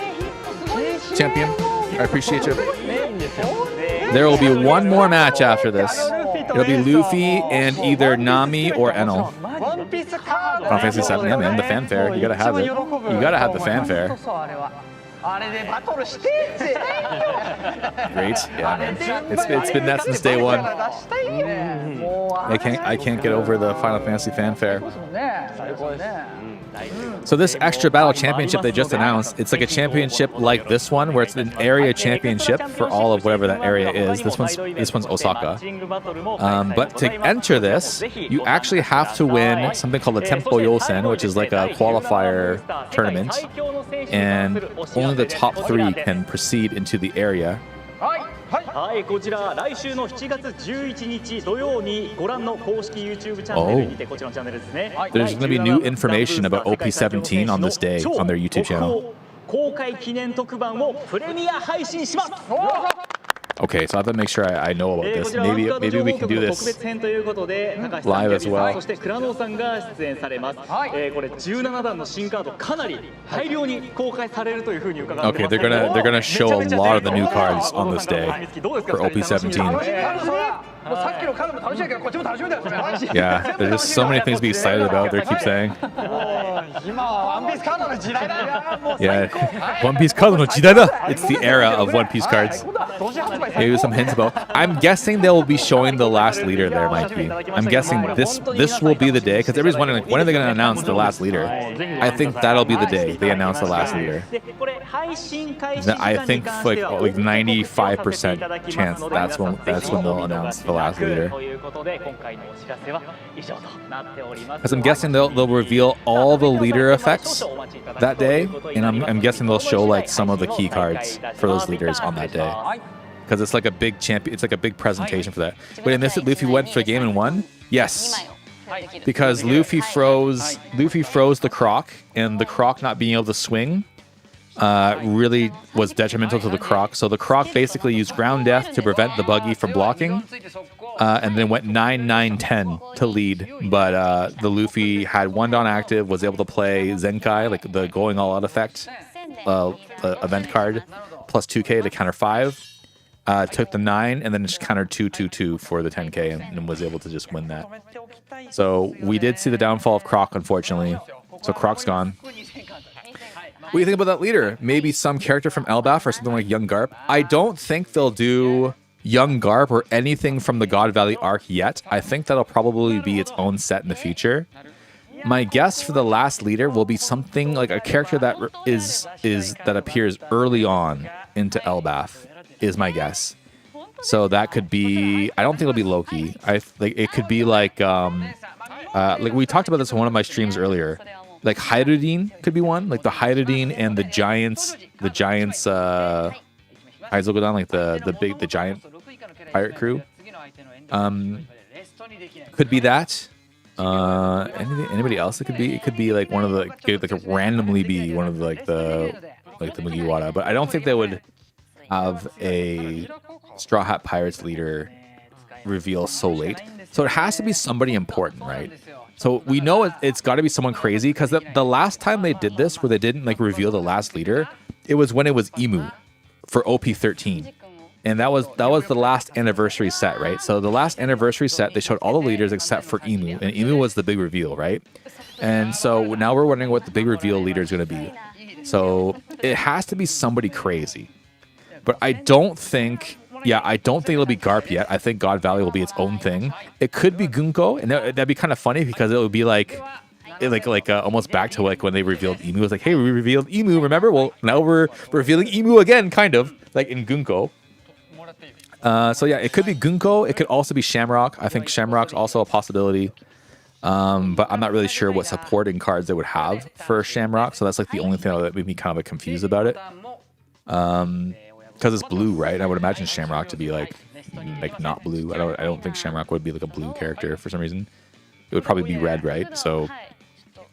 Champion, I appreciate you. There will be one more match after this. It'll be Luffy and either Nami or Enel. Final Fantasy 7, yeah, man, the fanfare. You gotta have it. You gotta have the fanfare. Great, yeah, man. It's been that since day one. I can't get over the Final Fantasy fanfare. So this extra battle championship they just announced, it's like a championship like this one, where it's an area championship for all of whatever that area is. This one's Osaka. But to enter this, you actually have to win something called the Tempo Yosen, which is like a qualifier tournament, and only the top 3 can proceed into the area. There's going to be new information about OP17 on this day on their YouTube channel. Okay, so I have to make sure I know about this. Maybe we can do this live as well. Okay, they're gonna show a lot of the new cards on this day for OP17. Yeah, there's just so many things to be excited about. They keep saying. Yeah, One Piece card no時代だ. It's the era of One Piece cards. Maybe some hints about. I'm guessing they will be showing the last leader there, Mikey. I'm guessing this will be the day, because everybody's wondering, like, when are they going to announce the last leader? I think that'll be the day they announce the last leader. I think like 95% chance that's when they'll announce the last leader. Because I'm guessing they'll reveal all the leader effects that day, and I'm guessing they'll show like some of the key cards for those leaders on that day. Because it's like a big it's like a big presentation for that. Wait, and this Luffy went for the game and won? Yes. Because Luffy froze the Croc, and the Croc not being able to swing really was detrimental to the Croc. So the Croc basically used ground death to prevent the buggy from blocking, and then went 9-9-10 to lead. But the Luffy had one Dawn active, was able to play Zenkai, like the going all out effect, the event card, plus 2k to counter 5. Took the 9 and then just countered 2-2-2 for the 10k and was able to just win that. So we did see the downfall of Croc, unfortunately. So Croc's gone. What do you think about that leader? Maybe some character from Elbaf or something like Young Garp? I don't think they'll do Young Garp or anything from the God Valley arc yet. I think that'll probably be its own set in the future. My guess for the last leader will be something like a character that that appears early on into Elbaf, is my guess. So that could be, I don't think it'll be Loki. It could be like we talked about this in one of my streams earlier. Like Hyrudine could be one, like the Hyrudine and the Giants Aizogodan, like the giant pirate crew. Could be that. Anybody else? It could be like one of the, like randomly be one of the Mugiwara, but I don't think they would have a Straw Hat Pirates leader reveal so late. So it has to be somebody important, right? So we know it's got to be someone crazy, because the last time they did this, where they didn't like reveal the last leader, it was when it was Emu for OP13. And that was the last anniversary set, right? So the last anniversary set, they showed all the leaders except for Emu, and Emu was the big reveal, right? And so now we're wondering what the big reveal leader is going to be. So it has to be somebody crazy. But I don't think it'll be Garp yet. I think God Valley will be its own thing. It could be Gunko, and that'd be kind of funny, because it would be like almost back to like when they revealed Emu. It was like, hey, we revealed Emu, remember? Well, now we're revealing Emu again, kind of like in Gunko. So yeah, it could be Gunko. It could also be Shamrock. I think Shamrock's also a possibility. But I'm not really sure what supporting cards they would have for Shamrock. So that's like the only thing that made me kind of confused about it. Because it's blue, right? I would imagine Shamrock to be like not blue. I don't think Shamrock would be like a blue character for some reason. It would probably be red, right? So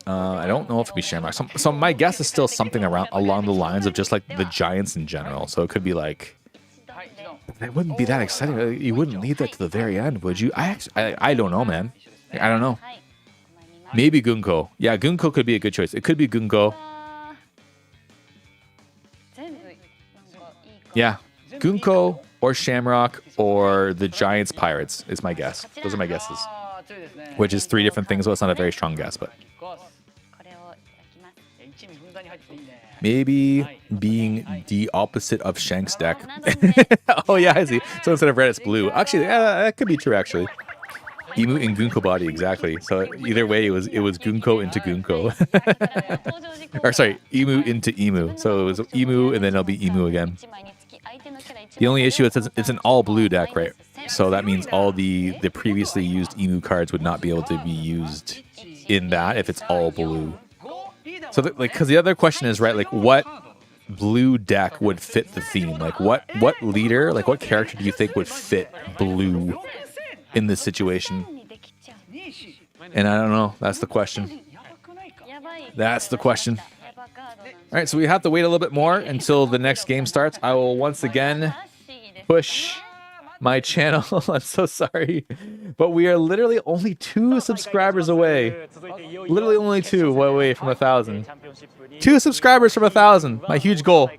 I don't know if it'd be Shamrock. So my guess is still something along the lines of just like the Giants in general. So it could be like, it wouldn't be that exciting. You wouldn't leave that to the very end, would you? I don't know, man. I don't know. Maybe Gunko. Yeah, Gunko could be a good choice. It could be Gunko. Yeah, Gunko or Shamrock or the Giants Pirates is my guess. Those are my guesses. Which is 3 different things, so it's not a very strong guess, but maybe being the opposite of Shank's deck. Oh yeah, I see. So instead of red, it's blue. Actually, that could be true. Actually, Emu in Gunko body, exactly. So either way, it was Gunko into Gunko. Or sorry, Emu into Emu. So it was Emu, and then it'll be Emu again. The only issue is it's an all blue deck, right? So that means all the previously used Emu cards would not be able to be used in that if it's all blue. So because the other question is, right, like what blue deck would fit the theme? Like what leader, like what character do you think would fit blue in this situation? And I don't know. That's the question. That's the question. All right, so we have to wait a little bit more until the next game starts. I will once again push my channel. I'm so sorry, but we are literally only 2 subscribers away. Literally only 2 away from 1,000. 2 subscribers from 1,000. My huge goal.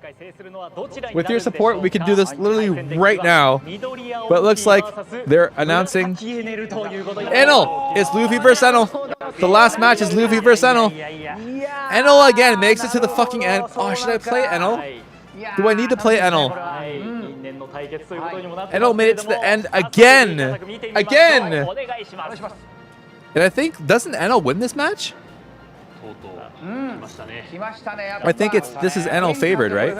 With your support, we can do this literally right now. But it looks like they're announcing Enel. It's Luffy versus Enel. The last match is Luffy versus Enel. Enel again makes it to the fucking end. Oh, should I play Enel? Do I need to play Enel? Enel made it to the end again. Again. And I think, doesn't Enel win this match? I think this is Enel favored, right?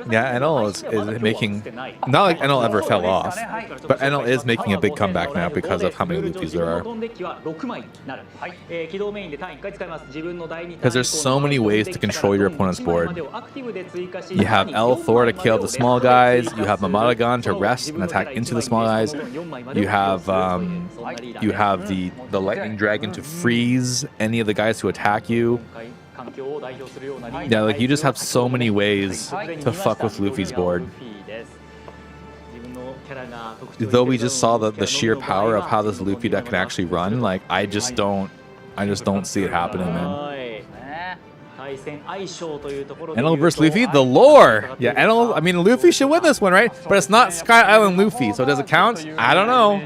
Yeah, Enel is making, not like Enel ever fell off, but Enel is making a big comeback now because of how many Luffys there are. Because there's so many ways to control your opponent's board. You have L Thor to kill the small guys, you have Mamadagon to rest and attack into the small guys, you have the Lightning Dragon to freeze any of the guys who attack you. Yeah, like you just have so many ways to fuck with Luffy's board. Though we just saw the sheer power of how this Luffy deck can actually run, like I just don't see it happening, man. Enel versus Luffy, the lore. Yeah, Enel. I mean, Luffy should win this one, right? But it's not Sky Island Luffy, so does it count? I don't know.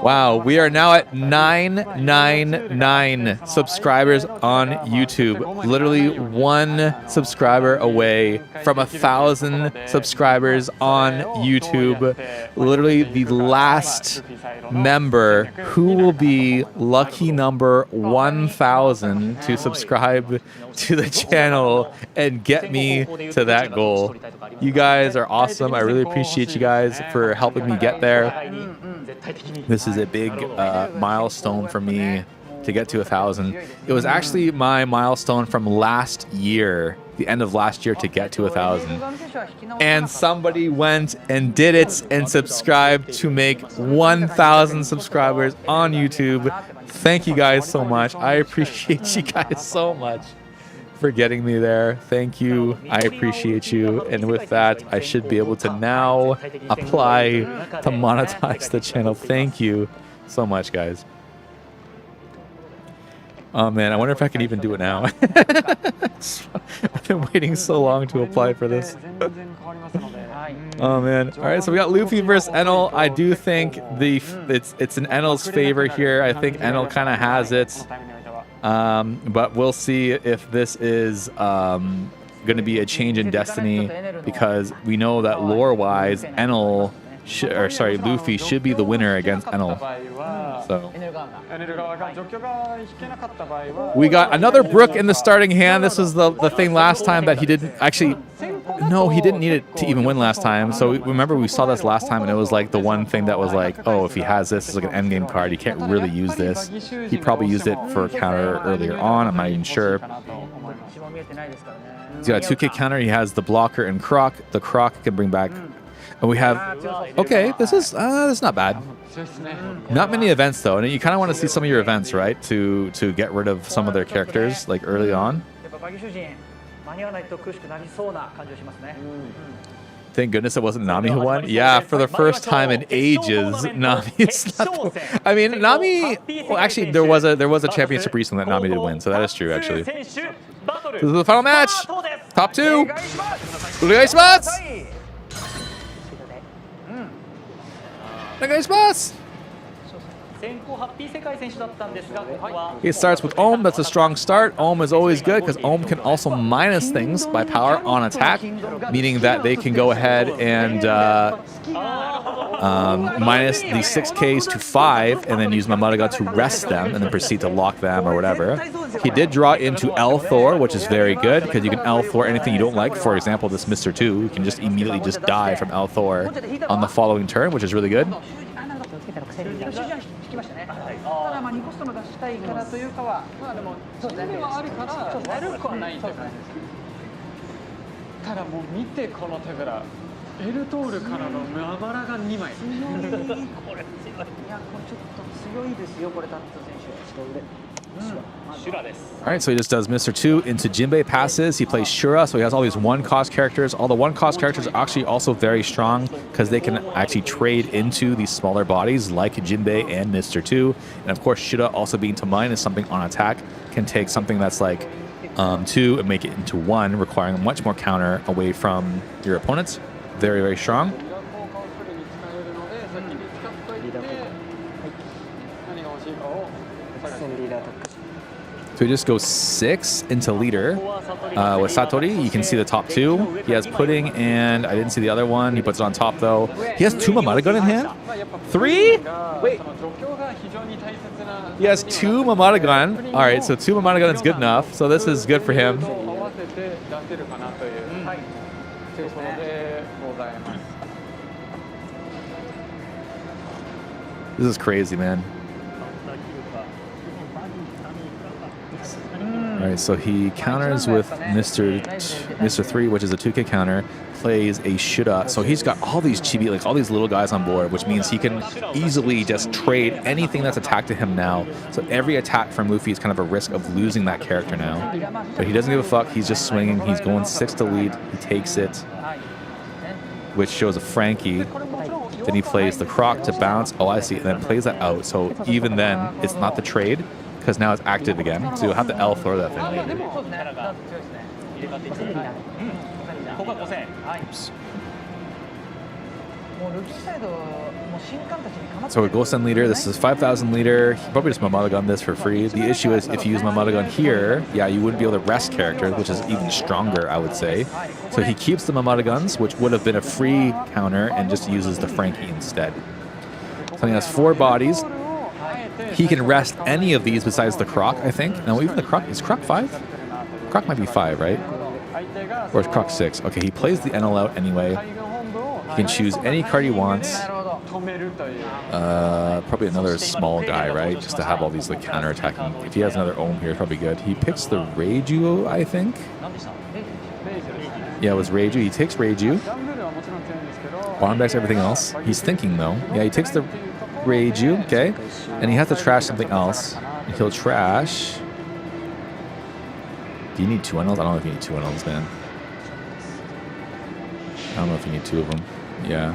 Wow, we are now at 999 subscribers on YouTube. Literally 1 subscriber away from 1,000 subscribers on YouTube. Literally the last member who will be lucky number 1,000 to subscribe to the channel and get me to that goal. You guys are awesome. I really appreciate you guys for helping me get there. This is a big milestone for me to get to 1,000. It was actually my milestone from last year, the end of last year, to get to 1,000. And somebody went and did it and subscribed to make 1,000 subscribers on YouTube. Thank you guys so much. I appreciate you guys so much for getting me there. Thank you. I appreciate you. And with that, I should be able to now apply to monetize the channel. Thank you so much, guys. Oh man, I wonder if I can even do it now. I've been waiting so long to apply for this. Oh man. All right, so we got Luffy versus Enel. I do think it's in Enel's favor here. I think Enel kind of has it. But we'll see if this is going to be a change in destiny, because we know that lore-wise, Enel or sorry, Luffy should be the winner against Enel. So we got another Brook in the starting hand. This is the thing last time that he didn't actually. No, he didn't need it to even win last time. So remember we saw this last time, and it was like the one thing that was like, oh, if he has this, it's like an endgame card. You can't really use this. He probably used it for a counter earlier on. I'm not even sure. He's got a 2K counter. He has the blocker and Croc. The Croc can bring back. And we have. Okay, this is not bad. Not many events though, and you kind of want to see some of your events, right? To get rid of some of their characters like early on. Thank goodness it wasn't Nami who won. Yeah, for the first time in ages, Nami is not. I mean, Nami. Well, actually, there was a championship recently that Nami did win, so that is true actually. This is the final match. Top two. Onegaishimasu. Onegaishimasu. He starts with Ohm. That's a strong start. Ohm is always good because Ohm can also minus things by power on attack, meaning that they can go ahead and minus the 6Ks to 5 and then use Mamadaga to rest them and then proceed to lock them or whatever. He did draw into L Thor, which is very good because you can L Thor anything you don't like. For example, this Mr. 2, you can just immediately just die from L Thor on the following turn, which is really good. Alright, so he just does Mr. 2 into Jinbei passes. He plays Shura, so he has all these one-cost characters. All the one-cost characters are actually also very strong because they can actually trade into these smaller bodies like Jinbei and Mr. 2. And of course, Shura also being to minus something on attack can take something that's like 2 and make it into 1, requiring much more counter away from your opponents. Very, very strong. So he just goes 6 into leader with Satori. You can see the top 2. He has Pudding, and I didn't see the other one. He puts it on top, though. He has 2 Mamadagun in hand? 3? Wait. He has 2 Mamadagun. All right, so 2 Mamadagun is good enough. So this is good for him. This is crazy, man. All right, so he counters with Mr. 3, which is a 2K counter, plays a Shura. So he's got all these chibi, like all these little guys on board, which means he can easily just trade anything that's attacked to him now. So every attack from Luffy is kind of a risk of losing that character now. But he doesn't give a fuck. He's just swinging. He's going 6 to lead. He takes it, which shows a Frankie. Then he plays the Croc to bounce. Oh, I see. And then plays that out. So even then, it's not the trade, because now it's active again. So you'll have to L Thor that thing. Oops. So with Gosen leader, this is 5,000 leader. He probably just Mamadagun this for free. The issue is if you use Mamadagun here, yeah, you wouldn't be able to rest characters, which is even stronger, I would say. So he keeps the Mamadaguns, which would have been a free counter, and just uses the Frankie instead. So he has 4 bodies. He can rest any of these besides the Croc, I think. No, even the Croc. Is Croc 5? Croc might be 5, right? Or is Croc 6? Okay, he plays the NL out anyway. He can choose any card he wants. Probably another small guy, right? Just to have all these like counter-attacking. If he has another Ohm here, it's probably good. He picks the Reiju, I think. Yeah, it was Reiju. He takes Reiju. Bottom decks everything else. He's thinking, though. Yeah, he takes the Reiju, okay? And he has to trash something else. And he'll trash... Do you need 2 NLs? I don't know if you need 2 NLs, man. I don't know if you need 2 of them. Yeah.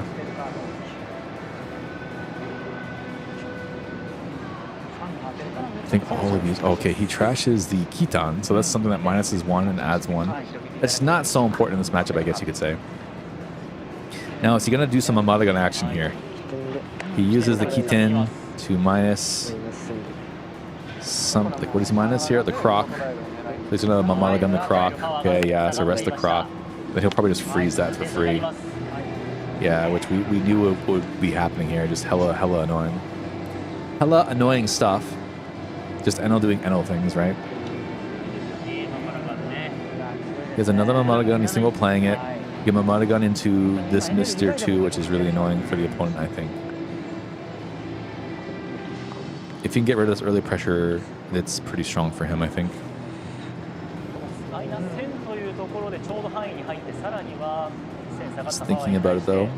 I think all of these... Okay, he trashes the Kitan, so that's something that minuses 1 and adds 1. It's not so important in this matchup, I guess you could say. Now, is he going to do some Mamadagun action here? He uses the Kitan to minus something. What does he minus here? The Croc. There's another Mamadagun the Croc. Okay, yeah, so rest the Croc. Then he'll probably just freeze that for free. Yeah, which we knew would be happening here. Just hella annoying. Hella annoying stuff. Just Enel doing Enel things, right? He has another Mamada gun. He's single playing it. Get Mamada gun into this Mr. 2, which is really annoying for the opponent, I think. If he can get rid of this early pressure, it's pretty strong for him, I think. Just thinking about it though.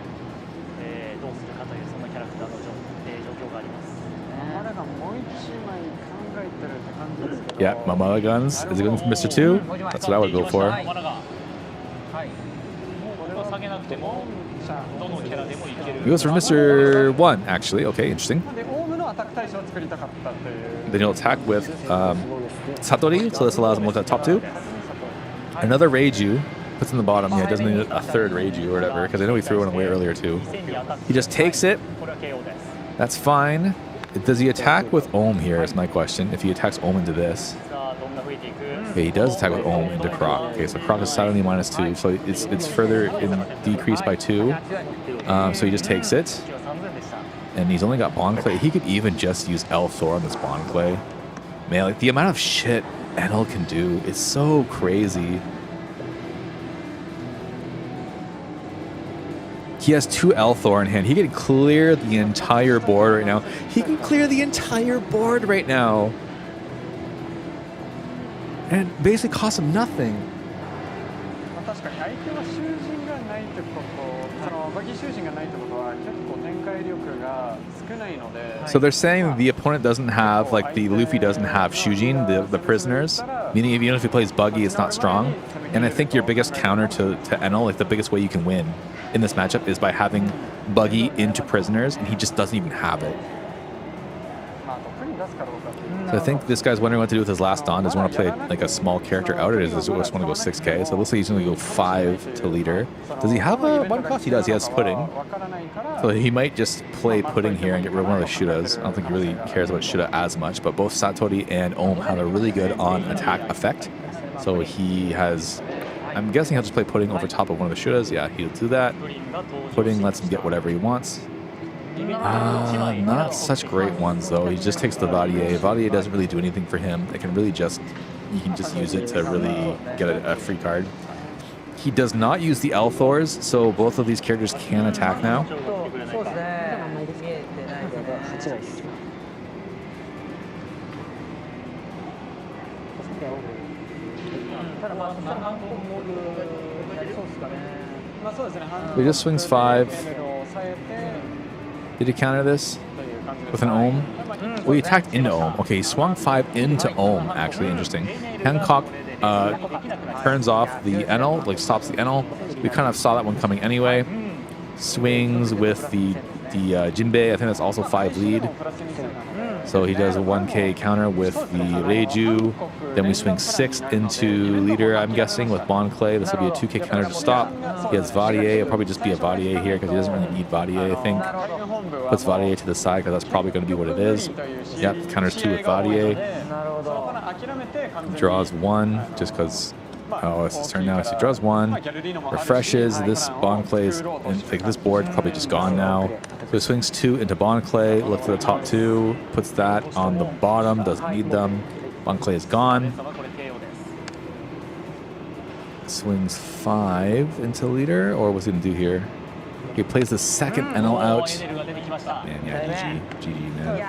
Yeah, Mamada guns. Is it going for Mr. 2? That's what I would go for. He goes for Mr. 1, actually. Okay, interesting. Then he'll attack with Satori, so this allows him to look at top 2. Another Reiju. Puts in the bottom. Yeah, he doesn't need a third Reiju or whatever, because I know he threw one away earlier too. He just takes it. That's fine. Does he attack with Ohm here is my question. If he attacks Ohm into this. Okay, he does attack with Ohm into Croc. Okay, so Croc is suddenly -2, so it's further decreased by 2. So he just takes it. And he's only got Bond Clay. He could even just use L Thor on this Bond Clay. Man, like the amount of shit Enel can do is so crazy. He has 2 Elthor in hand. He can clear the entire board right now. He can clear the entire board right now. And it basically costs him nothing. So they're saying the opponent doesn't have, like the Luffy doesn't have Shujin, the prisoners, meaning even if he plays Buggy, it's not strong. And I think your biggest counter to Enel, like the biggest way you can win in this matchup is by having Buggy into prisoners, and he just doesn't even have it. So I think this guy's wondering what to do with his last Dawn. Does he want to play like a small character out, or does he just want to go 6k? So it looks like he's going to go 5 to leader. Does he have a one cost? He does. He has Pudding. So he might just play Pudding here and get rid of one of the Shudas. I don't think he really cares about Shuda as much, but both Satori and Ohm have a really good on-attack effect. So he has... I'm guessing he'll just play Pudding over top of one of the Shudas. Yeah, he'll do that. Pudding lets him get whatever he wants. Not such great ones though. He just takes the Vadier. Vadier doesn't really do anything for him. It can really just, you can just use it to really get a free card. He does not use the Elthors, so both of these characters can attack now. He just swings 5. Did he counter this with an Ohm? Well, he attacked into Ohm. Okay, he swung 5 into Ohm, actually. Interesting. Hancock turns off the Enel, like stops the Enel. We kind of saw that one coming anyway. Swings with the Jinbei. I think that's also 5 lead. So he does a 1k counter with the Reiju. Then we swing 6 into leader, I'm guessing, with Bond Clay. This will be a 2k counter to stop. He has Vadier. It'll probably just be a Vadier here because he doesn't really need Vadier, I think. Puts Vadier to the side because that's probably going to be what it is. Yep, counters 2 with Vadier. Draws 1 just because... Oh, it's his turn now. So he draws 1, refreshes. This Bond Clay is, like this board's probably just gone now. So he swings 2 into Bond Clay, looks for the top 2, puts that on the bottom, doesn't need them. Bond Clay is gone. Swings 5 into leader, or what's he gonna do here? He plays the second Enel out. Man, yeah, GG, man.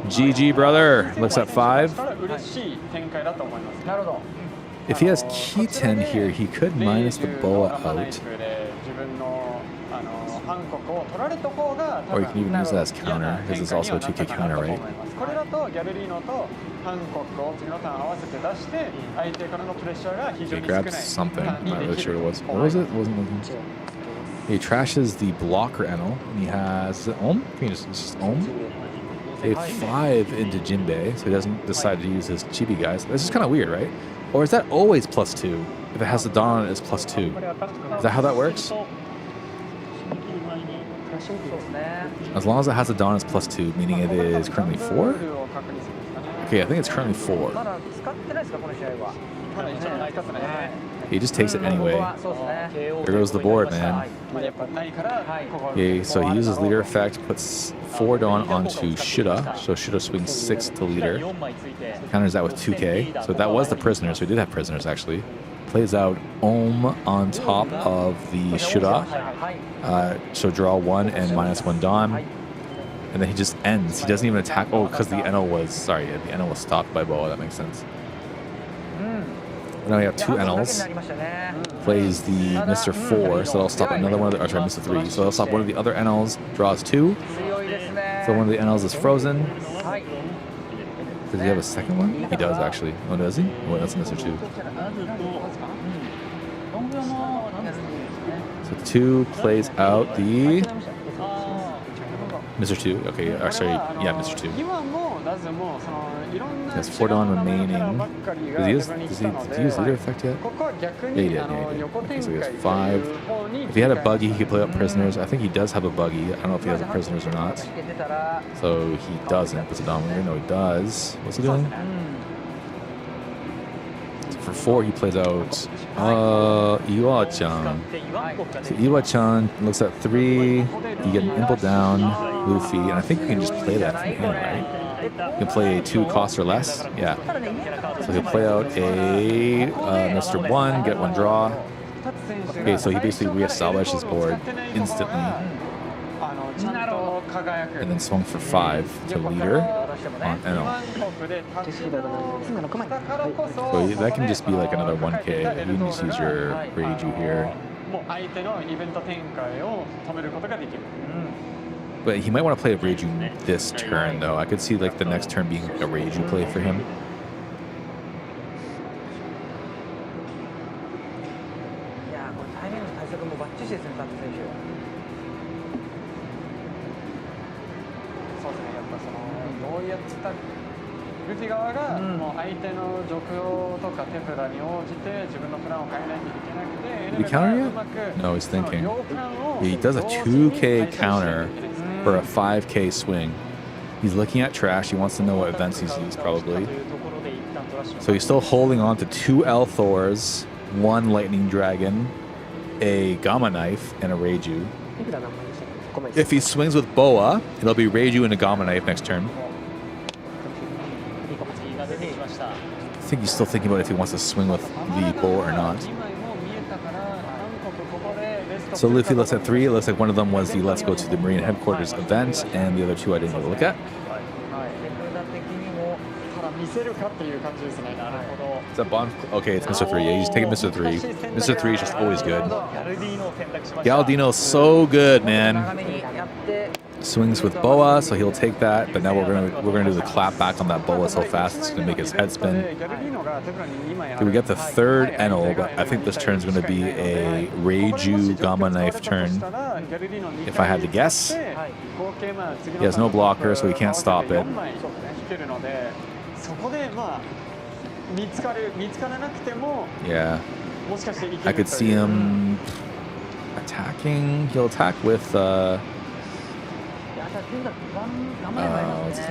GG, brother. Looks at 5. If he has Key-10 here, he could minus the Boa out. Or you can even use that as counter, because it's also a 2k counter, right? He grabs something. I'm not really sure what it was. What was it? It wasn't looking. He trashes the blocker Enel, and he has... Is it Ohm? I think it's just Ohm. Okay, 5 into Jinbei, so he doesn't decide to use his chibi guys. This is kind of weird, right? Or is that always +2? If it has the Dawn on it, it's +2. Is that how that works? As long as it has the Dawn, it's +2, meaning it is currently 4? Okay, I think it's currently 4. He just takes it anyway. There goes the board, man. Okay, so he uses leader effect, puts 4 Dawn onto Shida, so Shida swings 6 to leader. Counters that with 2K. So that was the prisoners, so we did have prisoners actually. Plays out Ohm on top of the Shida. So draw 1 and -1 Dawn. And then he just ends. He doesn't even attack. Oh, because the NL was, sorry, the NL was stopped by Boa. That makes sense. Now we have 2 NLs. Plays the Mr. 4, so that'll stop another one of the, sorry, Mr. 3. So that'll stop one of the other NLs. Draws 2. So one of the NLs is frozen. Does he have a second one? He does, actually. Oh, does he? Oh, that's Mr. 2. So 2 plays out the Mr. 2. Okay, sorry. Yeah, Mr. 2. He has 4 Dawn remaining. Does he use leader effect yet? Yeah, he did. Okay, so he has 5. If he had a buggy, he could play out prisoners. I think he does have a buggy. I don't know if he has a prisoners or not. So he doesn't. Puts a Dominator. No, he does. What's he doing? So for 4, he plays out Iwa-chan. So Iwa-chan looks at 3. You get an Impel down, Luffy, and I think you can just play that from him, right? You can play 2 cost or less. Yeah. So he'll play out a Mr. 1, get 1 draw. Okay, so he basically reestablished his board instantly. And then swung for 5 to leader on NL. So that can just be like another 1K. You can just use your Reiju here. But he might want to play a Reiju this turn, though. I could see like the next turn being a Reiju play for him. Did he counter yet? No, he's thinking. He does a 2K counter for a 5K swing. He's looking at trash. He wants to know what events he's used, probably. So he's still holding on to 2 L Thors, 1 Lightning Dragon, a Gamma Knife, and a Reiju. If he swings with Boa, it'll be Reiju and a Gamma Knife next turn. I think he's still thinking about if he wants to swing with the Boa or not. So Luffy looks at 3. It looks like one of them was the Let's Go to the Marine Headquarters event, and the other 2 I didn't really look at. Is that Bond? Okay, it's Mr. 3. Yeah, he's taking Mr. 3. Mr. 3 is just always good. Galdino's so good, man. Swings with Boa, so he'll take that. But now we're gonna do the clap back on that Boa so fast it's gonna make his head spin. Okay, we get the 3rd Enel, but I think this turn's gonna be a Reiju Gamma Knife turn. If I had to guess, he has no blocker, so he can't stop it. Yeah, I could see him attacking. He'll attack with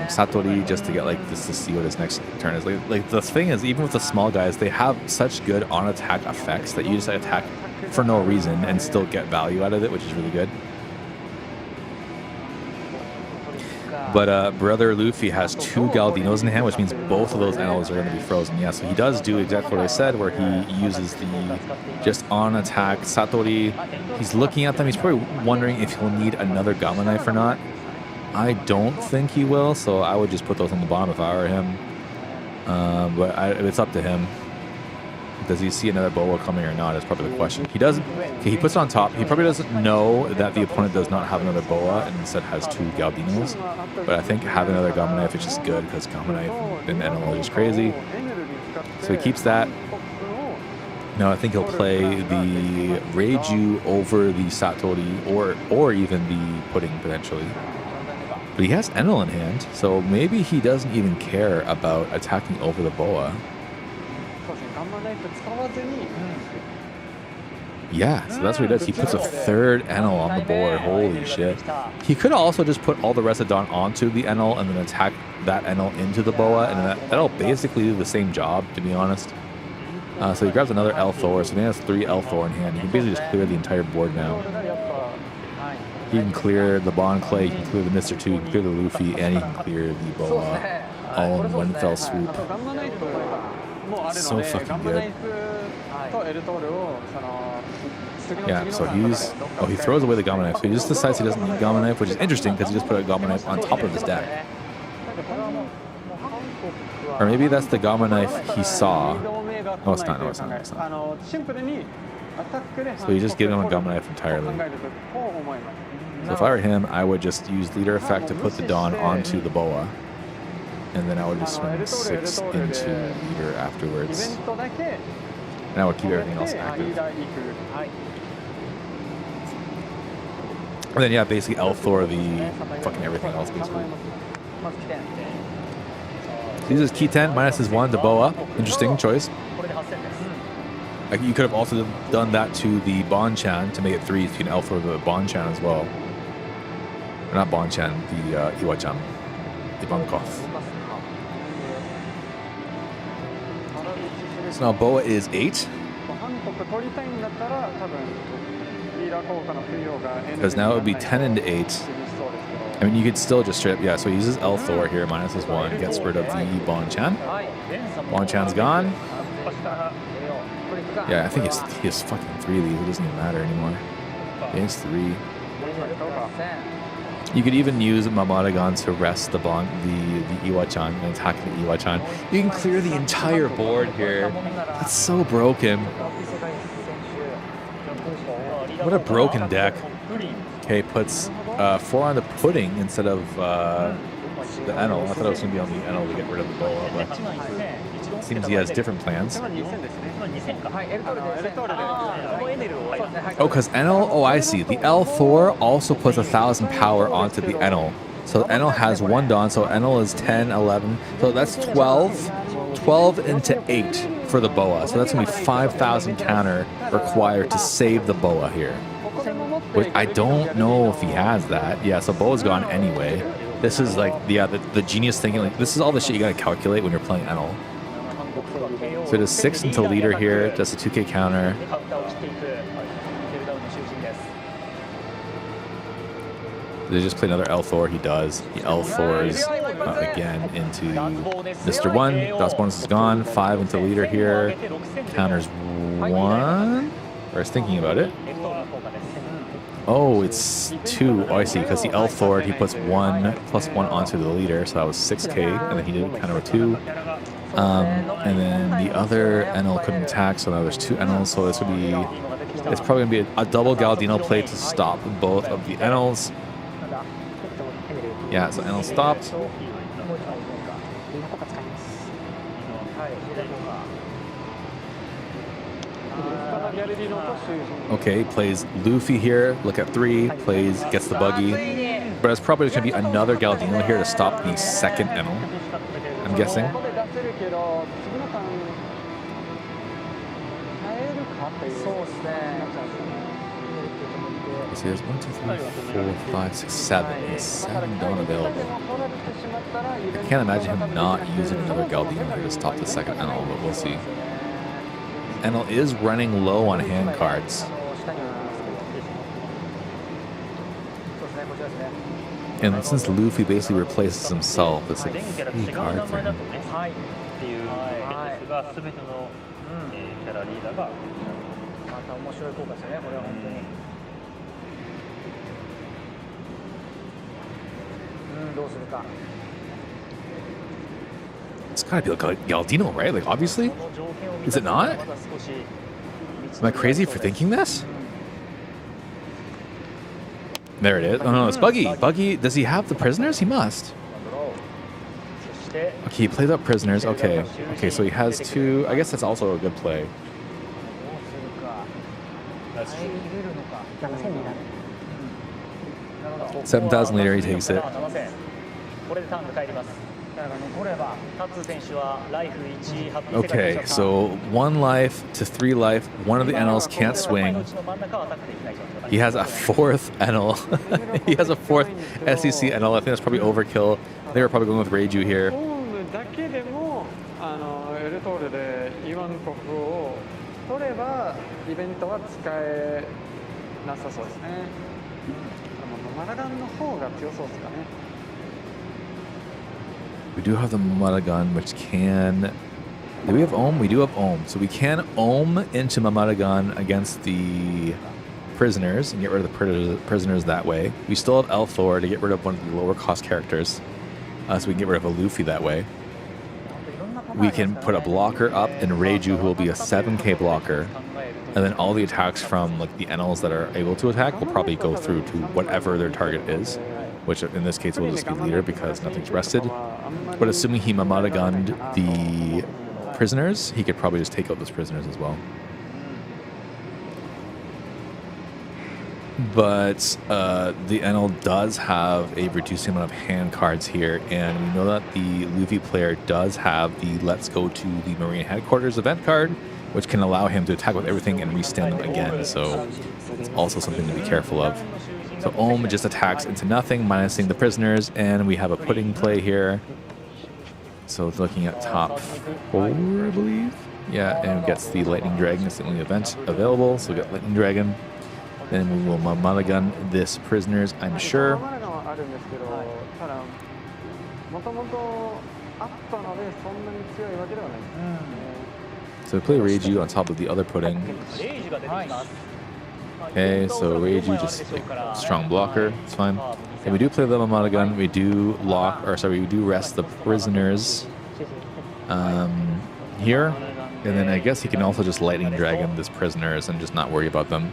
Satori just to get like this to see what his next turn is. Like the thing is, even with the small guys, they have such good on attack effects that you just attack for no reason and still get value out of it, which is really good. But Brother Luffy has 2 Galdinos in hand, which means both of those NLs are going to be frozen. Yeah, so he does do exactly what I said, where he uses the just on attack Satori. He's looking at them. He's probably wondering if he'll need another Gamma Knife or not. I don't think he will, so I would just put those on the bottom if I were him. But it's up to him. Does he see another Boa coming or not is probably the question. He doesn't. Okay, he puts it on top. He probably doesn't know that the opponent does not have another Boa and instead has 2 Galdinos. But I think having another Gamma Knife is just good because Gamma Knife and NL are just crazy. So he keeps that. No, I think he'll play the Reiju over the Satori or even the Pudding potentially. But he has Enel in hand, so maybe he doesn't even care about attacking over the Boa. Yeah, so that's what he does. He puts a 3rd Enel on the board. Holy shit. He could also just put all the rest of Dawn onto the Enel and then attack that Enel into the Boa, and that'll basically do the same job, to be honest. So he grabs another L Thor, so he has 3 L Thor in hand. He can basically just clear the entire board now. He can clear the Bon Clay, he can clear the Mr. 2, he can clear the Luffy, and he can clear the Boa all in one fell swoop. So fucking good. Yeah, so he throws away the Gamma Knife. So he just decides he doesn't need Gamma Knife, which is interesting because he just put a Gamma Knife on top of his deck. Or maybe that's the Gamma Knife he saw. No, it's not. No, it's not. It's not. So he's just giving him a Gamma Knife entirely. So if I were him, I would just use Leader Effect to put the Dawn onto the Boa. And then I would just swing 6 into Leader afterwards. And I would keep everything else active. And then, yeah, basically L Thor the fucking everything else, basically. So he uses Key 10 minus his 1 to Boa. Interesting choice. You could have also done that to the Bon-chan to make it 3, so you can L Thor the Bon-chan as well. Or not Bon-chan, the Iwa-chan. Ivankov. So now Boa is 8. Because now it would be 10 into 8. I mean, you could still just straight up, yeah, so he uses L Thor here, minus his 1, gets rid of the Bon-chan. Bon-chan's gone. Yeah, I think he has fucking 3 of these, it doesn't even matter anymore. He has 3. You could even use Mamadagon to rest the Iwa-chan and attack the Iwa-chan. You can clear the entire board here. It's so broken. What a broken deck. Okay, puts 4 on the Pudding instead of the Enel. I thought it was going to be on the Enel to get rid of the Boa, but it seems he has different plans. Oh, because Enel, oh, I see. The L Thor also puts 1,000 power onto the Enel. So Enel has 1 Dawn, so Enel is 10, 11. So that's 12. 12 into 8 for the Boa. So that's going to be 5,000 counter required to save the Boa here. Which I don't know if he has that. Yeah, so Boa's gone anyway. This is like, yeah, the genius thinking. Like, this is all the shit you got to calculate when you're playing Enel. So it is 6 into Leader here, just a 2k counter. They just play another L Thor. He does. He L Thors again into Mr. 1. DOS bonus is gone. 5 into Leader here. Counters 1. Or I was thinking about it. Oh, it's 2. Oh, I see. Because the L Thor, he puts 1 plus 1 onto the Leader. So that was 6k. And then he did counter with 2. And then the other Enel couldn't attack. So now there's 2 Enels. So this would be... It's probably going to be a double Galdino play to stop both of the Enels. Yeah, so Enel stopped. Okay, plays Luffy here. Look at 3. Gets the buggy. But it's probably going to be another Galdino here to stop the second Enel, I'm guessing. So he has 1, 2, 3, 4, 5, 6, 7. He has 7 Dawn available. I can't imagine him not using another Galdino here to stop the second Enel, but we'll see. Enel is running low on hand cards. And since Luffy basically replaces himself, it's like a free card for him. It's gotta be like a Galdino, right? Like, obviously? Is it not? Am I crazy for thinking this? There it is. Oh no, it's Buggy. Buggy, does he have the prisoners? He must. Okay, he plays up prisoners. Okay. Okay, so he has 2. I guess that's also a good play. That's true. 7,000 later, he takes it. Okay, so 1 life to 3 life. One of the Enels can't swing. He has a 4th Enel. He has a 4th SEC Enel. I think that's probably overkill. They were probably going with Reiju here. エルトールでイワンコフを取ればイベントは使えなさそうですね。マラガンの方が強そうですかね。We do have the Mamadagan, which can... Do we have Ohm? We do have Ohm. So we can Ohm into Mamadagan against the prisoners and get rid of the prisoners that way. We still have L4 to get rid of one of the lower cost characters. So we can get rid of a Luffy that way. We can put a blocker up in Reiju, who will be a 7k blocker. And then all the attacks from like the Enels that are able to attack will probably go through to whatever their target is. Which in this case will just be leader because nothing's rested. But assuming he Mamadagunned the prisoners, he could probably just take out those prisoners as well. But the Enel does have a reduced amount of hand cards here, and we know that the Luffy player does have the Let's Go to the Marine Headquarters event card, which can allow him to attack with everything and restand them again, so it's also something to be careful of. So Ohm just attacks into nothing, minusing the prisoners, and we have a pudding play here. So it's looking at top 4, I believe. Yeah, and gets the Lightning Dragon. It's the only event available, so we got Lightning Dragon. Then we will Mamadagun this prisoners, I'm sure. So we play Reiju on top of the other pudding. Okay, so Reiju just like, strong blocker, it's fine. And we do play the Mamadagun, we do we do rest the prisoners here. And then I guess he can also just Lightning Dragon this prisoners and just not worry about them.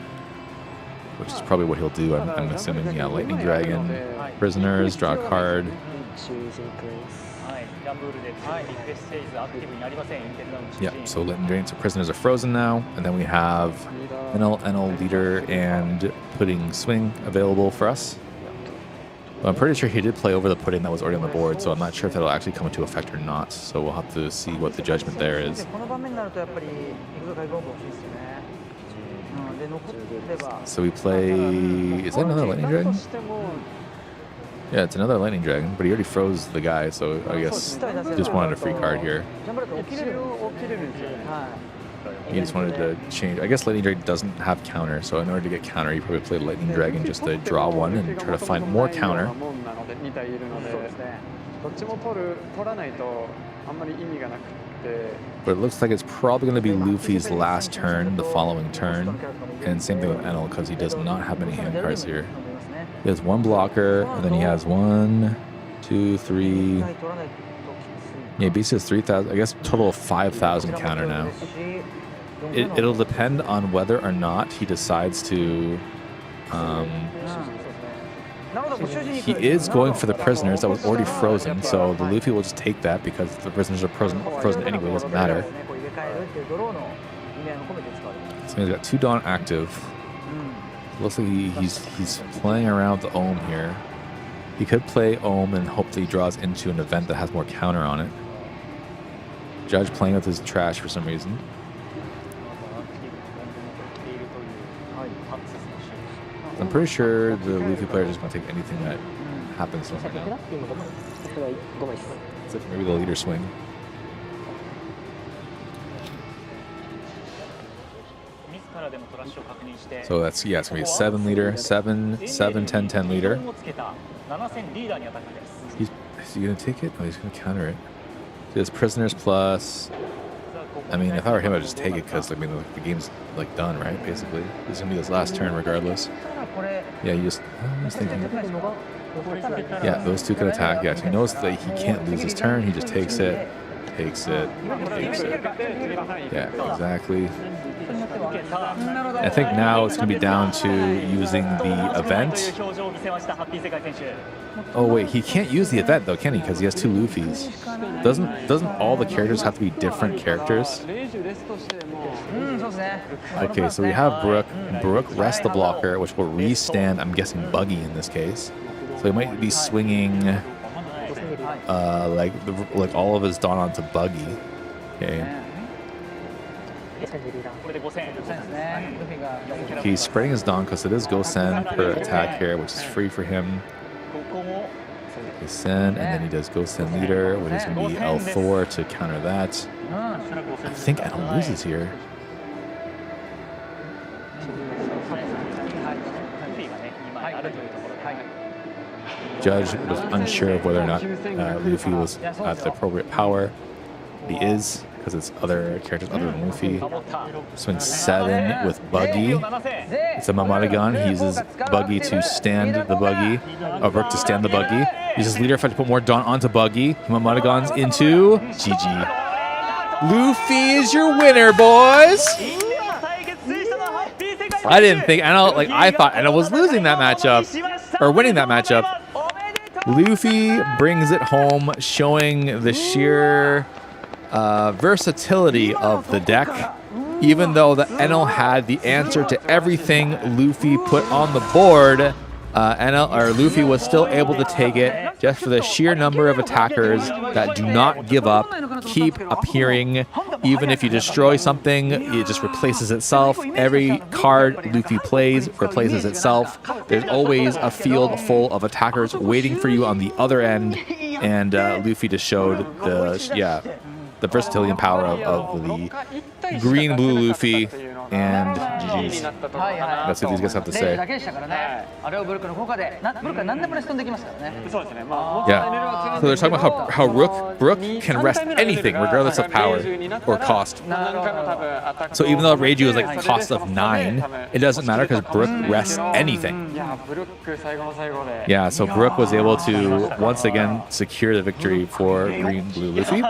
Which is probably what he'll do, I'm assuming. Yeah, Lightning Dragon, prisoners, draw a card. Yeah, so Lightning Dragon, so prisoners are frozen now. And then we have Enel leader and pudding swing available for us. But I'm pretty sure he did play over the pudding that was already on the board, so I'm not sure if that'll actually come into effect or not. So we'll have to see what the judgment there is. So we play... Is that another Lightning Dragon? Yeah, it's another Lightning Dragon, but he already froze the guy, so I guess he just wanted a free card here. He just wanted to change. I guess Lightning Dragon doesn't have counter, so in order to get counter, he probably played Lightning Dragon just to draw one and try to find more counter. But it looks like it's probably going to be Luffy's last turn, the following turn. And same thing with Enel, because he does not have many hand cards here. He has one blocker, and then he has 1, 2, 3. Yeah, basically has 3,000. I guess total of 5,000 counter now. It'll depend on whether or not he decides to... he is going for the prisoners that was already frozen, so the Luffy will just take that because the prisoners are frozen anyway, it doesn't matter. So he's got 2 Dawn active. Looks like he's playing around with the Ohm here. He could play Ohm and hope that he draws into an event that has more counter on it. Judge playing with his trash for some reason. I'm pretty sure the Luffy player is just going to take anything that happens to him right now. Except for maybe the leader swing. So that's, yeah, it's going to be a 7 leader, 7, 7, 10, 10 leader. Is he going to take it? Oh, he's going to counter it. So he has prisoners plus... I mean, if I were him, I'd just take it because, I mean, the game's, like, done, right, basically. This is going to be his last turn regardless. Yeah, he just... I was thinking... Yeah, those 2 can attack. Yeah, so he knows that he can't lose his turn. He just takes it, takes it, takes it. Yeah, exactly. I think now it's going to be down to using the event. Oh wait, he can't use the event though, can he? Because he has 2 Luffys. Doesn't all the characters have to be different characters? Okay, so we have Brook. Brook rests the blocker, which will restand, I'm guessing, Buggy in this case. So he might be swinging like all of his Dawn onto Buggy. Okay. He's spreading his Dawn because it is Gosen per attack here, which is free for him. Send, and then he does Go Send Leader, which is going to be L4 to counter that. I think Enel loses here. Judge was unsure of whether or not Luffy was at the appropriate power. He is, because it's other characters other than Luffy. Swing 7 with Buggy. It's a Mamadagon. He uses Buggy to stand the Buggy. Brook to stand the Buggy. He uses Leader Effect to put more Dawn onto Buggy. Mamadagons into GG. Luffy is your winner, boys! I didn't think Enel, like I thought Enel was losing that matchup, or winning that matchup. Luffy brings it home, showing the sheer versatility of the deck. Even though the Enel had the answer to everything Luffy put on the board, Luffy was still able to take it just for the sheer number of attackers that do not give up, keep appearing. Even if you destroy something, it just replaces itself. Every card Luffy plays replaces itself. There's always a field full of attackers waiting for you on the other end, and Luffy just showed the versatility and power of the green-blue Luffy, and GG's. That's what these guys have to say. Yeah. So they're talking about how Brook can rest anything regardless of power or cost. So even though Reiju is like cost of 9, it doesn't matter because Brook rests anything. Yeah, so Brook was able to once again secure the victory for green-blue Luffy.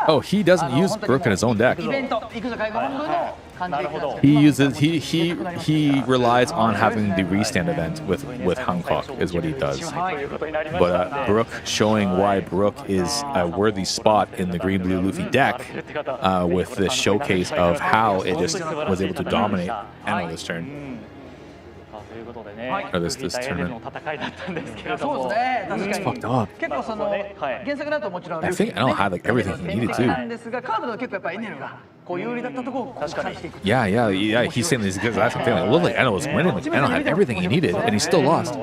Oh, he doesn't use Brook in his own deck. He relies on having the restand event with Hancock is what he does. But Brook showing why Brook is a worthy spot in the green blue Luffy deck with this showcase of how it just was able to dominate Enel this turn. Or this tournament. It's fucked up. I think Enel had like everything he needed to. Yeah. He's saying this because that's something that looked like Enel was winning. Like Enel had everything he needed, and he still lost.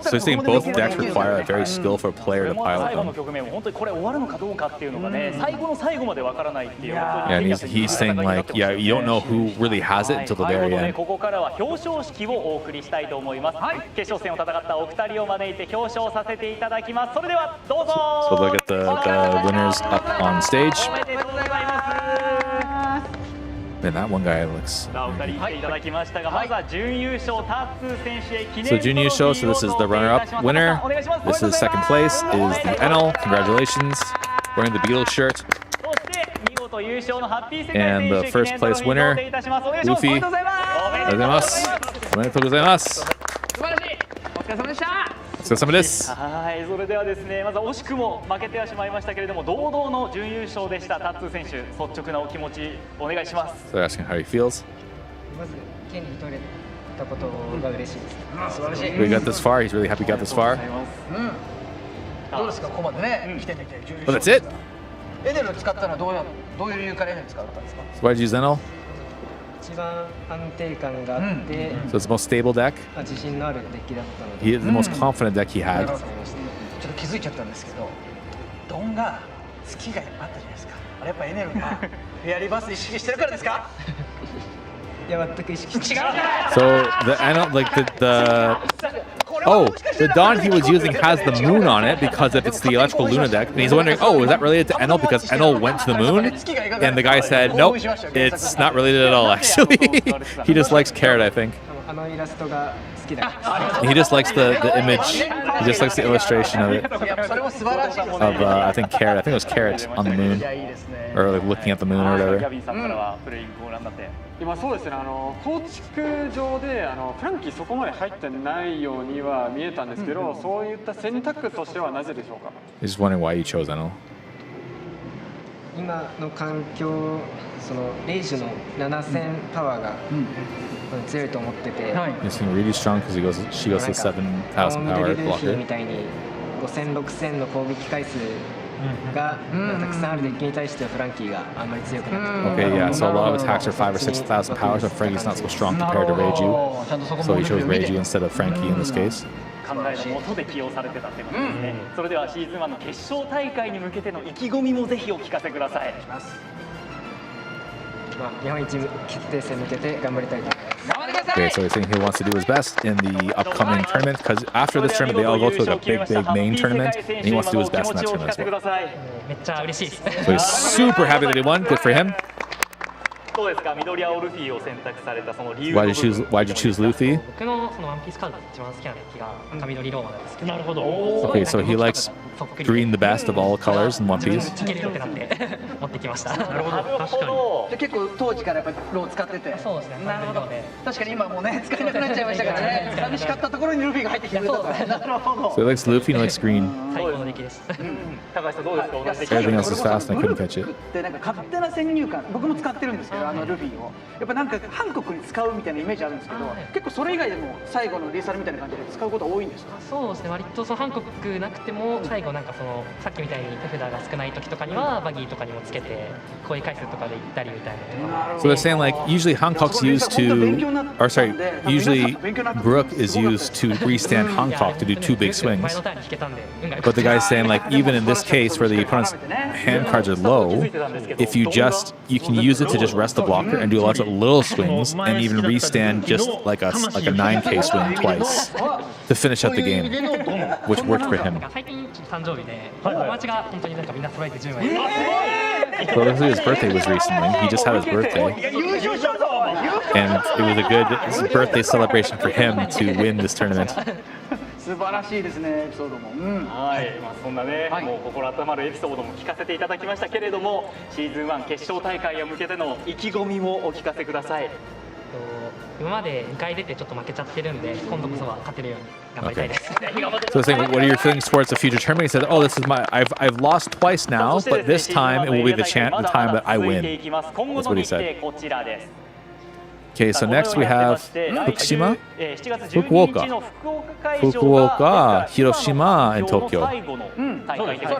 So he's saying both decks require a very skillful player to pilot them. Yeah, and he's saying like, you don't know who really has it until the very end. So look at the winners up on stage. Man, that one guy looks... So Junior Show, so this is the runner-up winner. This is second place, is the Enel. Congratulations. Wearing the Beetle shirt. And the first place winner, Luffy. So they're asking how he feels. We got this far. He's really happy we got this far. Well, that's it. So why did you use Enel? So it's the most stable deck. He is the most confident deck he had. So the Enel, like the Dawn he was using has the moon on it because if it's the electrical Luna deck, and he's wondering, is that related to Enel because Enel went to the moon? And the guy said, nope, it's not related at all actually. He just likes Carrot, I think. He just likes the image. He just likes the illustration of it. Of I think Carrot. I think it was Carrot on the moon, or like looking at the moon or whatever. 今そうですね、構築上でフランキーそこまで入ってないようには見えたんですけど、そういった選択としてはなぜでしょうか。Just wondering why you chose Enel. 今の環境、そのレイジの7000パワーが強いと思ってて。He's really strong because she goes to 7,000 power blocker. みたいに5000、6000の攻撃回数がたくさんあるデッキに対してはフランキーがあんまり強くなくて。 Okay, yeah, so a lot of attacks are 5 or 6,000 powers, but Frankie's not so strong compared to Reiju. So he chose Reiju instead of Frankie in this case. 考えのもとで起用されてたってことですね。それではシーズン1の決勝大会に向けての意気込みもぜひお聞かせください。日本一決定戦に向けて頑張りたいと思います。 Okay, so he's saying he wants to do his best in the upcoming tournament because after this tournament they all go to like a big main tournament and he wants to do his best in that tournament as well. めっちゃ嬉しいです。 So he's super happy that he won. Good for him. どうですか、緑青ルフィを選択されたその理由。 Why'd you choose Luffy? 僕のそのワンピースカードで一番好きなデッキが赤緑ローマなんですけど。なるほど。 Okay, so he likes green the best of all colors in One Piece. いけるよってなって持ってきました。なるほど。確かに。結構当時からやっぱロー使ってて。そうですね。なるほど。確かに今もうね使えなくなっちゃいましたからね。寂しかったところにルフィが入ってきてくれたから。なるほど。 So he likes Luffy and he likes green. 最高のデッキです。高橋さんどうですか。 Everything else is fast and I couldn't catch it. でなんか勝手な先入観、僕も使ってるんですけど、ルフィをやっぱなんかハンコックに使うみたいなイメージあるんですけど、結構それ以外でも最後のリーサルみたいな感じで使うこと多いんですか。そうですね。割とそのハンコックなくても最後なんかそのさっきみたいに手札が少ない時とかにはバギーとかにもつけてこういう回数とかで行ったりみたいな。 So they're saying like usually Hancock's used to, or sorry, usually Brook is used to restand Hancock to do 2 big swings. But the guy's saying like even in this case where the opponent's hand cards are low, if you can use it to just rest the blocker and do lots of little swings and even restand just like a 9k swing twice to finish up the game, which worked for him. 最近誕生日で友達が本当になんかみんな揃えて10枚。 So his birthday was recently. He just had his birthday. And it was a good birthday celebration for him to win this tournament. 素晴らしいですね、エピソードも。はい、そんなね、もう心温まるエピソードも聞かせていただきましたけれども、シーズン1決勝大会へ向けての意気込みもお聞かせください。今まで2回出てちょっと負けちゃってるんで、今度こそは勝てるように頑張りたいです。 So saying, what are your feelings towards the future tournament? He said, "Oh, this is I've lost twice now, but this time it will be the time that I win." That's what he said. Okay, so next we have Fukushima, Fukuoka, Hiroshima, and Tokyo.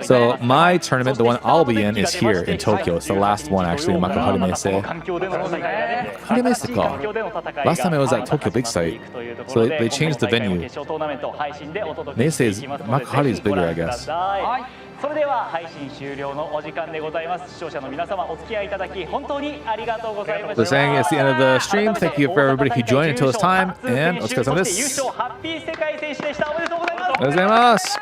So my tournament, the one I'll be in, is here in Tokyo. It's the last one actually in Makuhari Meisei. Makuhari Meisei ka? Last time it was at Tokyo Big Site. So they changed the venue. Meisei is, Makuhari is bigger, I guess. それでは配信終了のお時間でございます。視聴者の皆様お付き合いいただき本当にありがとうございました。 So saying it's the end of the stream. Thank you for everybody who joined until this time, and let's get some of this. ハッピー世界選手でした。おめでとうございます。ありがとうございます。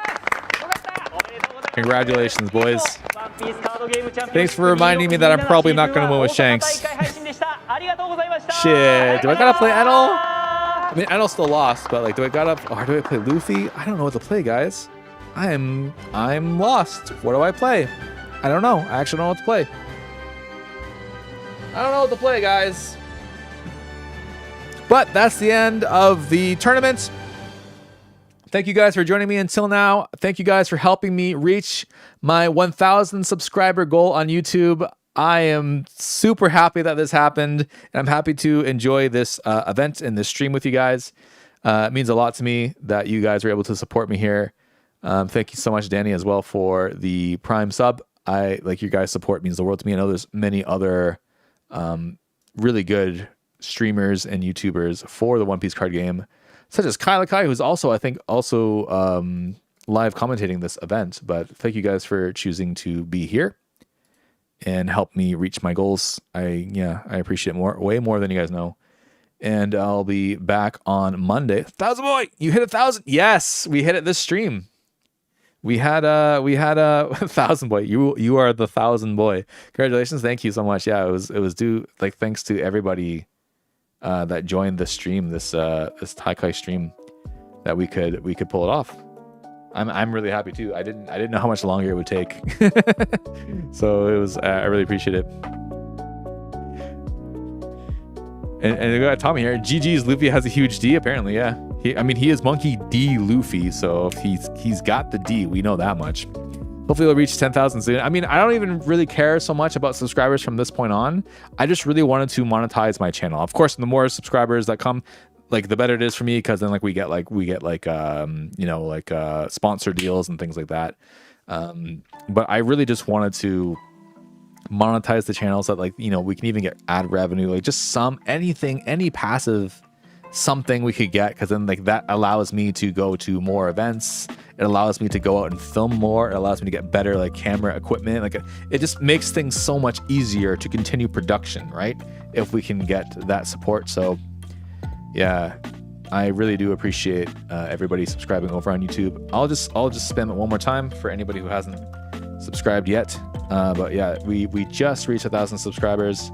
Congratulations, boys. Thanks for reminding me that I'm probably not going to win with Shanks. Shit, do I gotta play Enel? I mean, Enel still lost, but like, do I play Luffy? I don't know what to play, guys. I'm lost. What do I play? I don't know. I actually don't know what to play. I don't know what to play, guys. But that's the end of the tournament. Thank you guys for joining me until now. Thank you guys for helping me reach my 1,000 subscriber goal on YouTube. I am super happy that this happened, and I'm happy to enjoy this event and this stream with you guys. It means a lot to me that you guys are able to support me here. Thank you so much, Danny, as well, for the Prime sub. Your guys' support means the world to me. I know there's many other really good streamers and YouTubers for the One Piece card game, such as Kai Lakai, who's also, I think, live commentating this event. But thank you guys for choosing to be here and help me reach my goals. I appreciate it way more than you guys know. And I'll be back on Monday. 1,000 boy, you hit 1,000. Yes, we hit it this stream. We had a 1,000 boy. You are the 1,000 boy. Congratulations. Thank you so much. Yeah, it was due, like, thanks to everybody that joined the stream, this Taikai stream, that we could pull it off. I'm really happy too. I didn't know how much longer it would take. So it was I really appreciate it. And we got Tommy here. GG's Luffy has a huge D apparently. Yeah. He is Monkey D Luffy, so if he's got the D, we know that much. Hopefully we'll reach 10,000 soon. I mean, I don't even really care so much about subscribers from this point on. I just really wanted to monetize my channel. Of course, the more subscribers that come, like, the better it is for me, because then we get sponsor deals and things like that. But I really just wanted to monetize the channel so that, like, you know, we can even get ad revenue, like just any passive something we could get, because then like that allows me to go to more events. It allows me to go out and film more. It allows me to get better like camera equipment. Like it just makes things so much easier to continue production, right? If we can get that support. So yeah, I really do appreciate everybody subscribing over on YouTube. I'll just spam it one more time for anybody who hasn't subscribed yet. But yeah, we just reached 1,000 subscribers.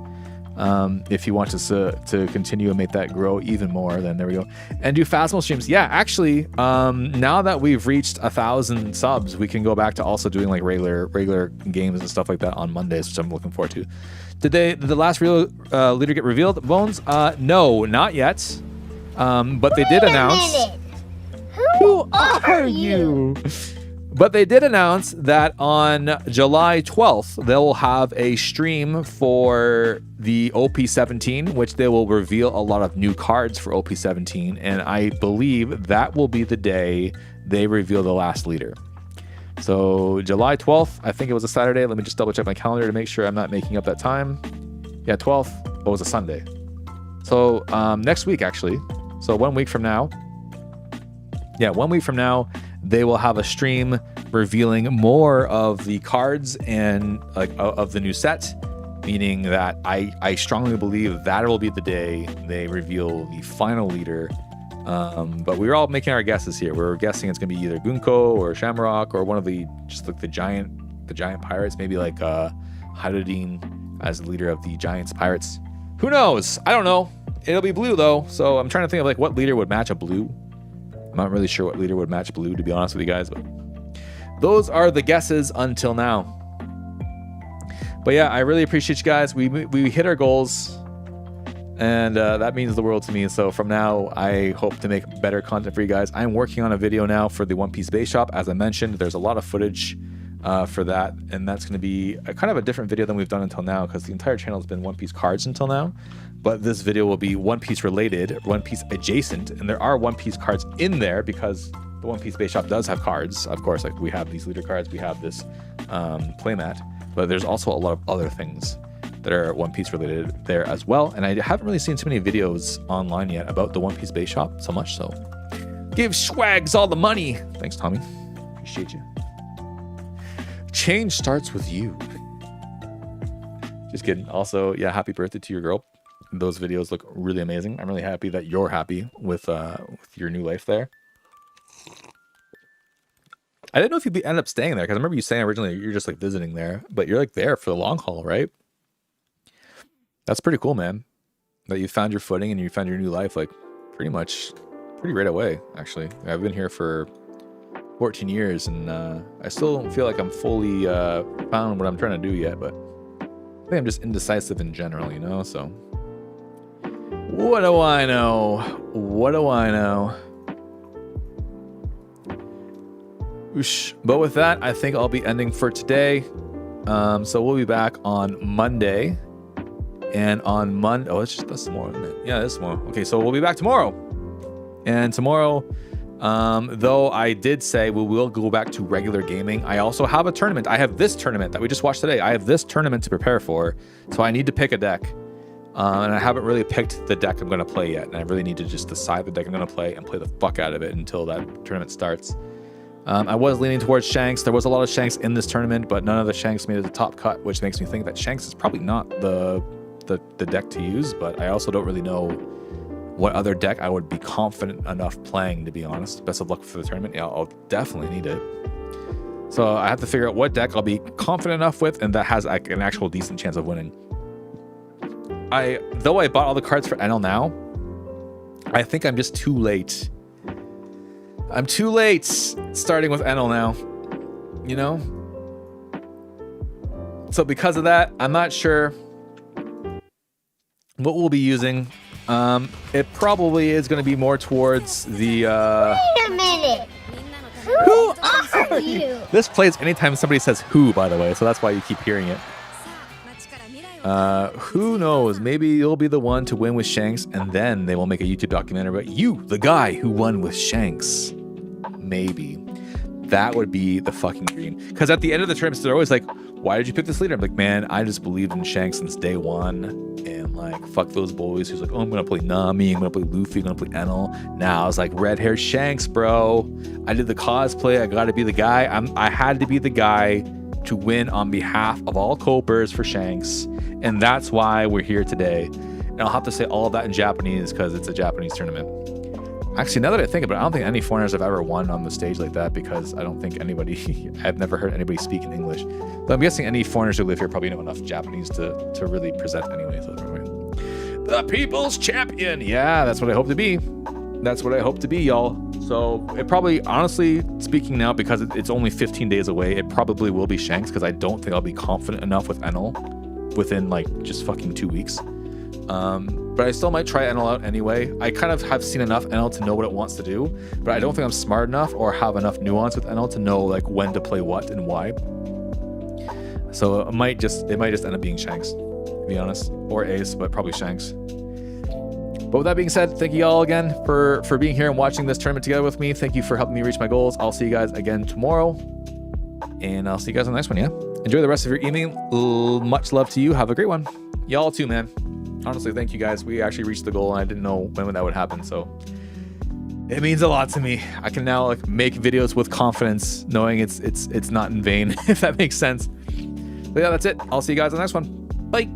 If you want us to continue and make that grow even more, then there we go. And do Phasmo streams. Yeah, actually, now that we've reached 1,000 subs, we can go back to also doing like regular games and stuff like that on Mondays, which I'm looking forward to. Did the last real leader get revealed, Bones? No, not yet. But they did announce. Who are you? But they did announce that on July 12th, they will have a stream for the OP17, which they will reveal a lot of new cards for OP17. And I believe that will be the day they reveal the last leader. So July 12th, I think it was a Saturday. Let me just double check my calendar to make sure I'm not making up that time. Yeah, 12th. It was a Sunday. So next week, actually. So 1 week from now. Yeah, 1 week from now, they will have a stream revealing more of the cards and like of the new set, meaning that I strongly believe that will be the day they reveal the final leader. But we were all making our guesses here. We were guessing it's going to be either Gunko or Shamrock or one of the just like the giant pirates, maybe like Harurin as the leader of the Giants Pirates. Who knows? I don't know. It'll be blue though, so I'm trying to think of like what leader would match a blue. I'm not really sure what leader would match blue, to be honest with you guys, but those are the guesses until now. But yeah, I really appreciate you guys. We hit our goals, and that means the world to me. So from now, I hope to make better content for you guys. I'm working on a video now for the One Piece base shop. As I mentioned, there's a lot of footage for that, and that's going to be a kind of a different video than we've done until now, because the entire channel has been One Piece cards until now. But this video will be One Piece related, One Piece adjacent, and there are One Piece cards in there because the One Piece base shop does have cards. Of course, like we have these leader cards, we have this playmat, but there's also a lot of other things that are One Piece related there as well. And I haven't really seen too many videos online yet about the One Piece base shop so much. So give Swags all the money. Thanks, Tommy. Appreciate you. Change starts with you. Just kidding. Also, yeah, happy birthday to your girl. Those videos look really amazing. I'm really happy that you're happy with your new life there. I didn't know if you'd end up staying there, because I remember you saying originally you're just like visiting there, but you're like there for the long haul, right? That's pretty cool, man. That you found your footing and you found your new life like pretty right away, actually. I've been here for 14 years and I still don't feel like I'm fully found what I'm trying to do yet, but I think I'm just indecisive in general, you know, so. What do I know? What do I know? Oosh. But with that, I think I'll be ending for today. So we'll be back on Monday. And on Monday... Oh, that's tomorrow, isn't it? Yeah, that's tomorrow. Okay, so we'll be back tomorrow. And tomorrow, though I did say we will go back to regular gaming, I also have a tournament. I have this tournament that we just watched today. I have this tournament to prepare for. So I need to pick a deck. And I haven't really picked the deck I'm going to play yet. And I really need to just decide the deck I'm going to play and play the fuck out of it until that tournament starts. I was leaning towards Shanks. There was a lot of Shanks in this tournament, but none of the Shanks made it to the top cut, which makes me think that Shanks is probably not the deck to use. But I also don't really know what other deck I would be confident enough playing, to be honest. Best of luck for the tournament. Yeah, I'll definitely need it. So I have to figure out what deck I'll be confident enough with and that has like an actual decent chance of winning. Though I bought all the cards for NL now, I think I'm just too late. I'm too late starting with NL now, you know? So because of that, I'm not sure what we'll be using. It probably is going to be more towards the... Wait a minute! Who are you? This plays anytime somebody says who, by the way, so that's why you keep hearing it. Who knows? Maybe you'll be the one to win with Shanks, and then they will make a YouTube documentary about you, the guy who won with Shanks. Maybe. that would be the fucking dream. Because at the end of the tournaments, they're always like, why did you pick this leader? I'm like, man, I just believed in Shanks since day one. And like, fuck those boys who's like, oh, I'm going to play Nami, I'm going to play Luffy, I'm going to play Enel. Now I was like, red hair Shanks, bro. I did the cosplay. I got to be the guy. I had to be the guy to win on behalf of all copers for Shanks. And that's why we're here today. And I'll have to say all of that in Japanese because it's a Japanese tournament. Actually, now that I think about it, I don't think any foreigners have ever won on the stage like that because I don't think anybody, I've never heard anybody speak in English. But I'm guessing any foreigners who live here probably know enough Japanese to really present anyway. So the people's champion. Yeah, that's what I hope to be. That's what I hope to be, y'all. So it probably, honestly speaking now, because it's only 15 days away, it probably will be Shanks because I don't think I'll be confident enough with Enel within like just fucking 2 weeks. But I still might try Enel out anyway. I kind of have seen enough Enel to know what it wants to do, but I don't think I'm smart enough or have enough nuance with Enel to know like when to play what and why. So it might just end up being Shanks, to be honest, or Ace, but probably Shanks. But with that being said, thank you all again for being here and watching this tournament together with me. Thank you for helping me reach my goals. I'll see you guys again tomorrow, and I'll see you guys on the next one. Yeah, enjoy the rest of your evening. Much love to you. Have a great one. Y'all too, man. Honestly, thank you guys. We actually reached the goal and I didn't know when that would happen, so it means a lot to me. I can now like make videos with confidence knowing it's not in vain, if that makes sense. But yeah, that's it. I'll see you guys on the next one. Bye.